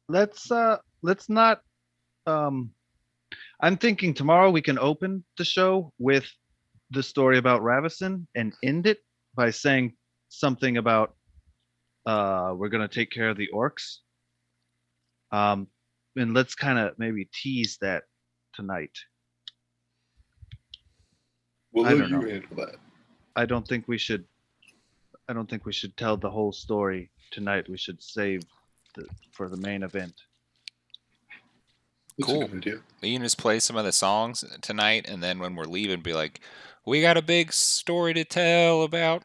Let's not I'm thinking tomorrow we can open the show with the story about Ravison and end it by saying something about we're gonna take care of the orcs. And let's kind of maybe tease that tonight. We'll I let don't you know. handle that. I don't think we should tell the whole story tonight. We should save for the main event. That's Cool. a good idea. We can just play some of the songs tonight, and then when we're leaving, be like, we got a big story to tell about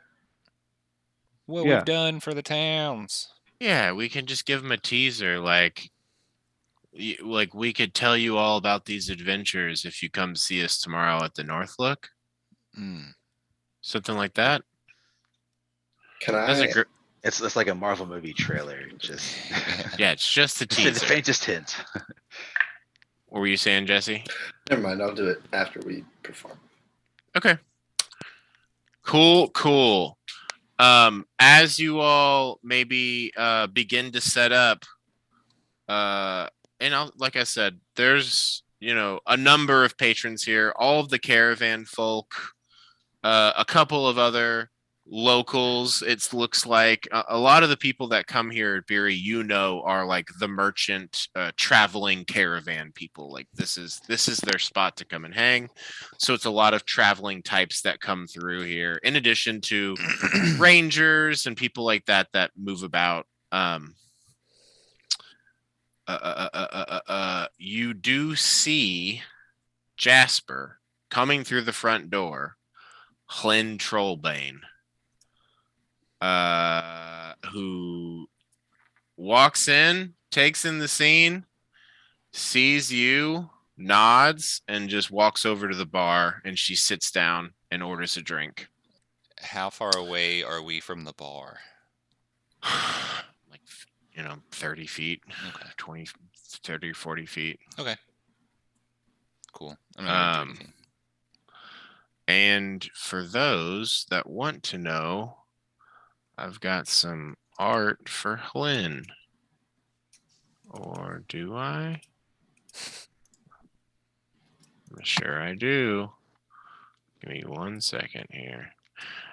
what Yeah. we've done for the towns. Yeah, we can just give them a teaser, like we could tell you all about these adventures if you come see us tomorrow at the North Look. Mm. Something like that. Can That's I? It's like a Marvel movie trailer. Just Yeah, it's just a the teaser. faintest hint. What were you saying, Jesse? Never mind. I'll do it after we perform. Okay. Cool. As you all maybe begin to set up, and like I said, there's a number of patrons here, all of the caravan folk, a couple of other locals. It looks like a lot of the people that come here at Beery, are like the merchant, traveling caravan people. Like this is their spot to come and hang. So it's a lot of traveling types that come through here, in addition to rangers and people like that move about. You do see Jasper coming through the front door, Hlyn Trollbane, who walks in, takes in the scene, sees you, nods, and just walks over to the bar, and she sits down and orders a drink. How far away are we from the bar? Like, 30 feet, Okay. 20, 30 or 40 feet. Okay. Cool. I'm not gonna do anything. And for those that want to know, I've got some art for Hlyn. Or do I? I'm sure I do. Give me 1 second here.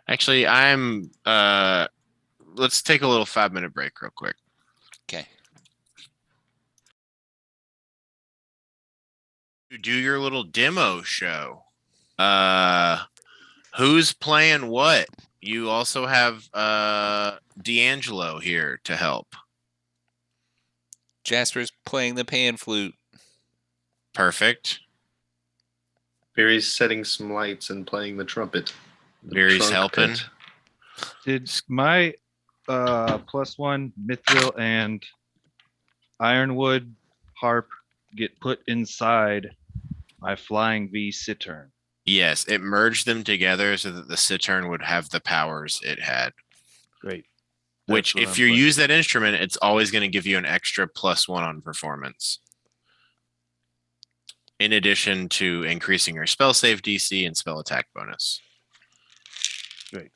Actually, let's take a little 5-minute break real quick. Okay. You do your little demo show. Who's playing what? You also have D'Angelo here to help. Jasper's playing the pan flute. Perfect. Barry's setting some lights and playing the trumpet. Barry's helping. Pit. Did my +1 mithril and ironwood harp get put inside my flying V cittern? Yes, it merged them together so that the cittern would have the powers it had. Great. Which, That's what if I'm you playing. use that instrument, it's always going to give you an extra +1 on performance. In addition to increasing your spell save DC and spell attack bonus. Great.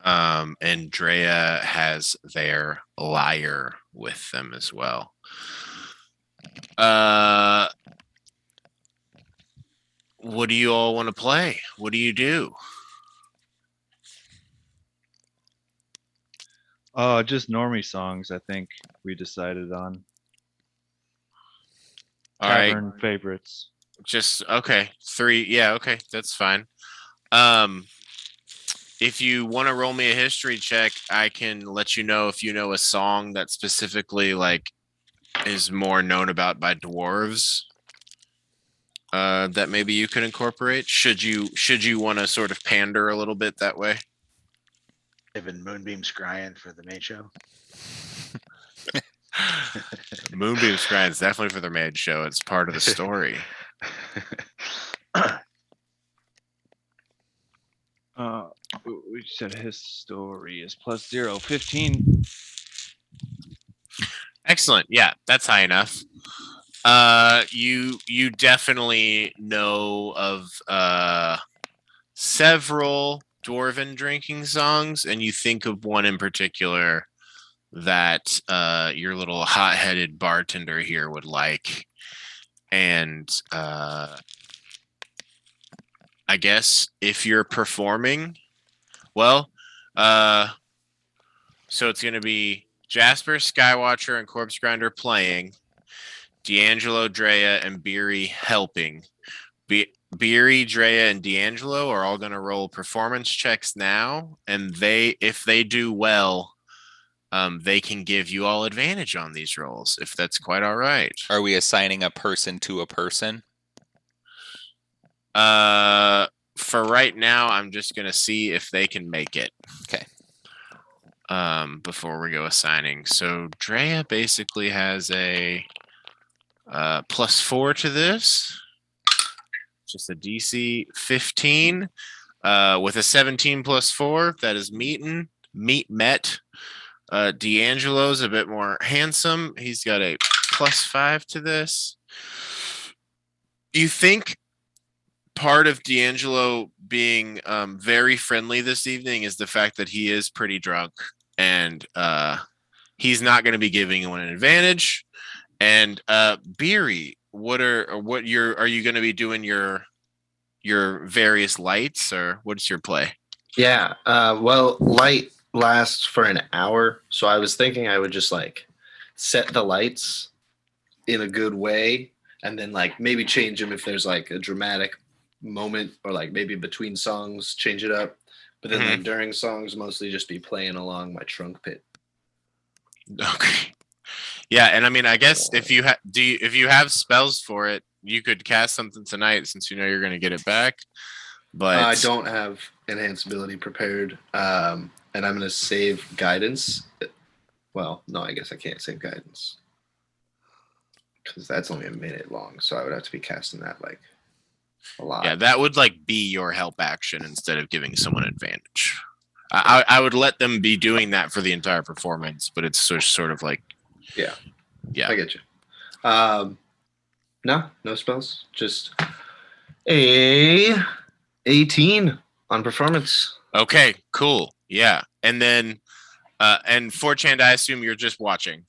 And Drea has their lyre with them as well. What do you all want to play? What do you do? Just normie songs, I think we decided on. All right. Tavern favorites. Just okay. 3. Yeah, okay. That's fine. If you want to roll me a history check, I can let you know if you know a song that specifically is more known about by dwarves. That maybe you could incorporate. Should you want to sort of pander a little bit that way? Even Moonbeam Scrying for the main show. Moonbeam Scrying is definitely for their maid show. It's part of the story. said his story is +0, 15. Excellent. Yeah, that's high enough. You definitely know of several dwarven drinking songs, and you think of one in particular that your little hot-headed bartender here would like. And I guess if you're performing, well, so it's going to be Jasper, Skywatcher, and Corpse Grinder playing, D'Angelo, Drea, and Beery helping. Beery, Drea, and D'Angelo are all going to roll performance checks now, and if they do well, they can give you all advantage on these rolls, if that's quite all right. Are we assigning a person to a person? For right now, I'm just going to see if they can make it. Okay. Before we go assigning. So Drea basically has a +4 to this. Just a DC 15 with a 17 +4. That is met. D'Angelo's a bit more handsome. He's got a +5 to this. You think part of D'Angelo being very friendly this evening is the fact that he is pretty drunk, and he's not going to be giving you an advantage. And Beery, are you going to be doing your various lights, or what's your play? Yeah. Well, light lasts for an hour, so I was thinking I would just like set the lights in a good way, and then like maybe change them if there's like a dramatic moment, or like maybe between songs change it up. But then like during songs, mostly just be playing along my trunk pit. Okay. Yeah, and I mean, I guess if you have spells for it, you could cast something tonight since you know you're going to get it back. But I don't have enhanced ability prepared, and I'm going to save guidance. Well, no, I guess I can't save guidance because that's only a minute long, so I would have to be casting that like a lot. Yeah, that would like be your help action instead of giving someone advantage. I would let them be doing that for the entire performance, but it's sort of like yeah, I get you. No spells, just a 18 on performance. Okay, cool. Yeah, and then and 4chan, I assume you're just watching,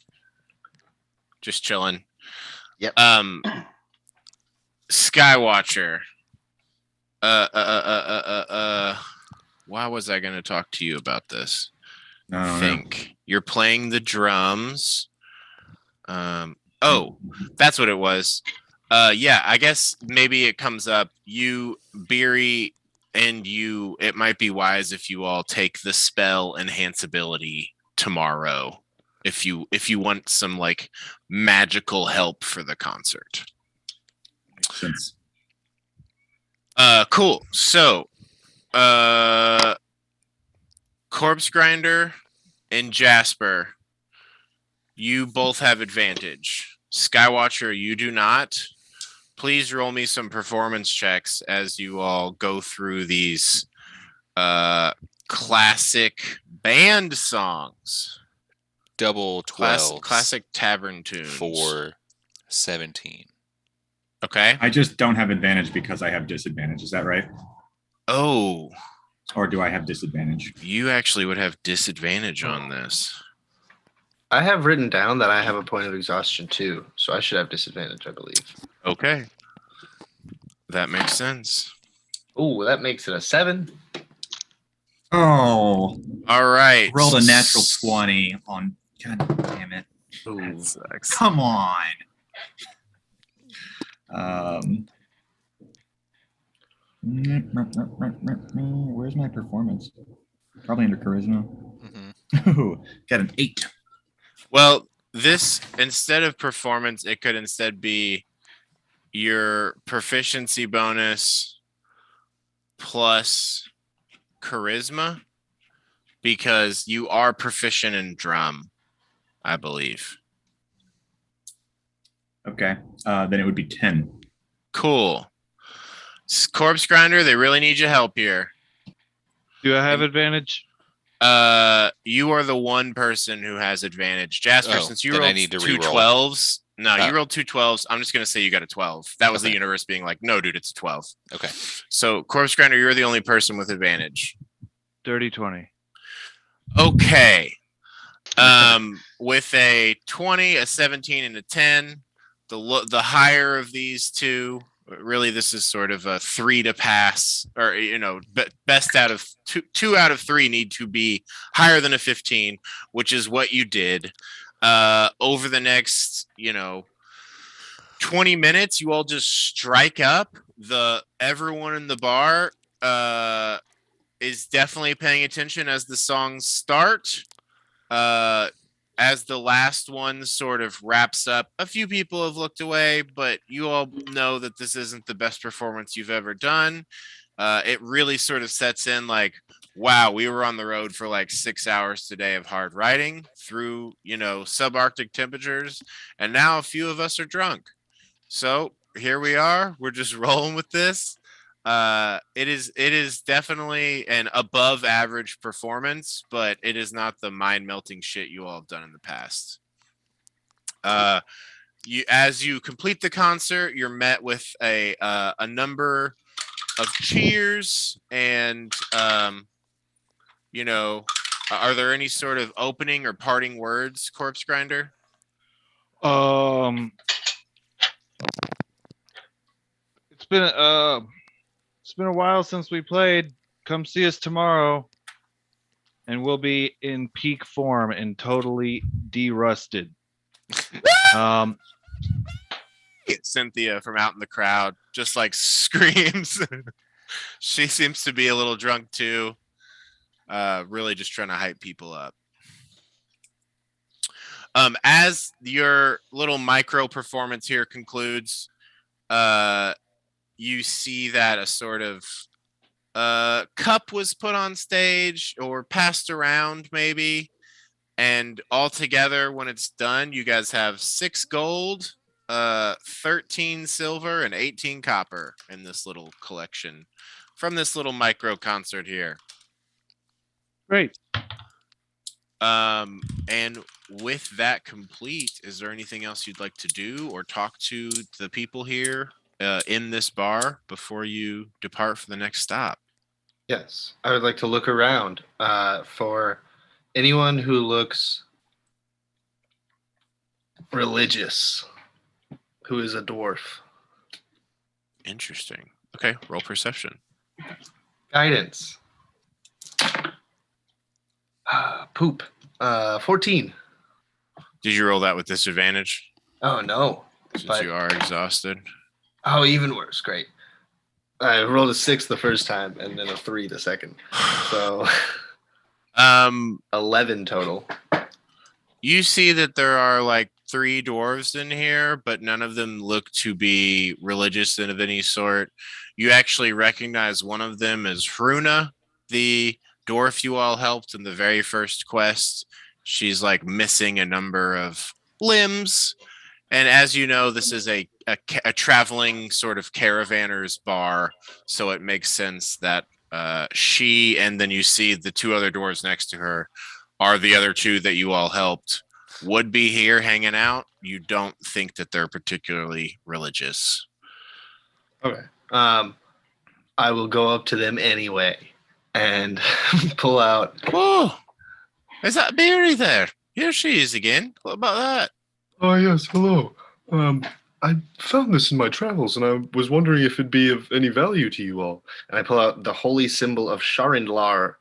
just chilling. Yep. Skywatcher. Why was I going to talk to you about this? I think you're playing the drums. Oh, that's what it was. Yeah, I guess maybe it comes up. You, Beery, and you. It might be wise if you all take the spell enhance ability tomorrow, if you want some like magical help for the concert. Makes sense. Cool. So, Corpse Grinder and Jasper, you both have advantage. Skywatcher, you do not. Please roll me some performance checks as you all go through these classic band songs. Double 12. Classic tavern tunes. For 17. Okay. I just don't have advantage because I have disadvantage. Is that right? Oh. Or do I have disadvantage? You actually would have disadvantage on this. I have written down that I have a point of exhaustion too, so I should have disadvantage, I believe. Okay. That makes sense. Oh, that makes it a 7. Oh. All right. Rolled a natural 20 on. God damn it. That sucks. Come on. Where's my performance? Probably under charisma. Oh, got an 8. Well, this, instead of performance, it could instead be your proficiency bonus plus charisma, because you are proficient in drum, I believe. Okay. Then it would be 10. Cool. Corpse Grinder, they really need your help here. Do I have advantage? You are the one person who has advantage. Jasper, Oh, since you then I rolled need to two re-roll. 12s. No, Oh. you rolled two 12s. I'm just gonna say you got a 12. That was the Okay. universe being like, no, dude, it's a 12. Okay. So, Corpse Grinder, you're the only person with advantage. Dirty 20. Okay. With a 20, a 17, and a 10, the higher of these two, really, this is sort of a 3 to pass, or best out of two out of 3 need to be higher than a 15, which is what you did. Over the next, 20 minutes, you all just strike up. Everyone in the bar is definitely paying attention as the songs start. As the last one sort of wraps up, a few people have looked away, but you all know that this isn't the best performance you've ever done. It really sort of sets in like, wow, we were on the road for like 6 hours today of hard riding through, subarctic temperatures, and now a few of us are drunk. So here we are. We're just rolling with this. It is definitely an above average performance, but it is not the mind melting shit you all have done in the past. As you complete the concert, you're met with a number of cheers, and are there any sort of opening or parting words, Corpse Grinder? It's been a while since we played. Come see us tomorrow, and we'll be in peak form and totally derusted. Cynthia from out in the crowd just like screams. She seems to be a little drunk too. Really just trying to hype people up. As your little micro performance here concludes, you see that a sort of cup was put on stage or passed around maybe, and altogether when it's done, you guys have 6 gold, 13 silver, and 18 copper in this little collection from this little micro concert here. Great. And with that complete, is there anything else you'd like to do or talk to the people here in this bar before you depart for the next stop? Yes, I would like to look around for anyone who looks religious, who is a dwarf. Interesting. Okay, roll perception. Guidance. Poop. 14. Did you roll that with disadvantage? Oh, no. Since you are exhausted. Oh, even worse. Great. I rolled a 6 the first time and then a 3 the second. So 11 total. You see that there are like 3 dwarves in here, but none of them look to be religious of any sort. You actually recognize one of them as Hruna, the dwarf you all helped in the very first quest. She's like missing a number of limbs. And as you know, this is a traveling sort of caravanner's bar. So it makes sense that she, and then you see the 2 other dwarves next to her, are the other 2 that you all helped, would be here hanging out. You don't think that they're particularly religious. Okay. I will go up to them anyway and pull out. Whoa! Is that Beery there? Here she is again. What about that? Oh, yes, hello. I found this in my travels, and I was wondering if it'd be of any value to you all. And I pull out the holy symbol of Sharindlar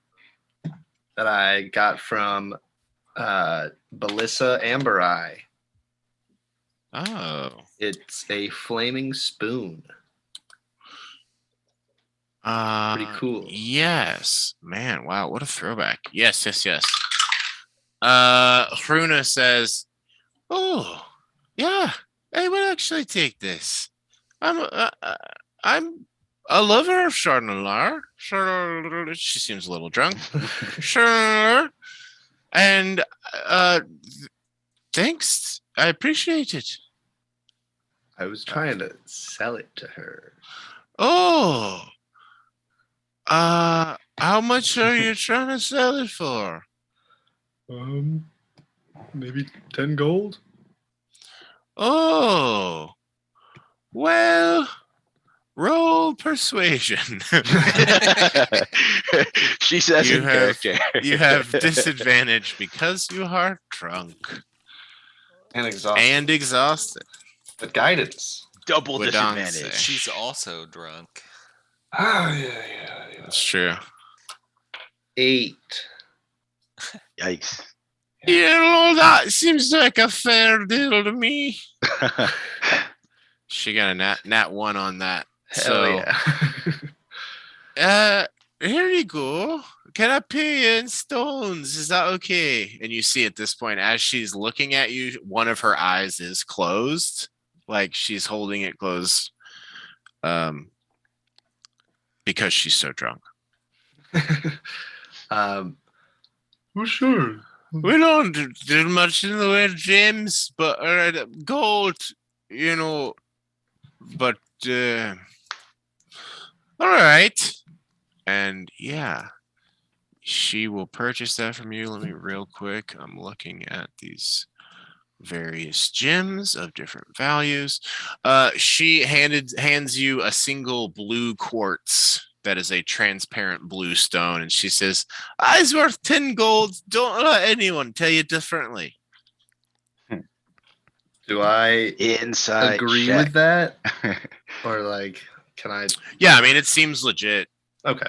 that I got from Belissa Ambereye. Oh. It's a flaming spoon. Pretty cool. Yes. Man, wow, what a throwback. Yes. Hruna says, "Oh, yeah, I will actually take this. I'm a lover of Chardonnay. She seems a little drunk. Sure. And thanks. I appreciate it. I was trying to sell it to her. Oh. How much are you trying to sell it for? Maybe 10 gold. Oh, well, roll persuasion. She says in character. You have disadvantage because you are drunk And exhausted. and exhausted. But guidance. Double Would Don disadvantage. say. She's also drunk. Ah, yeah. That's true. 8. Yikes. You know, that seems like a fair deal to me. She got a nat 1 on that. Hell yeah. Here you go. Can I pay you in stones? Is that okay? And you see at this point, as she's looking at you, one of her eyes is closed. Like she's holding it closed. Because she's so drunk. Well, sure. We don't do much in the way of gems, but gold, you know. But all right. And yeah, she will purchase that from you. Let me real quick. I'm looking at these various gems of different values. She hands you a single blue quartz that is a transparent blue stone, and she says, "It's worth 10 gold. Don't let anyone tell you differently." Do I Inside agree check. with that? Or like, can I? Yeah, I mean, it seems legit. Okay.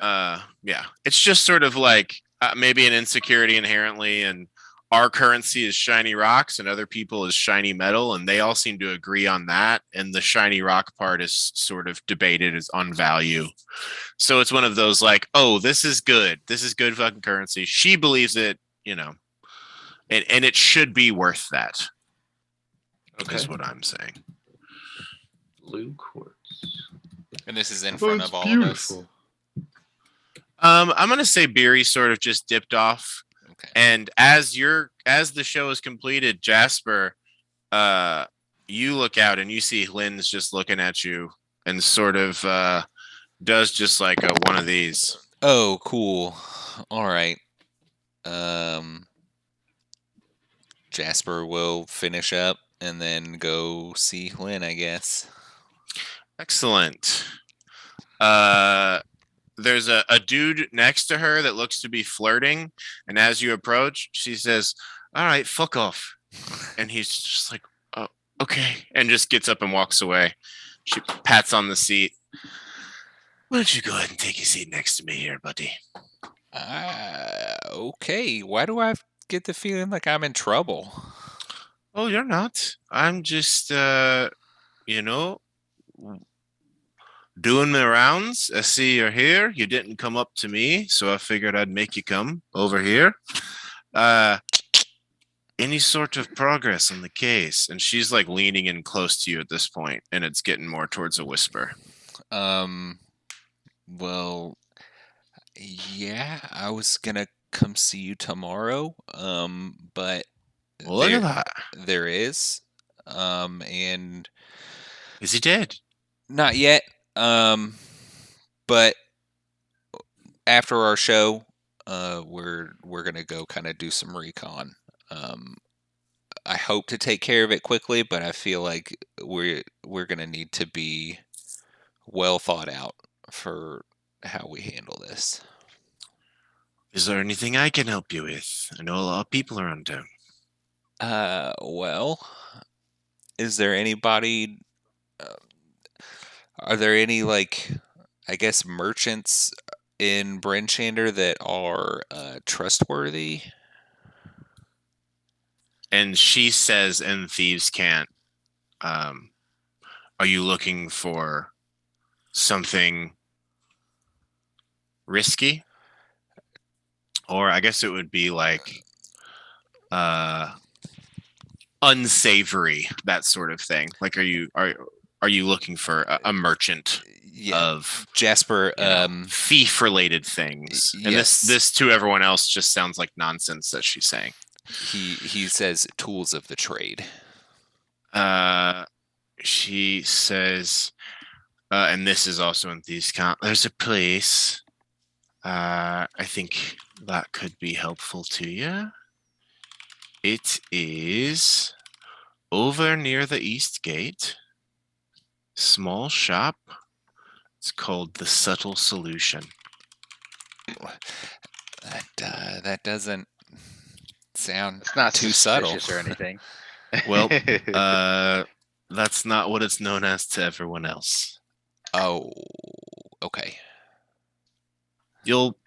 Yeah, it's just sort of like maybe an insecurity inherently, and our currency is shiny rocks and other people is shiny metal, and they all seem to agree on that, and the shiny rock part is sort of debated as on value. So it's one of those like, oh, this is good fucking currency. She believes it, you know, and it should be worth that. Okay. Is what I'm saying. Blue quartz. And this is in front it's of all beautiful. of us. I'm gonna say Beery sort of just dipped off. Okay. And as the show is completed, Jasper, you look out and you see Lynn's just looking at you and sort of does just like one of these. Oh, cool. All right. Jasper will finish up and then go see Lynn, I guess. Excellent. There's a dude next to her that looks to be flirting, and as you approach, she says, "All right, fuck off." And he's just like, "Oh, okay," and just gets up and walks away. She pats on the seat. Why don't you go ahead and take your seat next to me here, buddy? Okay. Why do I get the feeling like I'm in trouble? Oh, you're not. I'm just, you know, doing the rounds. I see you're here. You didn't come up to me, so I figured I'd make you come over here. Any sort of progress on the case? And she's like leaning in close to you at this point, and it's getting more towards a whisper. Well, yeah, I was gonna come see you tomorrow. But Well, look at that. there is. And Is he dead? not yet. But after our show, we're gonna go kind of do some recon. I hope to take care of it quickly, but I feel like we're gonna need to be well thought out for how we handle this. Is there anything I can help you with? I know a lot of people around town. Well, is there anybody? Are there any like, I guess, merchants in Brenchander that are trustworthy? And she says, "And thieves can't." Are you looking for something risky? Or I guess it would be like unsavory, that sort of thing. Like, are you looking for a merchant of Jasper, thief related things? And yes. this to everyone else just sounds like nonsense that she's saying. He says tools of the trade. She says, and this is also in these there's a place I think that could be helpful to you. It is over near the East Gate. Small shop. It's called the Subtle Solution. That doesn't sound It's not too subtle. suspicious or anything. Well, that's not what it's known as to everyone else. Oh, okay. You'll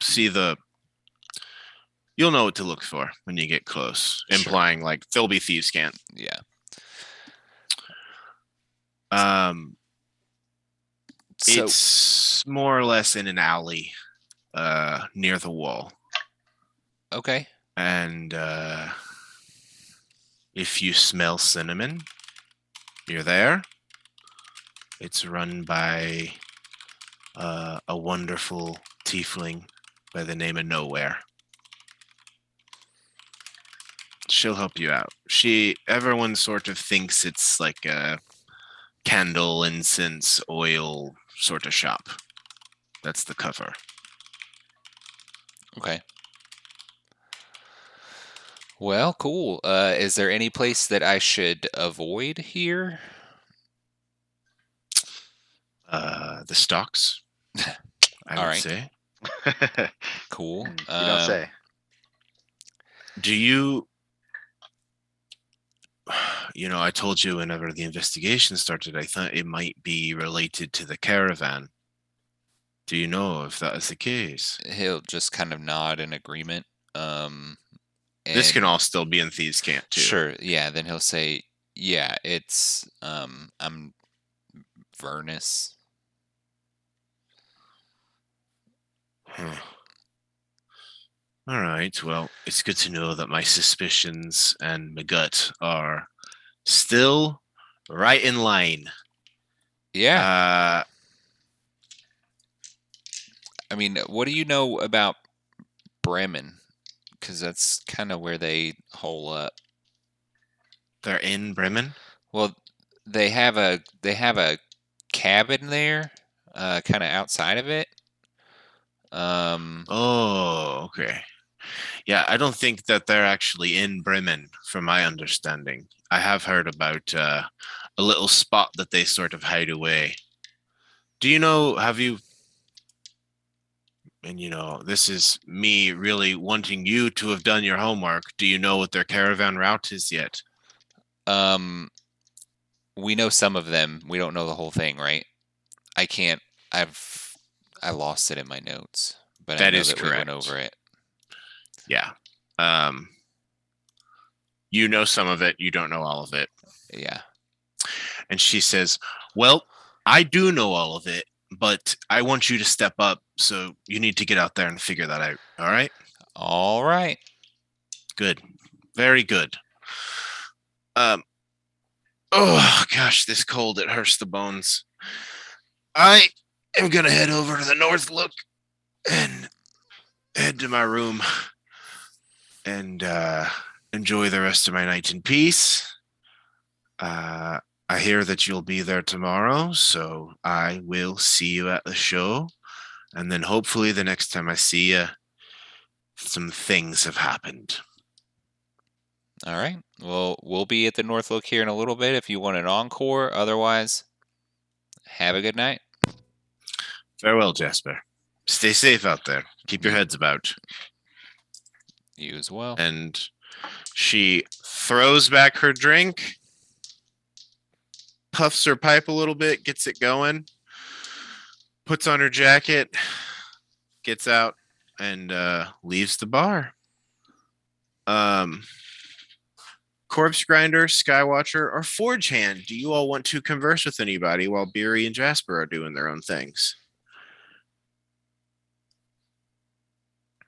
know what to look for when you get close, Sure. implying like there'll be thieves' cant. Yeah. So It's more or less in an alley near the wall. okay. And if you smell cinnamon, you're there. It's run by a wonderful tiefling by the name of Nowhere. She'll help you out. Everyone sort of thinks it's like a candle, incense, oil sort of shop. That's the cover. Okay. Well, cool. Is there any place that I should avoid here? The stocks, I All would right. say. Cool. You don't say. Do you I told you whenever the investigation started, I thought it might be related to the caravan. Do you know if that is the case? He'll just kind of nod in agreement. This can and- all still be in Thieves' Cant too. Sure. Yeah. Then he'll say, "Yeah, it's I'm Vernus." Huh. All right. Well, it's good to know that my suspicions and my gut are still right in line. Yeah. I mean, what do you know about Bremen? Because that's kind of where they hole up. They're in Bremen. Well, they have a cabin there, kind of outside of it. Oh, okay. Yeah, I don't think that they're actually in Bremen, from my understanding. I have heard about a little spot that they sort of hide away. Do you know, have you, and this is me really wanting you to have done your homework. Do you know what their caravan route is yet? We know some of them. We don't know the whole thing, right? I lost it in my notes, but I That know is that we went correct. over it. Yeah. You know some of it, you don't know all of it. Yeah. And she says, well, I do know all of it, but I want you to step up, so you need to get out there and figure that out. All right? All right. Good. Very good. Oh gosh, this cold, it hurts the bones. I am gonna head over to the North Look and head to my room and enjoy the rest of my night in peace. I hear that you'll be there tomorrow, so I will see you at the show. And then hopefully the next time I see you, some things have happened. All right. Well, we'll be at the North Look here in a little bit if you want an encore. Otherwise, have a good night. Farewell, Jasper. Stay safe out there. Keep your heads about. You as well. And she throws back her drink, puffs her pipe a little bit, gets it going, puts on her jacket, gets out, and leaves the bar. Corpse Grinder, Skywatcher, or Forge Hand, do you all want to converse with anybody while Beery and Jasper are doing their own things?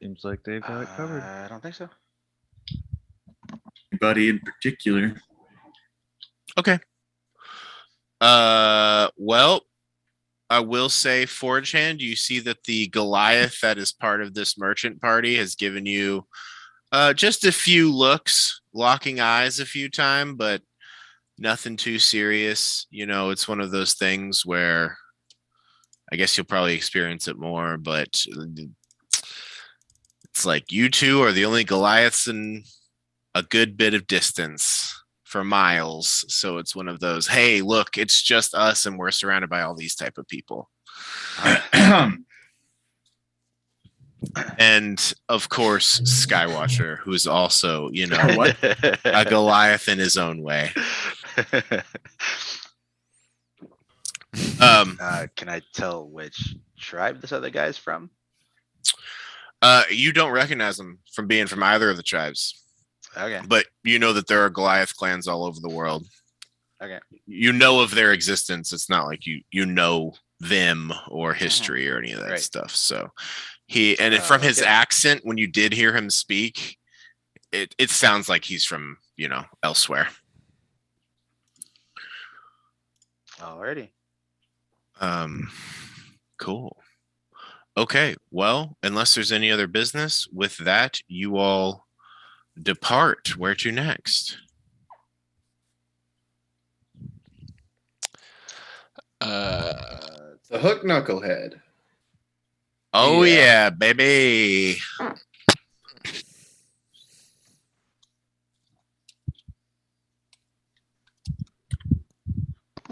Seems like they've got it covered. I don't think so. Anybody in particular? Okay. Well, I will say, Forge Hand, you see that the Goliath that is part of this merchant party has given you just a few looks, locking eyes a few times, but nothing too serious. It's one of those things where I guess you'll probably experience it more, but It's like you two are the only Goliaths in a good bit of distance for miles. So it's one of those, hey, look, it's just us and we're surrounded by all these type of people. And of course, Skywatcher, who is also, What? a Goliath in his own way. Can I tell which tribe this other guy's from? You don't recognize them from being from either of the tribes, Okay. but you know that there are Goliath clans all over the world. Okay. You know of their existence. It's not like you know them or history or any of that Right. stuff. So from his accent, when you did hear him speak, it sounds like he's from, elsewhere. Alrighty. Cool. Okay, well, unless there's any other business, with that, you all depart. Where to next? The hook knucklehead. Oh yeah, baby.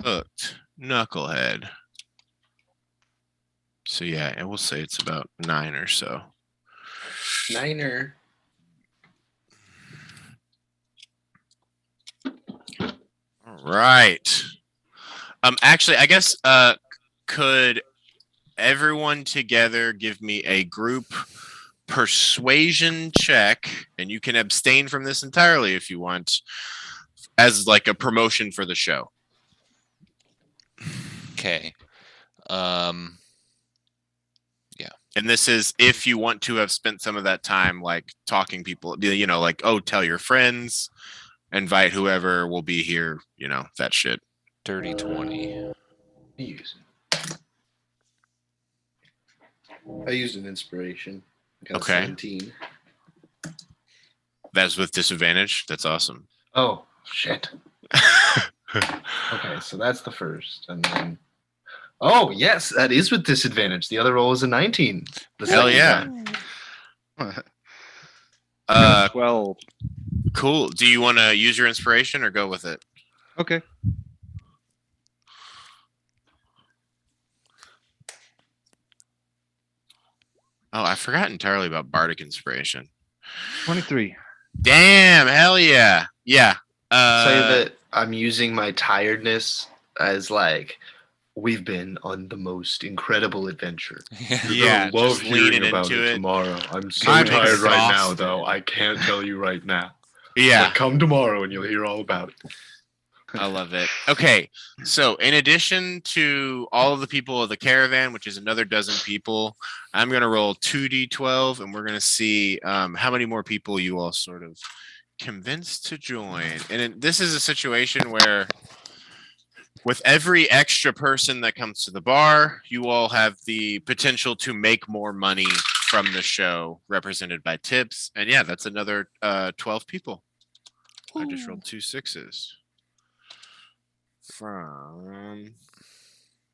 Hooked knucklehead. So yeah, and we'll say it's about 9 or so. Niner. All right. Actually, I guess could everyone together give me a group persuasion check, and you can abstain from this entirely if you want, as like a promotion for the show. Okay. And this is if you want to have spent some of that time like talking people, like, oh, tell your friends, invite whoever will be here, that shit. Dirty 20. I used an inspiration. I got a Okay. 17. That's with disadvantage. That's awesome. Oh, shit. Okay, so that's the first. And then. Oh, yes, that is with disadvantage. The other roll is a 19. Hell yeah. I got a 12. Cool. Do you want to use your inspiration or go with it? Okay. Oh, I forgot entirely about Bardic Inspiration. 23. Damn, hell yeah. Yeah. Say that I'm using my tiredness as like, we've been on the most incredible adventure. Yeah, You'll love just leaning hearing about into it it. tomorrow. I'm so I'm tired right now, exhausted. though. I can't tell you right now. Yeah. But come tomorrow and you'll hear all about it. I love it. Okay, so in addition to all of the people of the caravan, which is another dozen people, I'm going to roll 2d12, and we're going to see how many more people you all sort of convinced to join. And this is a situation where with every extra person that comes to the bar, you all have the potential to make more money from the show, represented by tips. And yeah, that's another 12 people. I just rolled 2 6s. From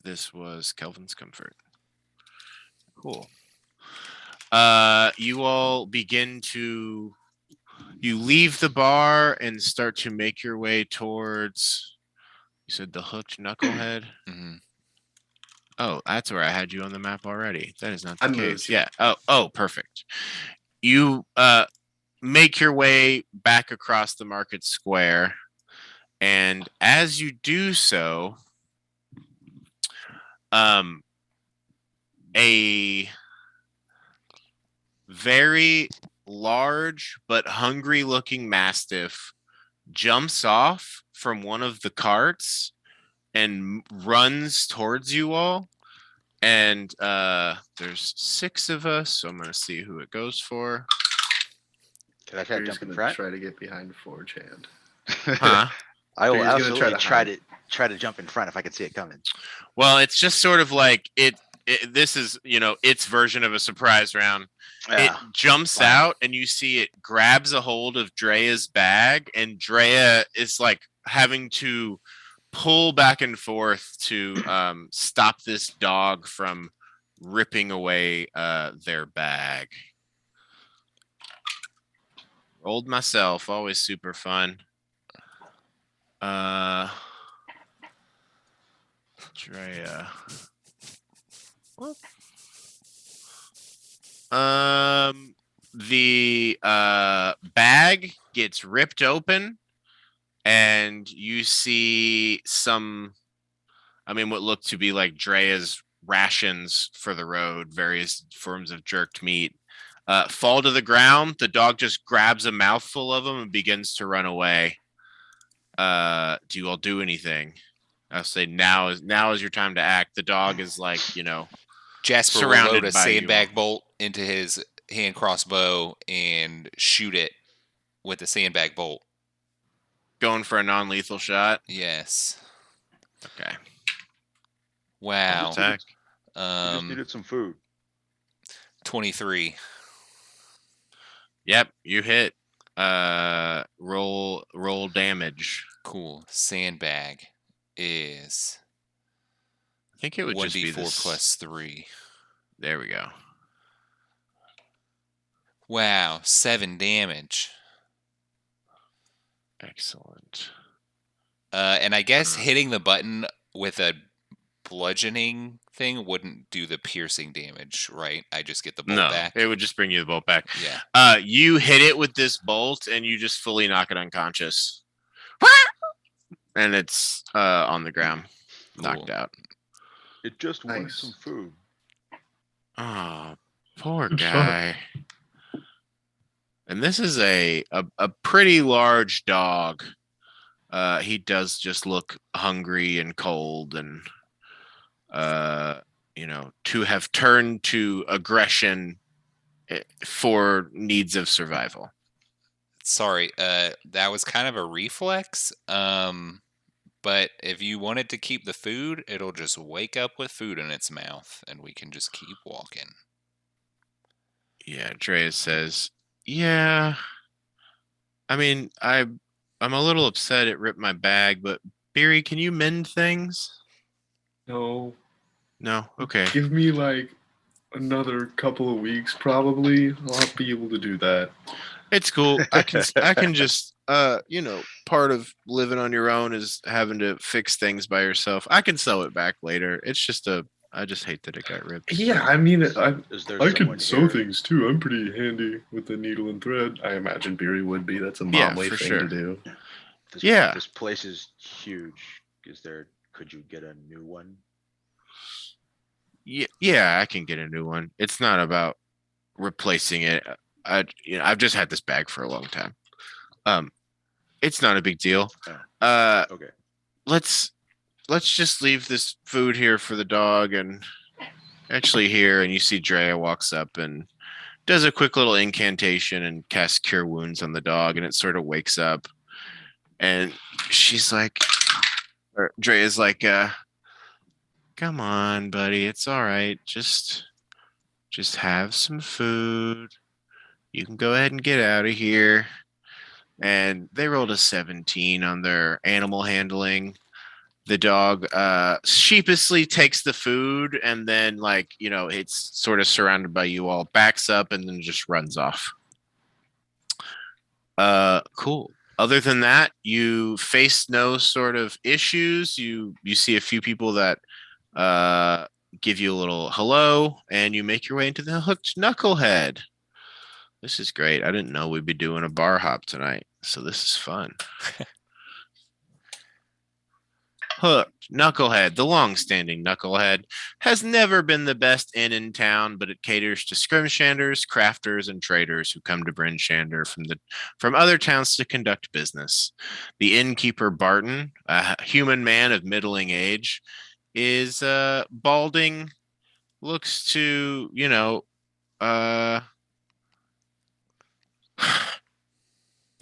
this was Kelvin's Comfort. Cool. You all begin to leave the bar and start to make your way towards, you said the hooked knucklehead. Mm-hmm. Oh, that's where I had you on the map already. That is not the I case. moved. Yeah. Oh, perfect. You make your way back across the market square. And as you do so, a very large but hungry looking mastiff jumps off from one of the carts and runs towards you all. And there's 6 of us, so I'm going to see who it goes for. Can I try to You're just jump in gonna front? try to get behind Forge Hand. Huh? I will You're just gonna absolutely try to try to jump in front if I can see it coming. Well, it's just sort of like this is, its version of a surprise round. It Yeah. jumps Wow. out and you see it grabs a hold of Drea's bag, and Drea is like having to pull back and forth to stop this dog from ripping away their bag. Rolled myself, always super fun. Drea. What? The bag gets ripped open, and you see some, I mean, what looked to be like Drea's rations for the road, various forms of jerked meat, fall to the ground. The dog just grabs a mouthful of them and begins to run away. Do you all do anything? I'll say now is your time to act. The dog is like, Jasper will surrounded load a by you sandbag all. bolt into his hand crossbow and shoot it with the sandbag bolt. Going for a non-lethal shot. Yes. Okay. Wow. Attack. You just needed some food. 23. Yep, you hit. Roll damage. Cool. Sandbag is I think it would just be 1d4 this. plus 3. There we go. Wow, 7 damage. Excellent. And I guess hitting the button with a bludgeoning thing wouldn't do the piercing damage, right? I just get the bolt back. It would just bring you the bolt back. Yeah. You hit it with this bolt, and you just fully knock it unconscious. And it's on the ground, knocked Cool. out. It just wanted Nice. some food. Oh, poor Good shot. guy. And this is a pretty large dog. He does just look hungry and cold, and to have turned to aggression for needs of survival. Sorry, that was kind of a reflex. But if you wanted to keep the food, it'll just wake up with food in its mouth, and we can just keep walking. Yeah, Drea says, yeah. I mean, I'm a little upset it ripped my bag, but Beery, can you mend things? No. No? Okay. Give me like another couple of weeks, probably. I'll be able to do that. It's cool. I can just part of living on your own is having to fix things by yourself. I can sew it back later. It's just I just hate that it got ripped. Yeah, I mean, Is there I someone can sew here? things too. I'm pretty handy with the needle and thread. I imagine Beery would be. That's a Yeah, momly for thing sure. to do. Yeah. This place is huge. Could you get a new one? Yeah, I can get a new one. It's not about replacing it. I've just had this bag for a long time. It's not a big deal. Okay. Let's just leave this food here for the dog, and actually here, and you see Drea walks up and does a quick little incantation and casts Cure Wounds on the dog, and it sort of wakes up, and she's like, or Drea's like, come on, buddy, it's all right. Just have some food. You can go ahead and get out of here. And they rolled a 17 on their animal handling. The dog sheepishly takes the food, and then, it's sort of surrounded by you all, backs up, and then just runs off. Cool. Other than that, you face no sort of issues. You see a few people that give you a little hello, and you make your way into the Hooked Knucklehead. This is great. I didn't know we'd be doing a bar hop tonight, so this is fun. Hooked Knucklehead, the long-standing Knucklehead, has never been the best inn in town, but it caters to scrimshanders, crafters, and traders who come to Bryn Shander from other towns to conduct business. The innkeeper Barton, a human man of middling age, is balding, looks to,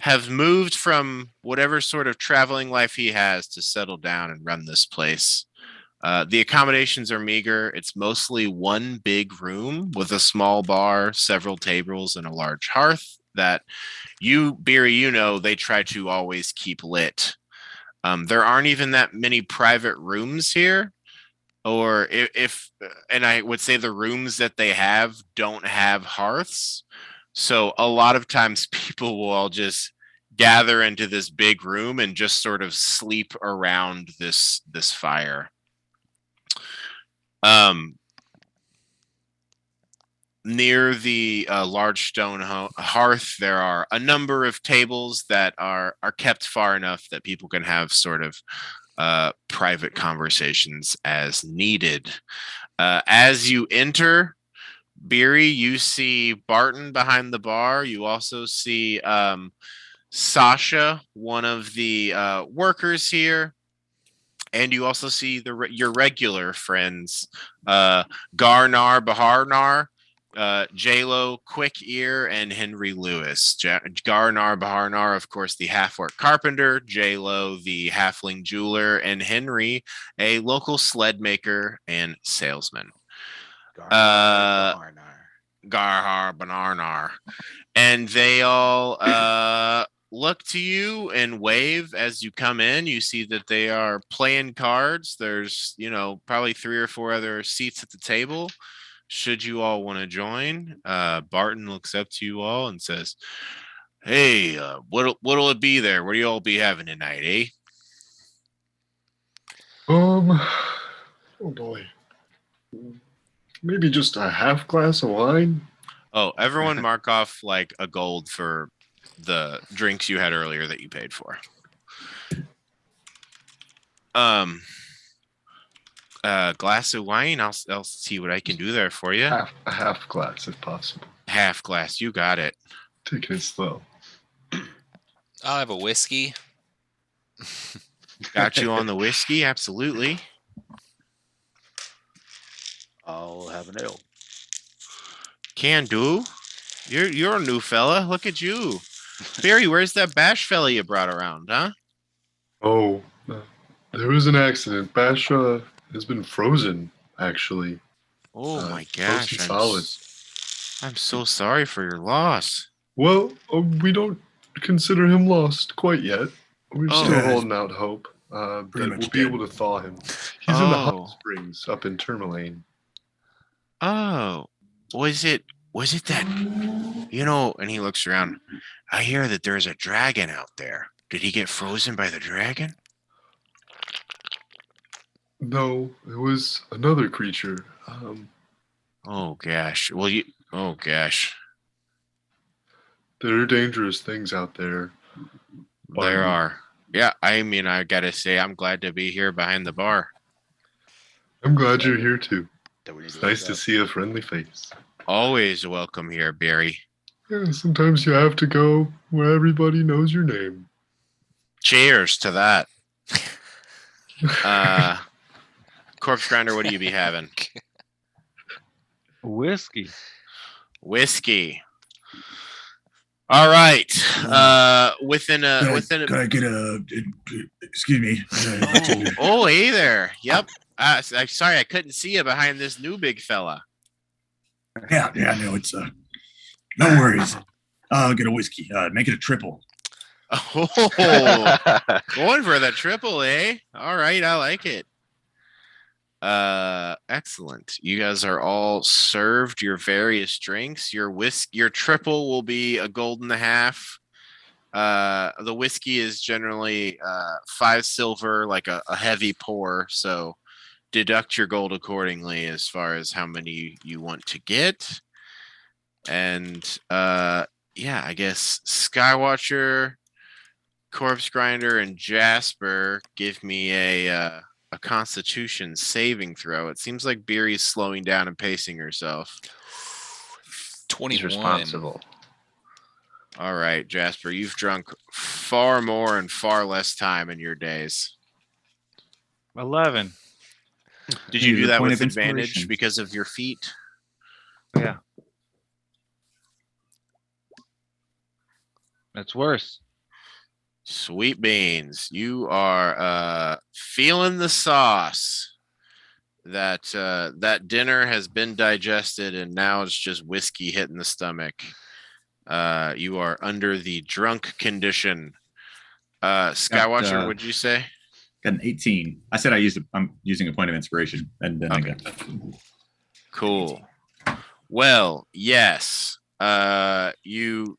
have moved from whatever sort of traveling life he has to settle down and run this place. The accommodations are meager. It's mostly one big room with a small bar, several tables, and a large hearth that Beery, they try to always keep lit. There aren't even that many private rooms here, or and I would say the rooms that they have don't have hearths. So a lot of times people will all just gather into this big room and just sort of sleep around this fire. Near the large stone hearth, there are a number of tables that are kept far enough that people can have sort of private conversations as needed. As you enter, Beery, you see Barton behind the bar. You also see Sasha, one of the workers here. And you also see your regular friends, Garnar Baharnar, J-Lo, Quick Ear, and Henry Lewis. Garnar Baharnar, of course, the half-orc carpenter, J-Lo, the halfling jeweler, and Henry, a local sled maker and salesman. Garhar Banarnar. And they all look to you and wave as you come in. You see that they are playing cards. There's, probably 3 or 4 other seats at the table. Should you all want to join, Barton looks up to you all and says, "Hey, what'll it be there? What do you all be having tonight, eh?" Oh boy. Maybe just a half glass of wine. Oh, everyone mark off like a gold for the drinks you had earlier that you paid for. Glass of wine. I'll see what I can do there for you. A half glass, if possible. Half glass. You got it. Take it slow. I'll have a whiskey. Got you on the whiskey. Absolutely. I'll have an ale. Can do. You're a new fella. Look at you. Barry, where's that Bash fella you brought around, huh? Oh, there was an accident. Bash has been frozen, actually. Oh my gosh. Solid. I'm so sorry for your loss. Well, we don't consider him lost quite yet. We're still holding out hope that we'll be able to thaw him. He's in the hot springs up in Tourmaline. Oh, was it that, and he looks around. I hear that there's a dragon out there. Did he get frozen by the dragon? No, it was another creature. Oh gosh. Oh gosh. There are dangerous things out there. There are. Yeah, I mean, I gotta say, I'm glad to be here behind the bar. I'm glad you're here too. It's nice to see a friendly face. Always welcome here, Barry. Yeah, sometimes you have to go where everybody knows your name. Cheers to that. Corpse Grinder, what do you be having? Whiskey. All right. Could I get a? Excuse me. Oh, hey there. Yep. I'm sorry, I couldn't see you behind this new big fella. Yeah. No, it's no worries. I'll get a whiskey. Make it a triple. Oh, going for the triple, eh? All right, I like it. Excellent. You guys are all served your various drinks. Your triple will be a gold and a half. The whiskey is generally 5 silver, like a heavy pour. So deduct your gold accordingly as far as how many you want to get. And I guess Skywatcher, Corpse Grinder, and Jasper give me a Constitution saving throw. It seems like Beery's slowing down and pacing herself. 21. He's responsible. All right, Jasper, you've drunk far more and far less time in your days. 11. Did you do that point with of advantage inspiration. because of your feet? Yeah. That's worse. Sweet beans. You are feeling the sauce. That dinner has been digested and now it's just whiskey hitting the stomach. You are under the drunk condition. Skywatcher, what'd you say? Got an 18. I said I'm using a point of inspiration, and then I got Cool. Well, yes. You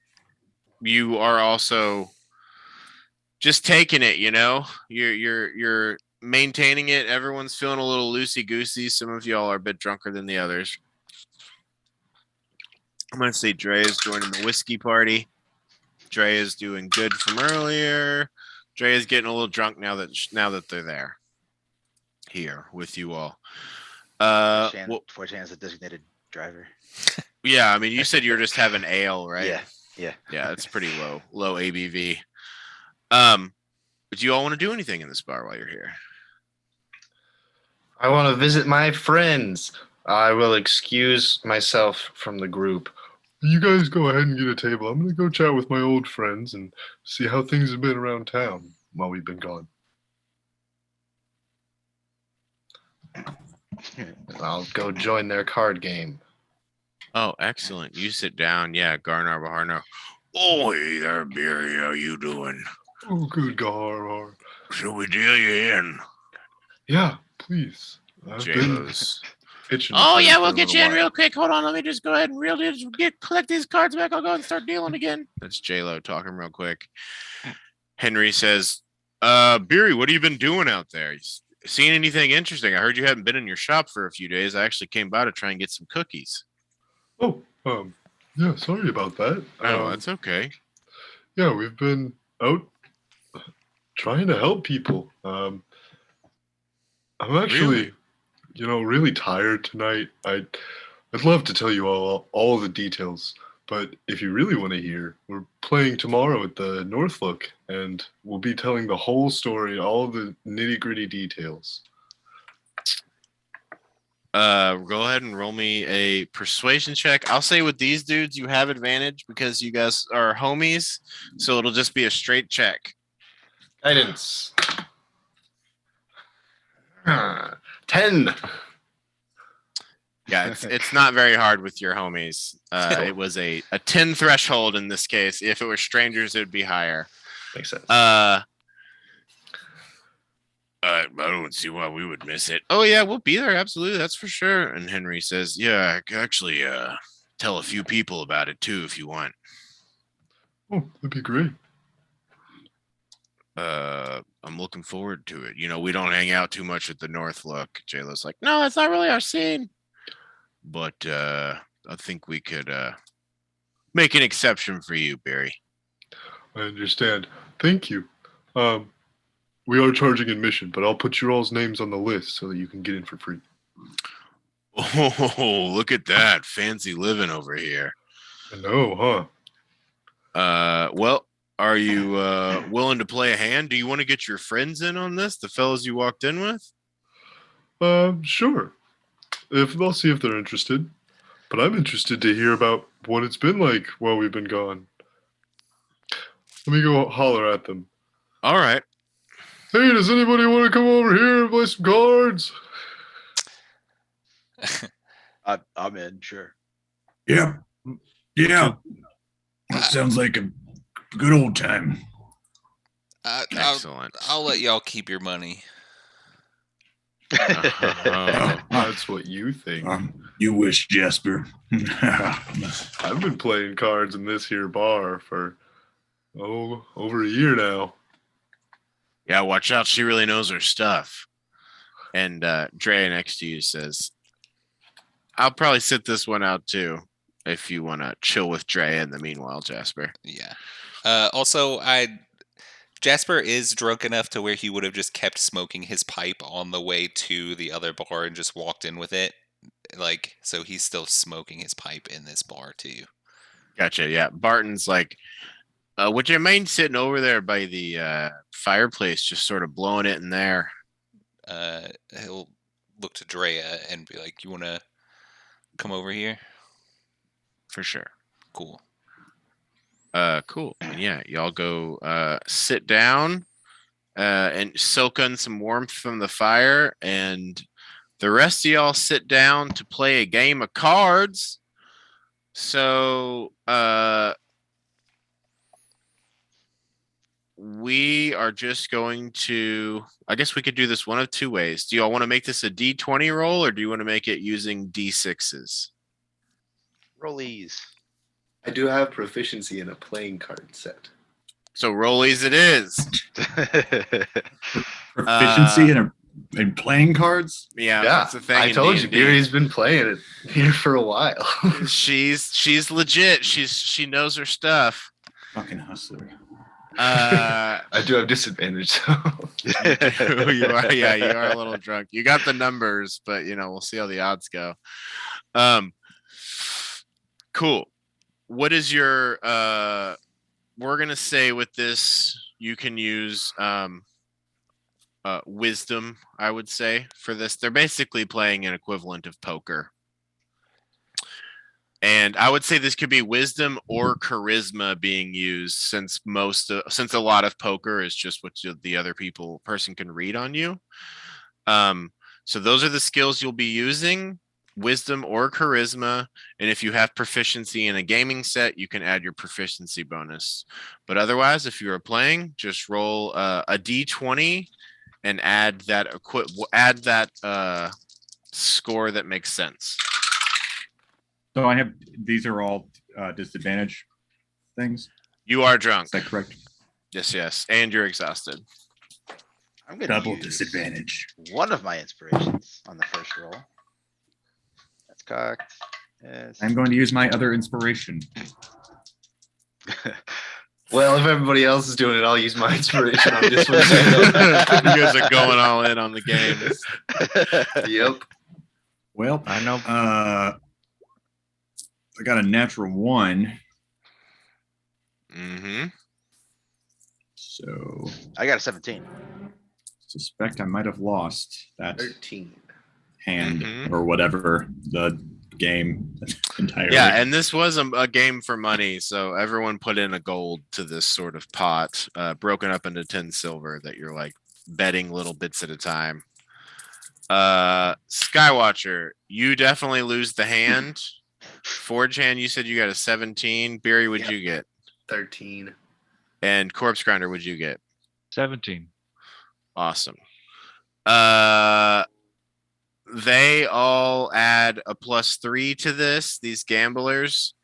are also just taking it, you're maintaining it. Everyone's feeling a little loosey goosey. Some of y'all are a bit drunker than the others. I'm gonna say Dre is joining the whiskey party. Dre is doing good from earlier. Dre is getting a little drunk now that they're there here with you all. Fortune is a designated driver. Yeah, I mean, you said you were just having ale, right? Yeah. Yeah, it's pretty low ABV. But do you all want to do anything in this bar while you're here? I want to visit my friends. I will excuse myself from the group. You guys go ahead and get a table. I'm gonna go chat with my old friends and see how things have been around town while we've been gone. I'll go join their card game. Oh, excellent. You sit down. Yeah, Garnar Baharno. Oh, hey there, Barry. How you doing? Oh, good Gar. Shall we deal you in? Yeah, please. I've been J-Lo's. itching. Oh to yeah, play we'll for a get you little in while. real quick. Hold on, let me just go ahead and collect these cards back. I'll go and start dealing again. That's J-Lo talking real quick. Henry says, Beery, what have you been doing out there? Seen anything interesting? I heard you haven't been in your shop for a few days. I actually came by to try and get some cookies. Oh, yeah, sorry about that. Oh, that's okay. Yeah, we've been out trying to help people. I'm actually, really tired tonight. I'd love to tell you all the details, but if you really want to hear, we're playing tomorrow at the Northlook, and we'll be telling the whole story, all the nitty-gritty details. Go ahead and roll me a persuasion check. I'll say with these dudes, you have advantage because you guys are homies, so it'll just be a straight check. Guidance. 10. Yeah, it's not very hard with your homies. It was a 10 threshold in this case. If it were strangers, it would be higher. Makes sense. I don't see why we would miss it. Oh yeah, we'll be there. Absolutely, that's for sure. And Henry says, "Yeah, I can actually tell a few people about it too, if you want." Oh, that'd be great. I'm looking forward to it. We don't hang out too much at the Northlook. J-Lo's like, No, that's not really our scene. but I think we could make an exception for you, Barry. I understand. Thank you. We are charging admission, but I'll put your all's names on the list so that you can get in for free. Oh, look at that. Fancy living over here. I know, huh? Well, are you willing to play a hand? Do you want to get your friends in on this? The fellows you walked in with? Sure. I'll see if they're interested. But I'm interested to hear about what it's been like while we've been gone. Let me go holler at them. All right. Hey, does anybody want to come over here and play some cards? I'm in, sure. Yeah. Yeah. That sounds like a good old time. Excellent. I'll let y'all keep your money. That's what you think. You wish, Jasper. I've been playing cards in this here bar for, over a year now. Yeah, watch out. She really knows her stuff. And Drea next to you says, I'll probably sit this one out too if you want to chill with Drea in the meanwhile, Jasper. Yeah. Also, Jasper is drunk enough to where he would have just kept smoking his pipe on the way to the other bar and just walked in with it. So he's still smoking his pipe in this bar too. Gotcha. Yeah. Barton's like, would you mind sitting over there by the fireplace, just sort of blowing it in there? He'll look to Drea and be like, "You want to come over here?" For sure. Cool. Cool. And yeah, y'all go sit down and soak in some warmth from the fire, and the rest of y'all sit down to play a game of cards. So we are just going to, I guess we could do this one of two ways. Do y'all want to make this a D20 roll, or do you want to make it using D6s? Rollies. I do have proficiency in a playing card set. So rollies it is. Proficiency in playing cards. Yeah, Yeah, that's the thing. I in told you, D&D. Beery's been playing it here for a while. She's legit. She knows her stuff. Fucking hustler. I do have disadvantage. So. You are, yeah, you are a little drunk. You got the numbers, but we'll see how the odds go. Cool. What is your we're gonna say with this you can use wisdom, I would say, for this. They're basically playing an equivalent of poker. And I would say this could be wisdom or charisma being used, since since a lot of poker is just what the other person can read on you. So those are the skills you'll be using: wisdom or charisma. And if you have proficiency in a gaming set, you can add your proficiency bonus. But otherwise, if you are playing, just roll a d20 and add that score that makes sense. So these are all disadvantage things. You are drunk. Is that correct? Yes, and you're exhausted. I'm gonna Double use disadvantage. one of my inspirations on the first roll. That's cocked. Yes. I'm going to use my other inspiration. Well, if everybody else is doing it, I'll use my inspiration on this one. You guys are going all in on the games. Yep. Well, I know. I got a natural 1. Mm-hmm. So I got a 17. suspect I might have lost that 13. hand Mhm. or whatever the game entirely. Yeah, and this was a game for money, so everyone put in a gold to this sort of pot, broken up into 10 silver that you're like betting little bits at a time. Skywatcher, you definitely lose the hand. Forge hand, you said you got a 17. Beery, what'd Yep. you get? 13. And Corpse Grinder, what'd you get? 17. Awesome. They all add a +3 to this, these gamblers.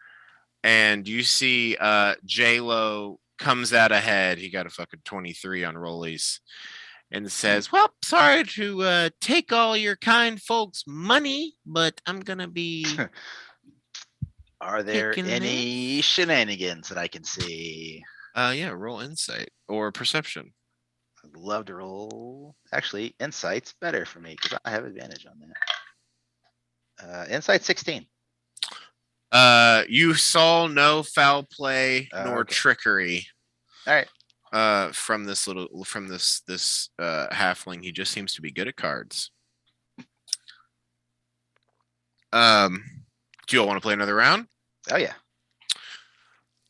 And you see J-Lo comes out ahead. He got a fucking 23 on rollies. And says, well, sorry to take all your kind folks' money, but I'm going to be... Are there Taking any shenanigans that I can see? Yeah, roll insight or perception. I'd love to roll. Actually, insight's better for me because I have advantage on that. Insight 16. You saw no foul play nor Okay. trickery All right. from this halfling. He just seems to be good at cards. Do you all want to play another round? Oh yeah.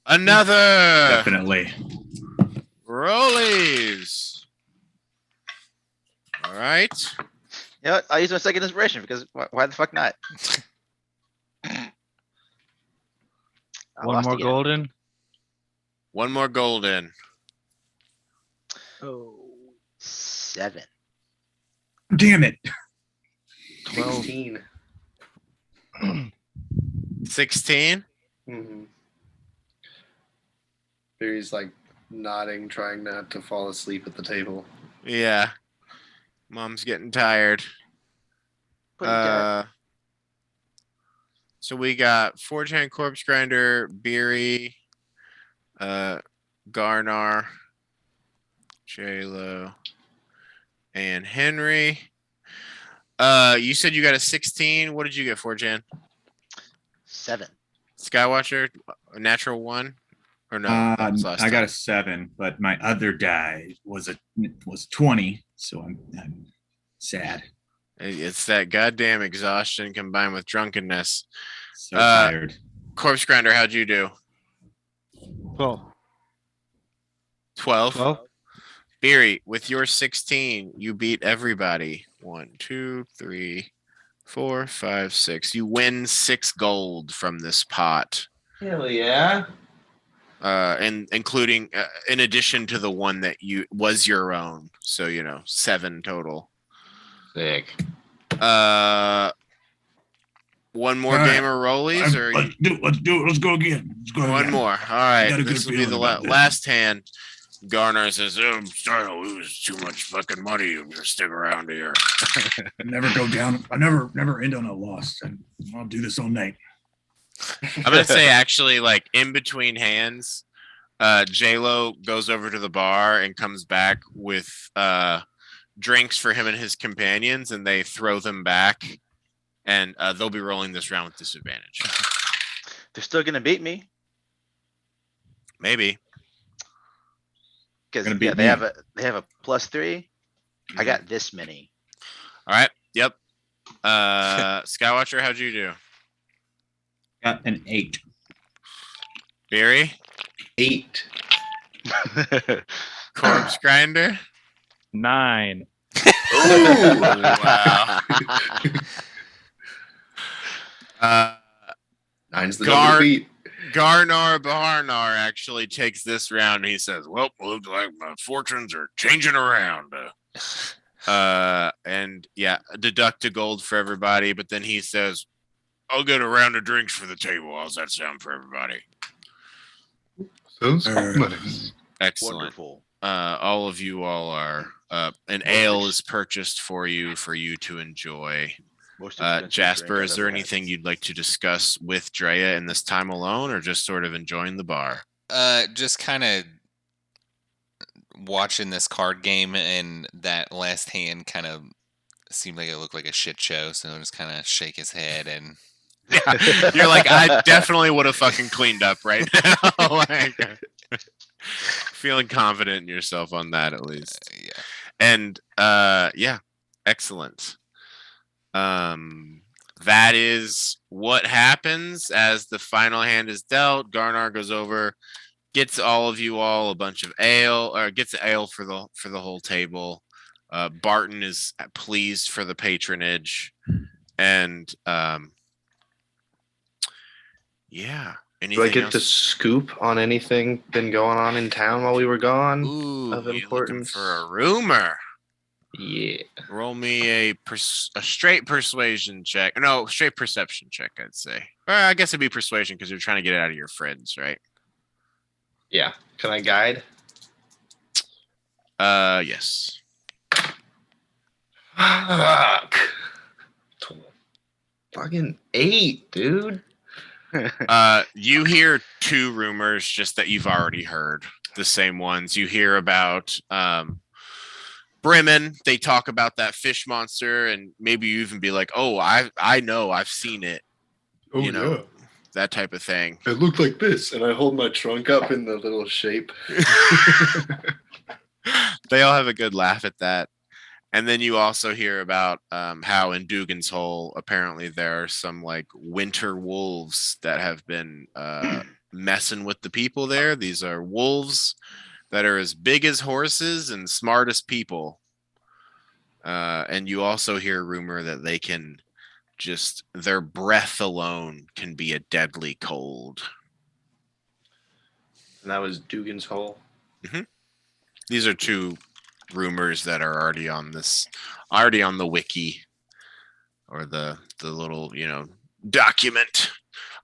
Another Definitely. rollies. All right. You know what? I'll use my second inspiration because why the fuck not? I One lost more again. golden. One more golden. Oh, 7. Damn it. 16. 16. Mm-hmm. Barry's like nodding, trying not to fall asleep at the table. Yeah. Mom's getting tired. Put it down. So we got Forge Hand, Corpse Grinder, Beery, Garnar, J-Lo, and Henry. You said you got a 16. What did you get, Forge Hand? 7. Skywatcher, a natural 1? Or no? that was last I got time. a 7, but my other die was 20, so I'm sad. It's that goddamn exhaustion combined with drunkenness. So tired. Corpse Grinder, how'd you do? 12. 12? 12. Beery, with your 16, you beat everybody. 1, 2, 3, 4, 5, 6. You win 6 gold from this pot. Hell yeah. And including in addition to the one that was your own. So, 7 total. Sick. One more All right. game of rollies, or Let's do it. Let's go again. Let's go one again. more? All right, got a good this will be feeling the about this. last hand. Garner says, "Oh, I'm starting to lose too much fucking money. I'm gonna stick around here." Never go down. I never end on a loss. And I'll do this all night. I'm gonna say actually, like in between hands, J-Lo goes over to the bar and comes back with drinks for him and his companions, and they throw them back, and they'll be rolling this round with disadvantage. They're still gonna beat me Maybe. because Gonna beat they me. have a +3. I got this many. All right. Yep. Skywatcher, how'd you do? Got an 8. Beery? 8. Corpse Grinder? 9. Ooh, wow. Nine's the Gar- number to beat. Garnar Baharnar actually takes this round. He says, "Well, looks like my fortunes are changing around." And yeah, deduct a gold for everybody. But then he says, "I'll get a round of drinks for the table. How's that sound for everybody?" Sounds Uh, nice. Excellent. Wonderful. All of you all are. An ale is purchased for you to enjoy. Most expensive Jasper, drink is I've there ever had. anything you'd like to discuss with Drea in this time alone, or just sort of enjoying the bar? Just kind of watching this card game, and that last hand kind of seemed like it looked like a shit show, so I just kind of shake his head and Yeah, you're like, I definitely would have fucking cleaned up right now. Like, feeling confident in yourself on that at least. yeah. And yeah, excellent. That is what happens as the final hand is dealt. Garnar goes over, gets all of you all a bunch of ale, or gets ale for the whole table. Barton is pleased for the patronage, and yeah. Do I Anything get to else? scoop on anything been going on in town while we were gone? Ooh, of you looking importance? for a rumor? Yeah. Roll me a straight persuasion check. No, straight perception check, I'd say. Or I guess it'd be persuasion because you're trying to get it out of your friends, right? Yeah. Can I guide? Yes. Fuck. Fucking 8, dude. You hear two rumors just that you've already heard. The same ones. You hear about Bremen. They talk about that fish monster, and maybe you even be like, "Oh, I know, I've seen it." Oh, You know, yeah. that type of thing. It looked like this, and I hold my trunk up in the little shape. They all have a good laugh at that. And then you also hear about how in Dugan's Hole, apparently there are some like winter wolves that have been messing with the people there. These are wolves that are as big as horses and smart as people. And you also hear rumor that they can just, their breath alone can be a deadly cold. And that was Dugan's Hole. These are two rumors that are already on the wiki or the little document.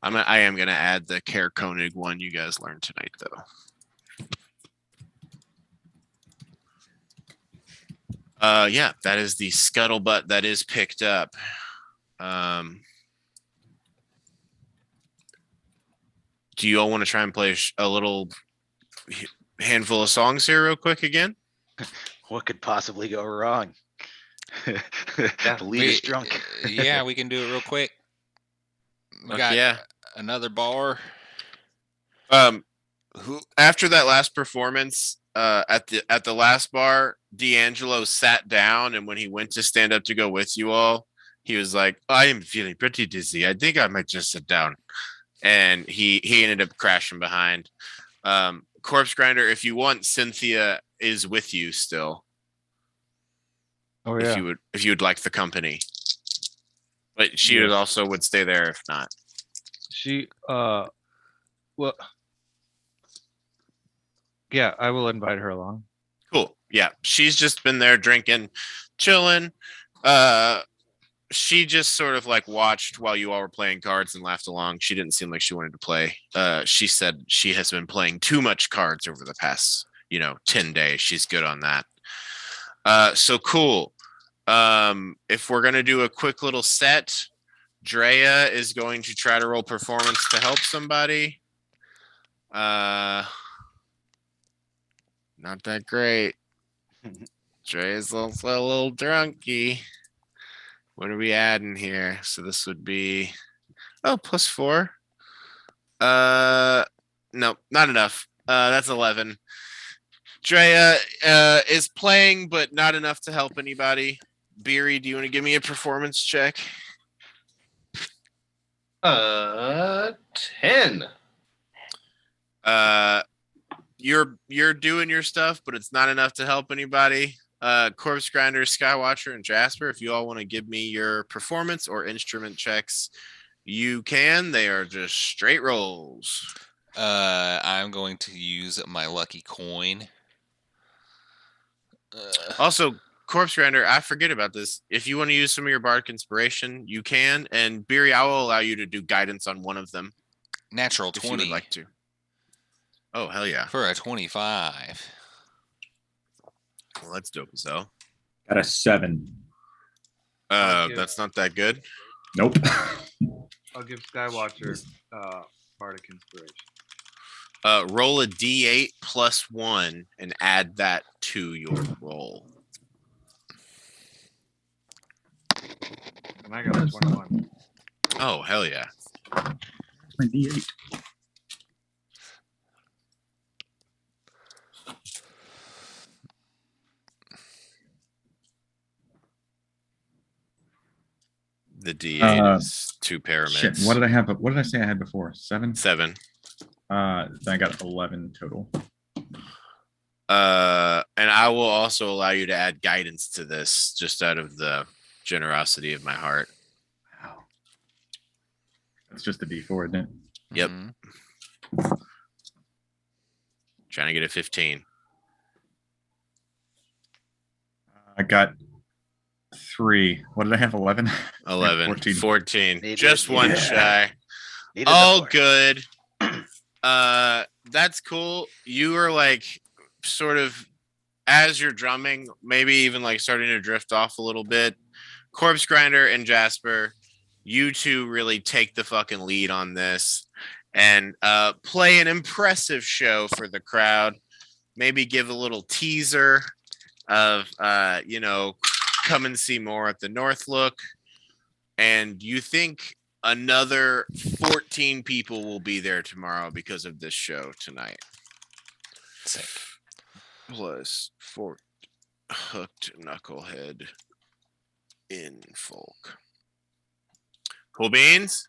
I am gonna add the Care Koenig one you guys learned tonight though. Yeah, that is the scuttlebutt that is picked up. Do you all want to try and play a little handful of songs here real quick again? What could possibly go wrong? Yeah, The lead is drunk. Yeah, we can do it real quick. We got Yeah. another bar. After that last performance, at the last bar, D'Angelo sat down, and when he went to stand up to go with you all, he was like, "I am feeling pretty dizzy. I think I might just sit down." And he ended up crashing behind. Corpse Grinder, if you want, Cynthia is with you still. Oh If yeah. you would like the company, but she would Yes. also would stay there if not. She well, yeah, I will invite her along. Cool. Yeah, she's just been there drinking, chilling. she just sort of like watched while you all were playing cards and laughed along. She didn't seem like she wanted to play. She said she has been playing too much cards over the past, 10 days. She's good on that. So cool. If we're gonna do a quick little set, Drea is going to try to roll performance to help somebody. Not that great. Drea's also a little drunky. What are we adding here? So this would be +4. No, not enough. That's 11. Drea is playing, but not enough to help anybody. Beery, do you want to give me a performance check? 10. You're doing your stuff, but it's not enough to help anybody. Corpse Grinder, Skywatcher, and Jasper, if you all want to give me your performance or instrument checks, you can. They are just straight rolls. I'm going to use my lucky coin. Also, Corpse Grinder, I forget about this. If you want to use some of your Bardic Inspiration, you can. And Beery, I will allow you to do guidance on one of them. Natural if you 20 would like to. Oh, hell yeah. for a 25. Well, that's dope as hell. Got a 7. That's not that good. Nope. I'll give Skywatcher Bardic Inspiration. Roll a d8 plus 1 and add that to your roll. And I got a 21. Oh, hell yeah. My D8. The d8 is 2 pyramids. Shit. What did I have? What did I say I had before? 7? 7. Then I got 11 total. And I will also allow you to add guidance to this, just out of the generosity of my heart. Wow. That's just a D4, isn't it? Yep. Mhm. Trying to get a 15. I got 3. What did I have? 11? 11. 14. 14. Needed- Just one yeah. shy. Needed the All four. good. That's cool. You are like sort of, as you're drumming, maybe even like starting to drift off a little bit. Corpse Grinder and Jasper, you two really take the fucking lead on this and play an impressive show for the crowd. Maybe give a little teaser of come and see more at the North Look. And you think another 14 people will be there tomorrow because of this show tonight. Sick. Plus 4 hooked knucklehead in folk. Cool beans?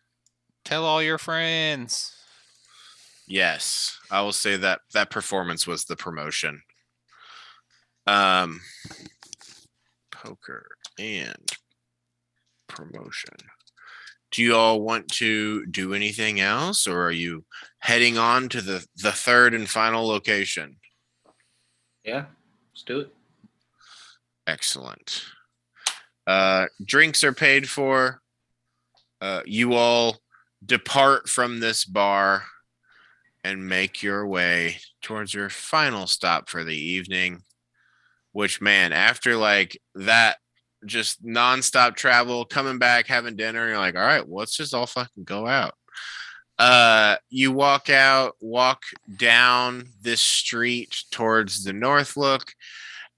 Tell all your friends. Yes, I will say that that performance was the promotion. Poker and promotion. Do you all want to do anything else, or are you heading on to the third and final location? Yeah, let's do it. Excellent. Drinks are paid for. You all depart from this bar and make your way towards your final stop for the evening, which, man, after like that just nonstop travel, coming back, having dinner, you're like, all right, well, let's just all fucking go out. You walk down this street towards the North Look.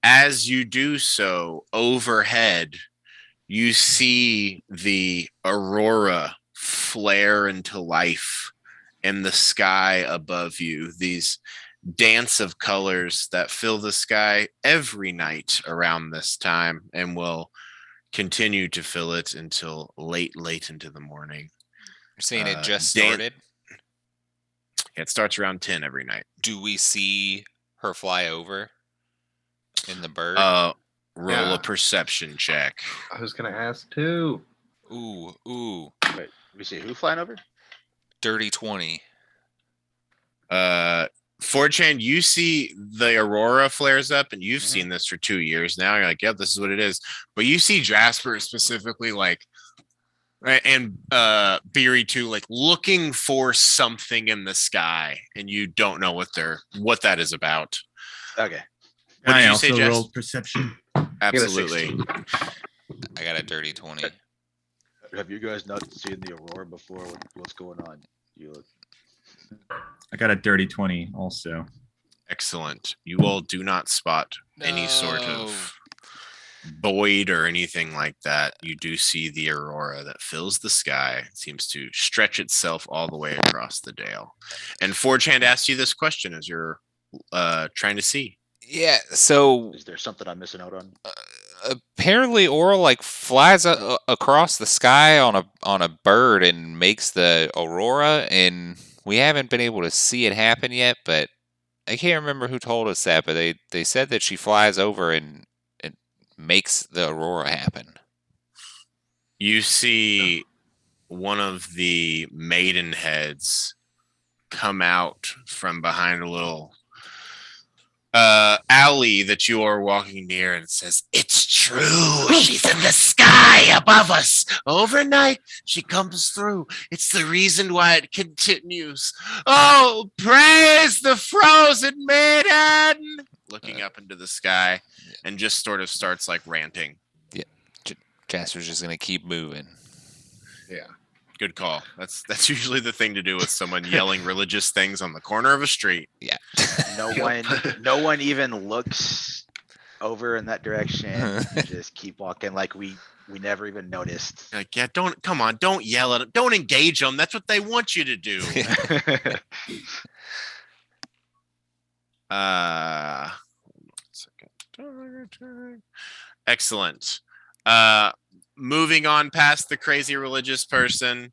As you do so, overhead, you see the aurora flare into life in the sky above you. These dance of colors that fill the sky every night around this time and will continue to fill it until late into the morning. You're saying it just Dan- started? It starts around 10 every night. Do we see her fly over in the bird? Roll Yeah. a perception check. I was gonna ask too. Ooh. Wait, we see who flying over? Dirty 20. 4chan, you see the aurora flares up, and you've Mhm. seen this for 2 years now. You're like, yep, this is what it is. But you see Jasper specifically like Right, and Beery too, like looking for something in the sky, and you don't know what that is about. Okay. What I did you also say, Jess? rolled perception. Absolutely. I got a dirty 20. Have you guys not seen the aurora before? What's going on? You look. I got a dirty 20 also. Excellent. You all do not spot any sort of void or anything like that. You do see the aurora that fills the sky. It seems to stretch itself all the way across the dale. And Forge Hand asked you this question as you're trying to see. Yeah, so Is there something I'm missing out on? apparently Aura like flies across the sky on a bird and makes the aurora, and we haven't been able to see it happen yet, but I can't remember who told us that, but they said that she flies over and makes the aurora happen. You see one of the maiden heads come out from behind a little alley that you are walking near, and says, "It's true. She's in the sky above us. Overnight, she comes through. It's the reason why it continues. Oh, praise the frozen maiden!" Looking up into the sky, and just sort of starts like ranting. Yeah, Jasper's just gonna keep moving. Yeah. Good call. That's usually the thing to do with someone yelling religious things on the corner of a street. Yeah. No one even looks over in that direction. Just keep walking like we never even noticed. Like, yeah, don't yell at them. Don't engage them. That's what they want you to do. Excellent. Moving on past the crazy religious person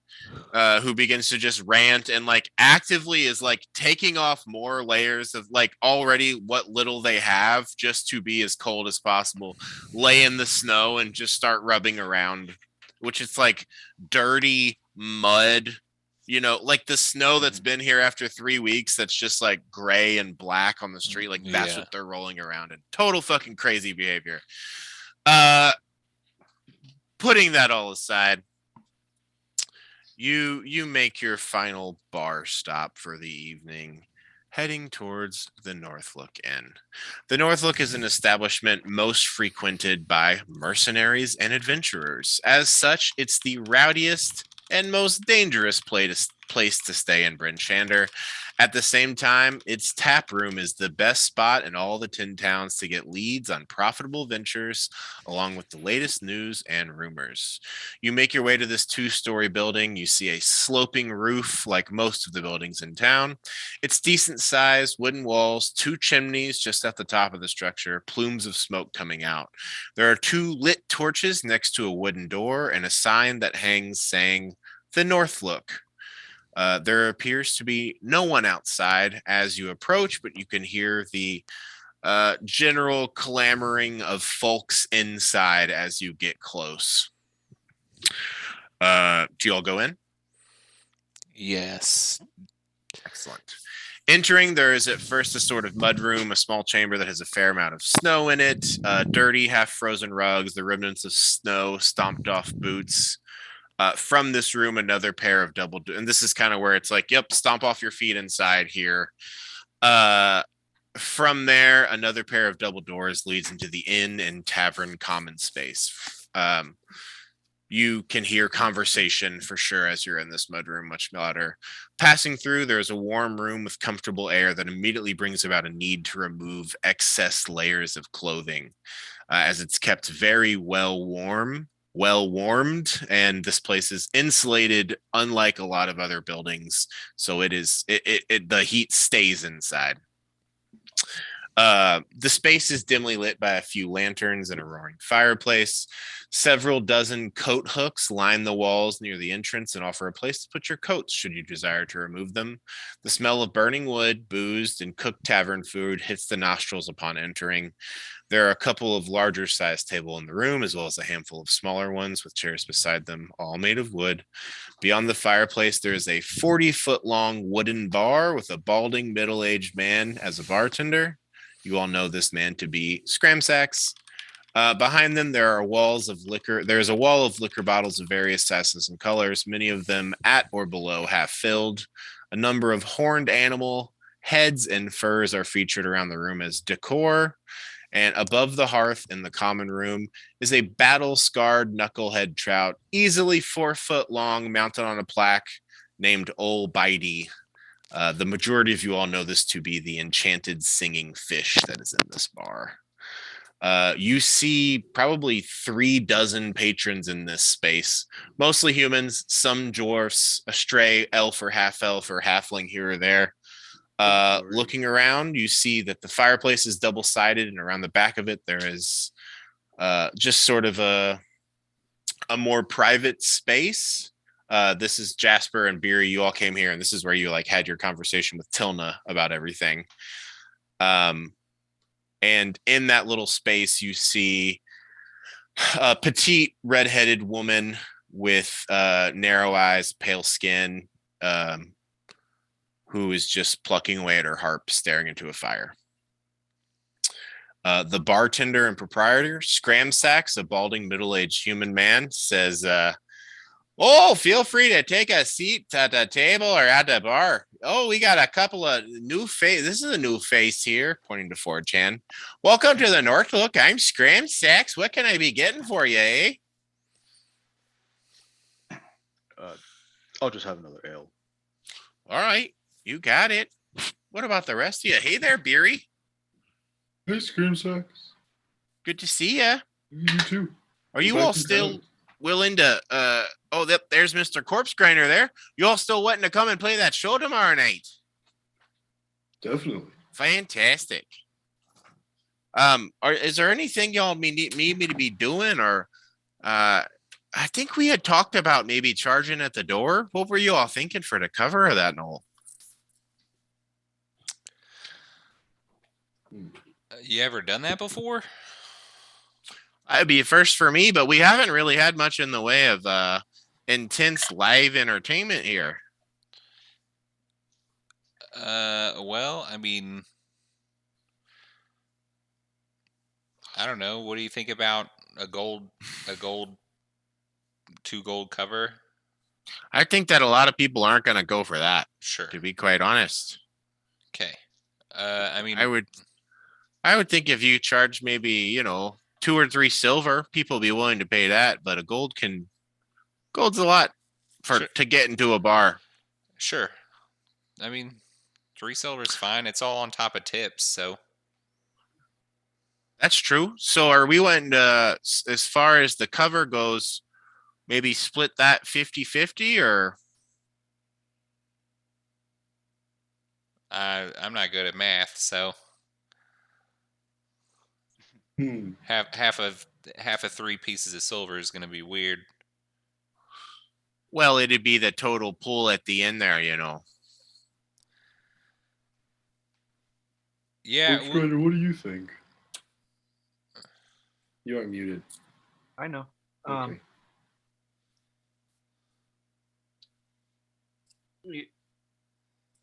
who begins to just rant and like actively is like taking off more layers of like already what little they have just to be as cold as possible, lay in the snow and just start rubbing around, which is like dirty mud, you know, like the snow that's been here after 3 weeks that's just like gray and black on the street. Like that's what they're rolling around in. Total fucking crazy behavior. Putting that all aside, you make your final bar stop for the evening, heading towards the Northlook Inn. The Northlook is an establishment most frequented by mercenaries and adventurers. As such, it's the rowdiest and most dangerous place to stay in Bryn Shander. At the same time, its tap room is the best spot in all the 10 towns to get leads on profitable ventures, along with the latest news and rumors. You make your way to this 2-story building. You see a sloping roof like most of the buildings in town. It's decent size, wooden walls, 2 chimneys just at the top of the structure, plumes of smoke coming out. There are 2 lit torches next to a wooden door and a sign that hangs saying, "The Northlook." There appears to be no one outside as you approach, but you can hear the general clamoring of folks inside as you get close. Do you all go in? Yes. Excellent. Entering, there is at first a sort of mudroom, a small chamber that has a fair amount of snow in it, dirty, half-frozen rugs, the remnants of snow, stomped off boots. From this room, another pair of and this is kind of where it's like, yep, stomp off your feet inside here. From there, another pair of double doors leads into the inn and tavern common space. You can hear conversation for sure as you're in this mudroom, much louder. Passing through, there's a warm room with comfortable air that immediately brings about a need to remove excess layers of clothing, as it's kept very well warmed, and this place is insulated unlike a lot of other buildings, so the heat stays inside. The space is dimly lit by a few lanterns and a roaring fireplace. Several dozen coat hooks line the walls near the entrance and offer a place to put your coats should you desire to remove them. The smell of burning wood, boozed, and cooked tavern food hits the nostrils upon entering. There are a couple of larger sized tables in the room, as well as a handful of smaller ones with chairs beside them, all made of wood. Beyond the fireplace, there is a 40-foot long wooden bar with a balding middle-aged man as a bartender. You all know this man to be Scramsax. Behind them, there are walls of liquor. There's a wall of liquor bottles of various sizes and colors, many of them at or below half filled. A number of horned animal heads and furs are featured around the room as decor. And above the hearth in the common room is a battle scarred knucklehead trout, easily 4 foot long, mounted on a plaque named Ol Bitey. The majority of you all know this to be the enchanted singing fish that is in this bar. You see probably 3 dozen patrons in this space, mostly humans, some dwarfs, a stray elf or halfling here or there. Looking around, you see that the fireplace is double-sided, and around the back of it, there is just sort of a more private space. This is Jasper and Beery. You all came here, and this is where you like had your conversation with Tilna about everything. And in that little space, you see a petite redheaded woman with narrow eyes, pale skin, who is just plucking away at her harp, staring into a fire. The bartender and proprietor, Scramsax, a balding middle-aged human man, says, "Oh, feel free to take a seat at the table or at the bar. Oh, we got a couple of new face. This is a new face here," pointing to 4chan. "Welcome to the North Look. I'm Scramsax. What can I be getting for you, eh?" I'll just have another ale. All right, you got it. What about the rest of you? Hey there, Beery. Hey, Screamsax. Good to see you. You too. Are you all still willing to there's Mr. Corpse Grinder there. You all still wanting to come and play that show tomorrow night? Definitely. Fantastic. Is there anything y'all need me to be doing, or I think we had talked about maybe charging at the door. What were you all thinking for the cover of that, Noel? You ever done that before? It'd be a first for me, but we haven't really had much in the way of intense live entertainment here. Well, I mean, I don't know. What do you think about a 2 gold cover? I think that a lot of people aren't going to go for that. Sure. To be quite honest. Okay. I mean, I would think if you charge maybe, 2 or 3 silver, people be willing to pay that, but a gold's a lot to get into a bar. Sure. I mean, 3 silver's fine. It's all on top of tips, so. That's true. So are we wanting to, as far as the cover goes, maybe split that 50-50 or? I'm not good at math, so. Half of 3 pieces of silver is going to be weird. Well, it'd be the total pull at the end there, Yeah. Rider, what do you think? You are muted. I know. Okay.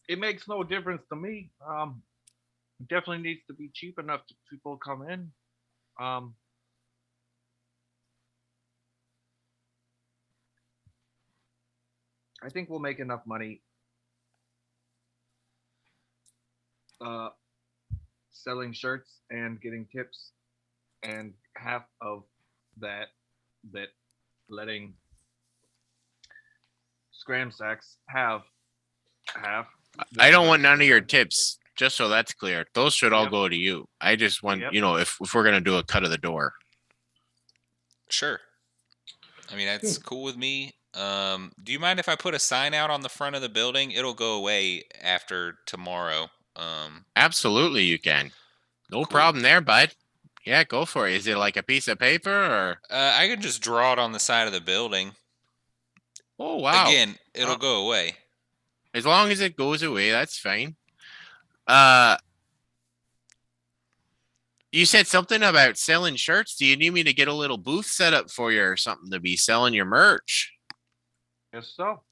It makes no difference to me. It definitely needs to be cheap enough to people come in. I think we'll make enough money selling shirts and getting tips, and half of that letting Scramsax have half. I don't want none of your tips, just so that's clear. Those should all Yep. go to you. I just want, Yep. if we're going to do a cut of the door. Sure. I mean, that's cool with me. Do you mind if I put a sign out on the front of the building? It'll go away after tomorrow. Absolutely, you can. No problem there, bud. Yeah, go for it. Is it like a piece of paper or? I can just draw it on the side of the building. Oh, wow. Again, it'll go away. As long as it goes away, that's fine. You said something about selling shirts. Do you need me to get a little booth set up for you or something to be selling your merch? Yes, so.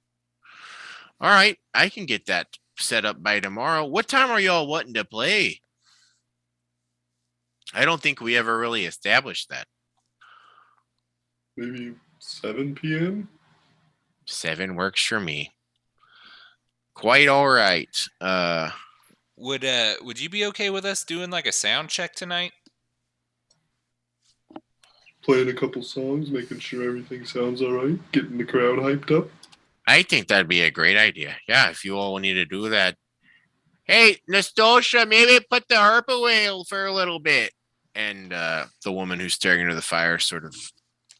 All right, I can get that set up by tomorrow. What time are y'all wanting to play? I don't think we ever really established that. Maybe 7 p.m. 7 works for me. Quite all right. Would you be okay with us doing like a sound check tonight? Playing a couple songs, making sure everything sounds all right, getting the crowd hyped up. I think that'd be a great idea. Yeah, if you all need to do that. Hey, Nostosha, maybe put the harp away for a little bit. And the woman who's staring into the fire sort of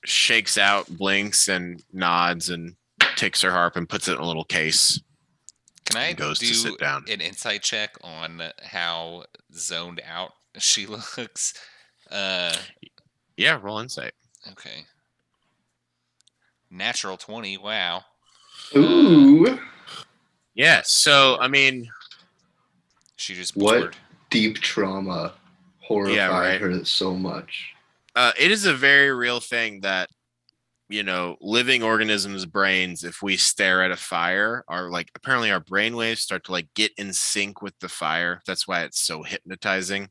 shakes out, blinks, and nods, and takes her harp and puts it in a little case. Can I Goes to do sit down. an insight check on how zoned out she looks? Yeah, roll insight. Okay. Natural 20. Wow. Ooh. Yeah, so, I mean... She just What bored. deep trauma horrified her so much? It is a very real thing that, living organisms' brains, if we stare at a fire, are like, apparently our brainwaves start to like get in sync with the fire. That's why it's so hypnotizing.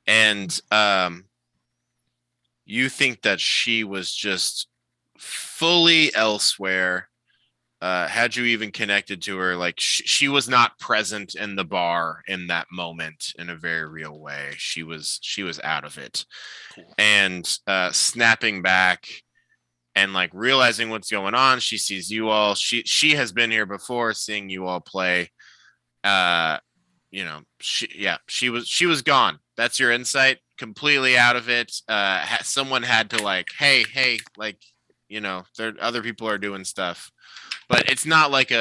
And you think that she was just fully elsewhere. Had you even connected to her, like she was not present in the bar in that moment in a very real way. She was out of it. Cool. And snapping back and like realizing what's going on, she sees you all. She has been here before, seeing you all play. She was gone. That's your insight. Completely out of it. Someone had to like, hey, like, there other people are doing stuff. But it's not like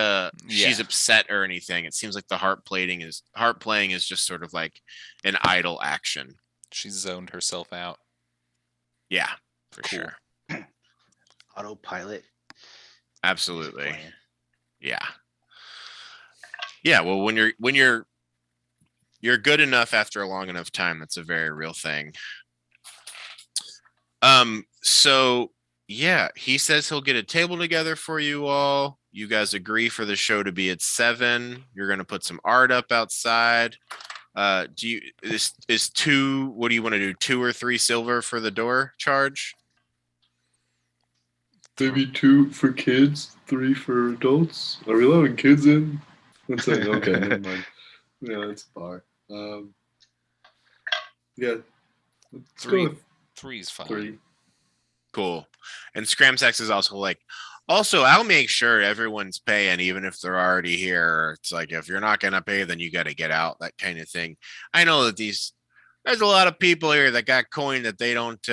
she's upset or anything. It seems like the harp playing is just sort of like an idle action. She's zoned herself out. Yeah, for sure. Autopilot. Absolutely. Yeah. Yeah. Well, when you're good enough after a long enough time, that's a very real thing. So yeah, he says he'll get a table together for you all. You guys agree for the show to be at 7. You're going to put some art up outside. What do you want to do? 2 or 3 silver for the door charge? Maybe 2 for kids, 3 for adults. Are we allowing kids in? That's it. Okay, never mind. Yeah, it's a bar. Yeah. Let's 3. go with 3 is fine. 3. Cool. And Scramsex is also like, also, I'll make sure everyone's paying, even if they're already here. It's like, if you're not going to pay, then you got to get out, that kind of thing. I know that there's a lot of people here that got coin that they don't,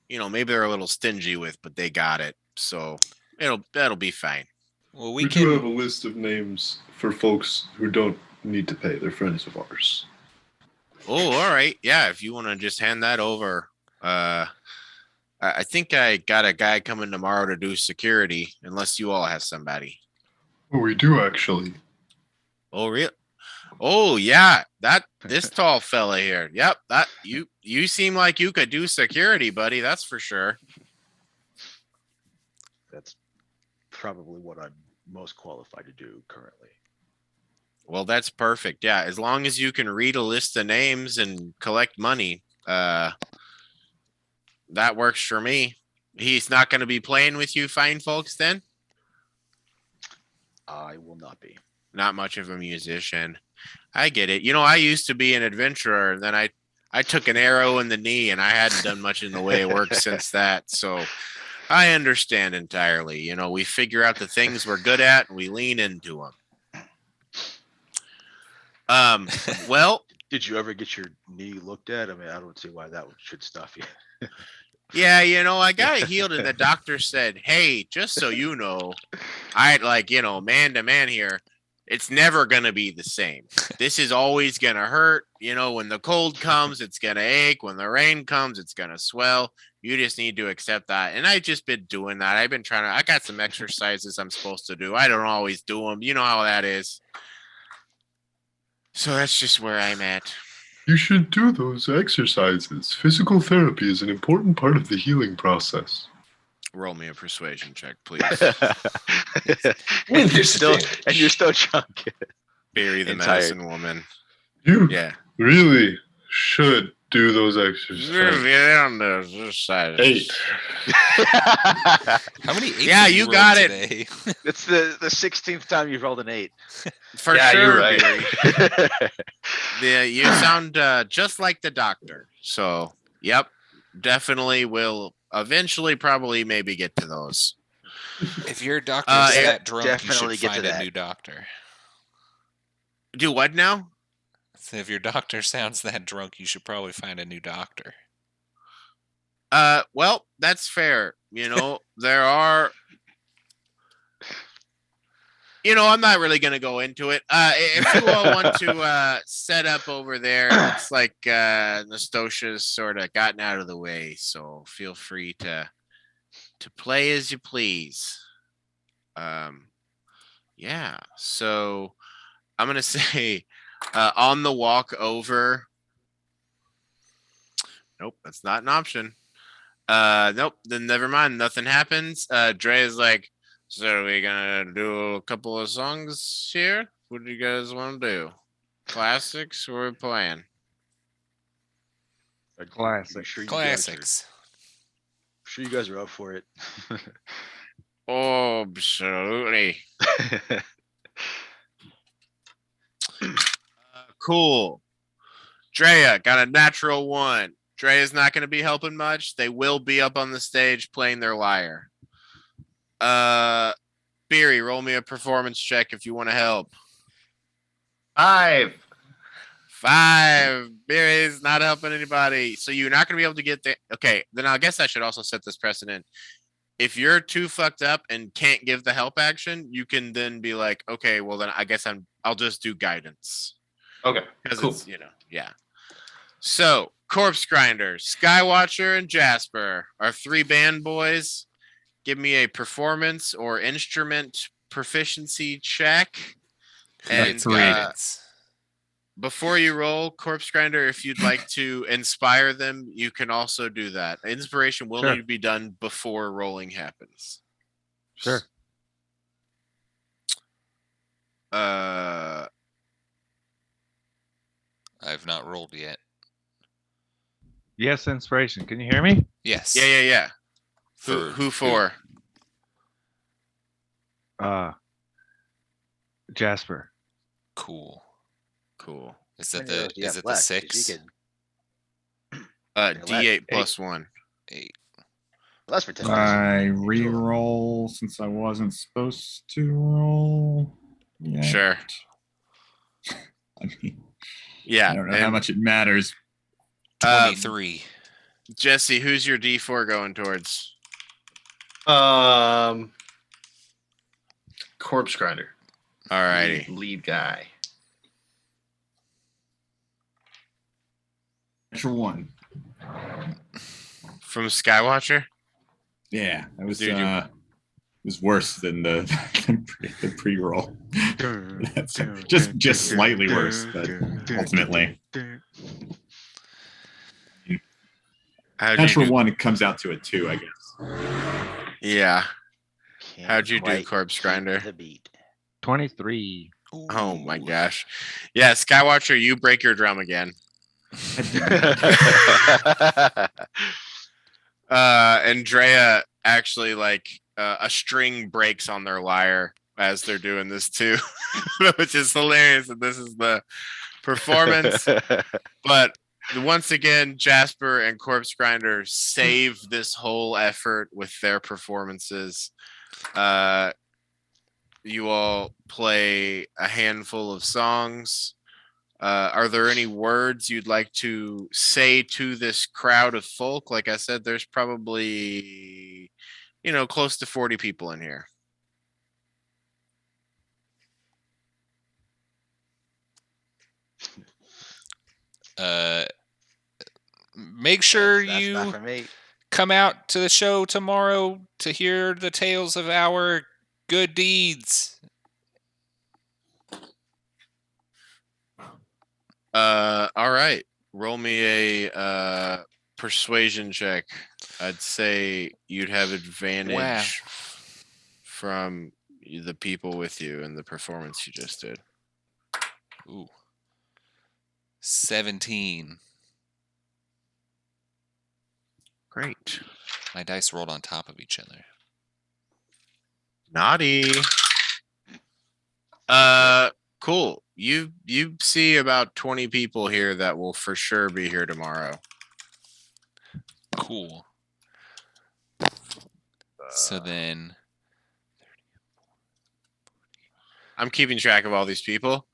maybe they're a little stingy with, but they got it. So that'll be fine. Well, We do have a list of names for folks who don't need to pay. They're friends of ours. Oh, all right. Yeah, if you want to just hand that over. I think I got a guy coming tomorrow to do security, unless you all have somebody. Oh, we do actually. Oh, real? Oh, yeah. This tall fella here. Yep. That you seem like you could do security, buddy. That's for sure. That's probably what I'm most qualified to do currently. Well, that's perfect. Yeah, as long as you can read a list of names and collect money, that works for me. He's not going to be playing with you fine folks then? I will not be. Not much of a musician. I get it. I used to be an adventurer, and then I took an arrow in the knee, and I hadn't done much in the way of work since that. So I understand entirely. We figure out the things we're good at, and we lean into them. Well, did you ever get your knee looked at? I mean, I don't see why that should stop you. Yeah, I got it healed, and the doctor said, "Hey, just so you know, I man to man here, it's never gonna be the same. This is always gonna hurt. When the cold comes, it's gonna ache. When the rain comes, it's gonna swell. You just need to accept that." And I've just been doing that. I've been I got some exercises I'm supposed to do. I don't always do them. You know how that is. So that's just where I'm at. You should do those exercises. Physical therapy is an important part of the healing process. Roll me a persuasion check, please. and you're still drunk. Bury the and tired. medicine woman. You? Yeah. really should do those exercises. Get on this side. 8. How many 8s Yeah, have you rolled got it. today? It's the 16th time you've rolled an 8. For Yeah, sure, you're right. Barry. You sound just like the doctor. So, yep, definitely will eventually probably maybe get to those. If your doctor's it- that drunk, you definitely should get to find a that. new doctor. Do what now? So if your doctor sounds that drunk, you should probably find a new doctor. Well, that's fair. You know, there are. You know, I'm not really going to go into it. If you all want to set up over there, it looks like Nastosia's sort of gotten out of the way, so feel free to play as you please. Yeah. So I'm going to say on the walk over. Nope, that's not an option. Nope, then never mind. Nothing happens. Dre is like, so are we gonna do a couple of songs here? What do you guys want to do? Classics or playing? Classic. I'm sure you Classics. Guys are up for it. Oh, absolutely. Cool. Drea got a natural 1. Drea's not going to be helping much. They will be up on the stage playing their lyre. Beery, roll me a performance check if you want to help. 5. 5. Beery's not helping anybody. So you're not going to be able to get there. Okay, then I guess I should also set this precedent. If you're too fucked up and can't give the help action, you can then be like, okay, well then I guess I'll just do guidance. Okay. Because Cool. it's, yeah. So, Corpse Grinder, Skywatcher, and Jasper are 3 band boys. Give me a performance or instrument proficiency check. And Guidance. before you roll, Corpse Grinder, if you'd like to inspire them, you can also do that. Inspiration will need to be done before rolling happens. Sure. Uh, I've not rolled yet. Yes, inspiration. Can you hear me? Yes. yeah. For Who for? Jasper. Cool. Is How it many the rows do you have is it the left? 'Cause 6? You could, D8 plus 1. 8. well, that's for 10 I minutes. re-roll since I wasn't supposed to roll. Yeah. Sure. I mean, Yeah. I don't know how much it matters. 23. Jesse, who's your D4 going towards? Corpse Grinder. All righty. Lead guy. Natural 1. From Skywatcher? Yeah, that was Dude, it was worse than the the pre-roll. That's just slightly worse, but ultimately. Natural 1, it comes out to a 2, I guess. Yeah. Can't How'd you do, quite Corpse keep Grinder? The beat. 23. Oh my gosh. Yeah, Skywatcher, you break your drum again. Andrea actually a string breaks on their lyre as they're doing this too, which is hilarious. And this is the performance. But once again, Jasper and Corpse Grinder save this whole effort with their performances. You all play a handful of songs. Are there any words you'd like to say to this crowd of folk? Like I said, there's probably, close to 40 people in here. Make sure That's not you for me. come out to the show tomorrow to hear the tales of our good deeds. All right. Roll me a persuasion check. I'd say you'd have advantage from the people with you in the performance you just did. Ooh. 17. Great. My dice rolled on top of each other. Naughty. Cool. You see about 20 people here that will for sure be here tomorrow. Cool. So then I'm keeping track of all these people.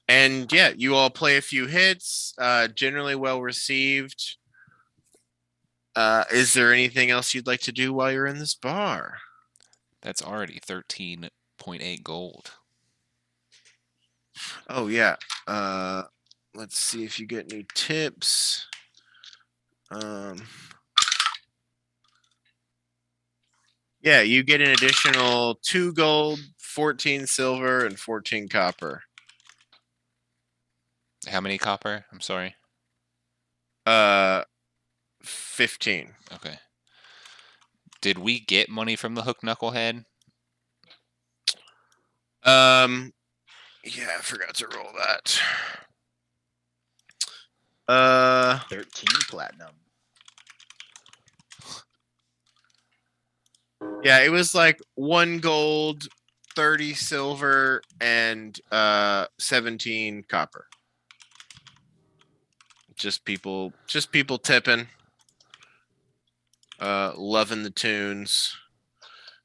And yeah, you all play a few hits, generally well received. Is there anything else you'd like to do while you're in this bar? that's already 13.8 gold. Oh yeah. Let's see if you get any tips. Yeah, you get an additional 2 gold, 14 silver, and 14 copper. How many copper? I'm sorry. 15. Okay. Did we get money from the hook knucklehead? Yeah, I forgot to roll that. 13 platinum. Yeah, it was like 1 gold, 30 silver, and 17 copper. Just people tipping. Loving the tunes.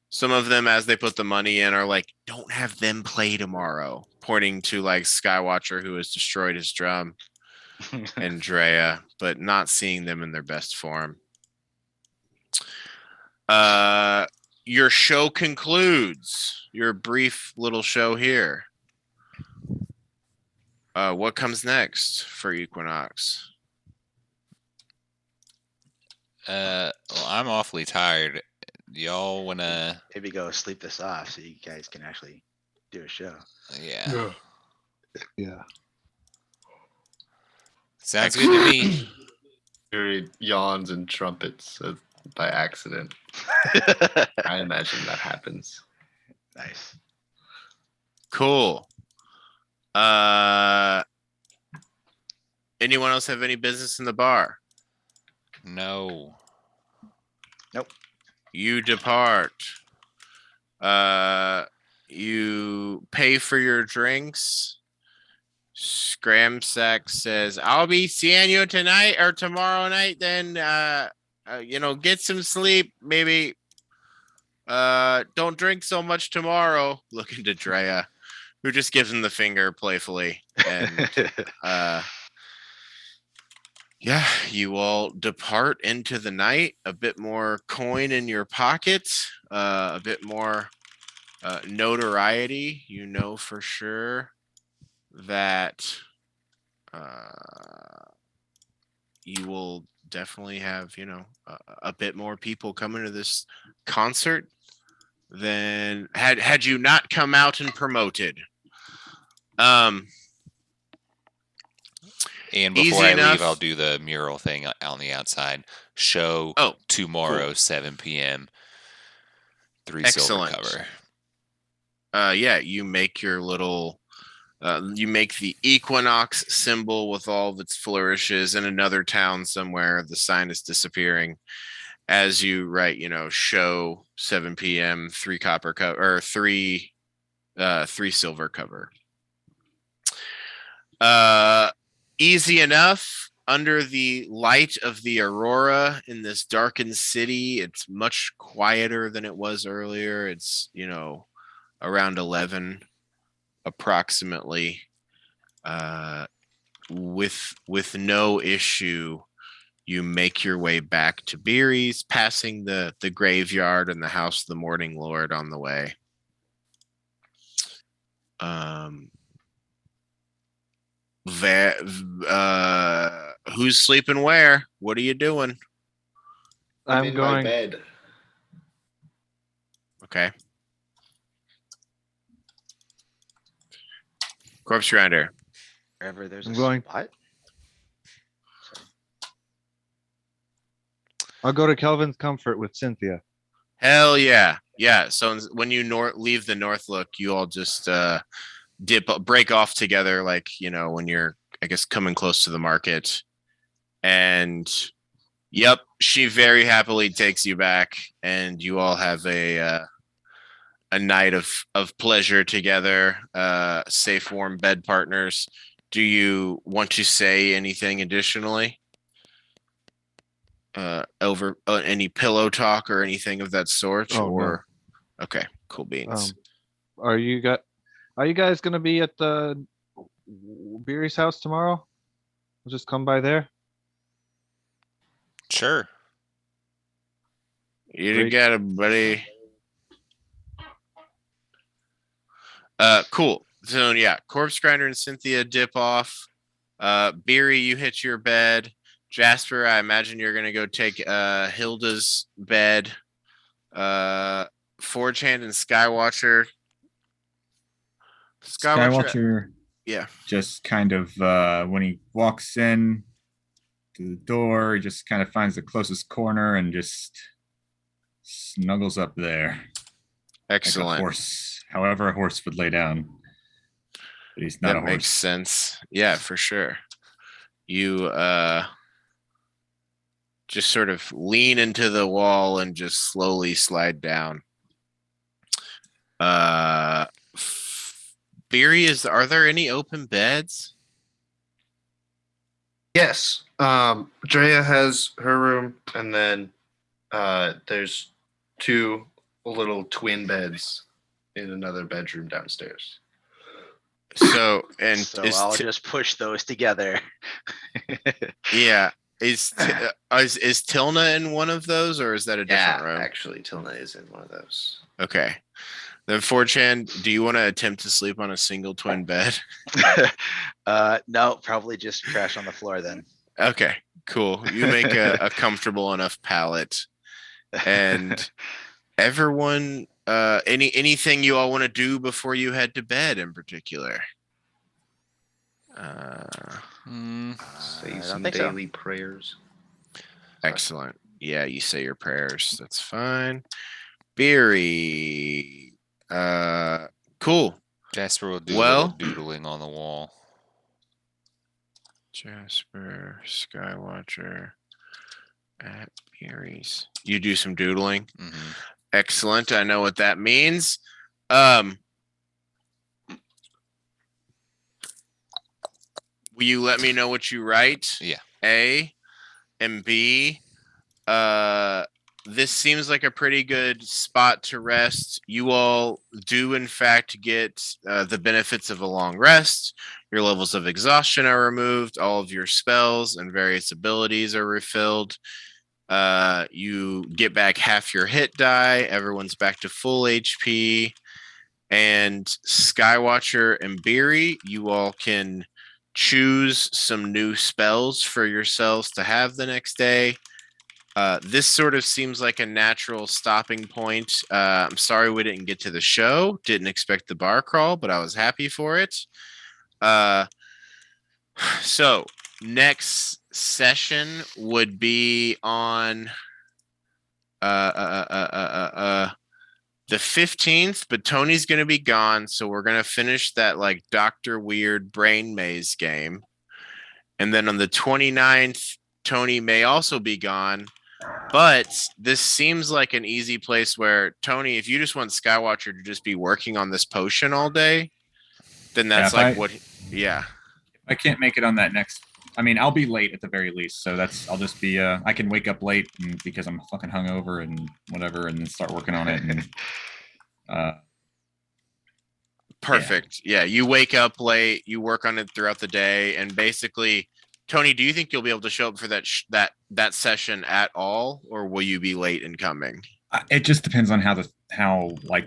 Some of them, as they put the money in, are like, don't have them play tomorrow, pointing to like Skywatcher, who has destroyed his drum, and Drea, but not seeing them in their best form. Your show concludes. Your brief little show here. What comes next for Equinox? Well, I'm awfully tired. Y'all wanna? Maybe go sleep this off so you guys can actually do a show. Yeah. Yeah. Sounds good to me. Fury yawns and trumpets by accident. I imagine that happens. Nice. Cool. Anyone else have any business in the bar? No. You depart. You pay for your drinks. Scramsack says, I'll be seeing you tonight or tomorrow night. Then, get some sleep. Maybe don't drink so much tomorrow. Looking to Drea, who just gives him the finger playfully. And yeah, you all depart into the night. A bit more coin in your pocket, a bit more notoriety. You know for sure that you will definitely have, a bit more people coming to this concert than had you not come out and promoted. And Easy before I enough. leave, I'll do the mural thing on the outside. Show tomorrow, cool. 7 p.m. 3 Excellent. silver cover. Yeah, you make your little you make the Equinox symbol with all of its flourishes in another town somewhere. The sign is disappearing as you write, show 7 p.m. 3 copper cover or 3 silver cover. Easy enough. Under the light of the aurora in this darkened city, it's much quieter than it was earlier. It's, around 11 approximately. With no issue, you make your way back to Beery's, passing the graveyard and the house of the Morning Lord on the way. Who's sleeping where? What are you doing? I'm I'm in my going. bed. Okay. Corpse Grinder. Wherever there's I'm a going- spot. I'll go to Kelvin's Comfort with Cynthia. Hell yeah. Yeah. So when you leave the North Look, you all just break off together, like, when you're, I guess, coming close to the market. And yep, she very happily takes you back, and you all have a night of pleasure together, safe, warm bed partners. Do you want to say anything additionally? Over any pillow talk or anything of that sort? Oh, or okay, cool beans. Are you guys gonna be at the Beery's house tomorrow? We'll just come by there. Sure. You Great. got it, buddy. Cool. So yeah, Corpse Grinder and Cynthia dip off. Beery, you hit your bed. Jasper, I imagine you're gonna go take Hilda's bed. Forge Hand and Skywatcher. Skywatcher Yeah. just kind of when he walks in to the door, he just kind of finds the closest corner and just snuggles up there. Excellent. Like a horse, however a horse would lay down. But he's not a That horse. makes sense. Yeah, for sure. You just sort of lean into the wall and just slowly slide down. Beery, are there any open beds? Yes. Drea has her room, and then there's 2 little twin beds in another bedroom downstairs. So I'll just push those together. Yeah. Is Tilna in one of those, or is that a different room? Actually, Tilna is in one of those. Okay. Then 4chan, do you want to attempt to sleep on a single twin bed? No, probably just crash on the floor then. Okay, cool. You make a comfortable enough pallet. And everyone, anything you all want to do before you head to bed in particular? Say some think so. daily prayers. Excellent. Yeah, you say your prayers. That's fine. Beery. Cool. Jasper will do a little doodling on the wall. Jasper, Skywatcher, at Beery's. You do some doodling. Mm-hmm. Excellent. I know what that means. Will you let me know what you write? Yeah. A and B. This seems like a pretty good spot to rest. You all do, in fact, get the benefits of a long rest. Your levels of exhaustion are removed. All of your spells and various abilities are refilled. You get back half your hit die. Everyone's back to full HP. And Skywatcher and Beery, you all can choose some new spells for yourselves to have the next day. This sort of seems like a natural stopping point. I'm sorry we didn't get to the show. Didn't expect the bar crawl, but I was happy for it. So next session would be on the 15th, but Tony's going to be gone, so we're going to finish that like Dr. Weird brain maze game. And then on the 29th, Tony may also be gone. But this seems like an easy place where, Tony, if you just want Skywatcher to just be working on this potion all day, then that's I can't make it on that next. I mean, I'll be late at the very least, so I'll just be. I can wake up late because I'm fucking hungover and whatever, and then start working on it. And, perfect. Yeah, you wake up late, you work on it throughout the day, and basically, Tony, do you think you'll be able to show up for that session at all, or will you be late in coming? It just depends on how the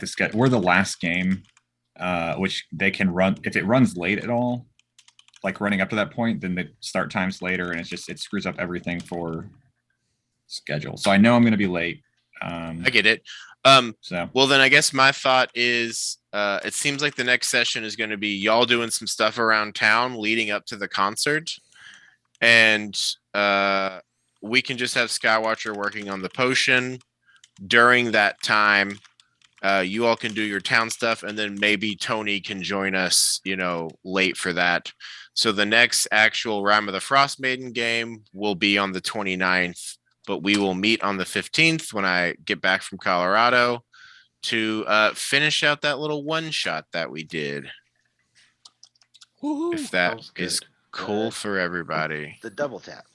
schedule. We're the last game, which they can run if it runs late at all. Like running up to that point, then the start time's later, and it screws up everything for schedule. So I know I'm going to be late. I get it. Well, then I guess my thought is, it seems like the next session is going to be y'all doing some stuff around town leading up to the concert, and we can just have Skywatcher working on the potion during that time. You all can do your town stuff, and then maybe Tony can join us, late for that. So the next actual Rime of the Frostmaiden game will be on the 29th, but we will meet on the 15th when I get back from Colorado to finish out that little one shot that we did. If that Sounds is good. cool for everybody. The double tap.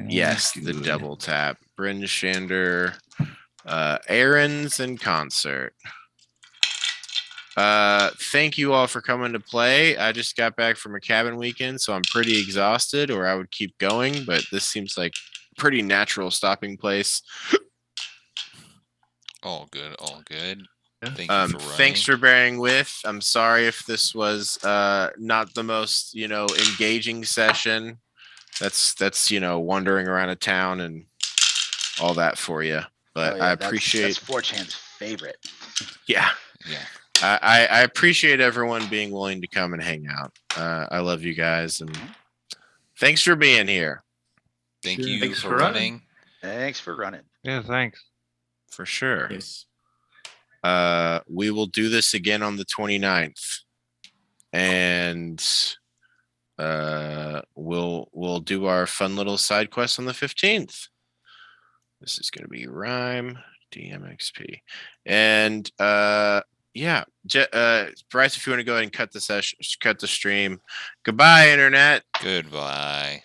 Yes, the Good. double tap. Bryn Shander, Aaron's in concert. Thank you all for coming to play. I just got back from a cabin weekend, so I'm pretty exhausted, or I would keep going, but this seems like pretty natural stopping place. All good, all good. Yeah. Thank you for running. Thanks for bearing with. I'm sorry if this was not the most engaging session. That's wandering around a town and all that for you. But Oh, yeah, I that's appreciate. 4chan's favorite. Yeah. Yeah. I appreciate everyone being willing to come and hang out. I love you guys, and thanks for being here. Thank you Thanks for for running. running. Thanks for running. Yeah, thanks. For sure. Yes. We will do this again on the 29th, and we'll do our fun little side quest on the 15th. This is going to be Rime DMXP, and yeah, Bryce, if you want to go ahead and cut the stream. Goodbye, internet. Goodbye.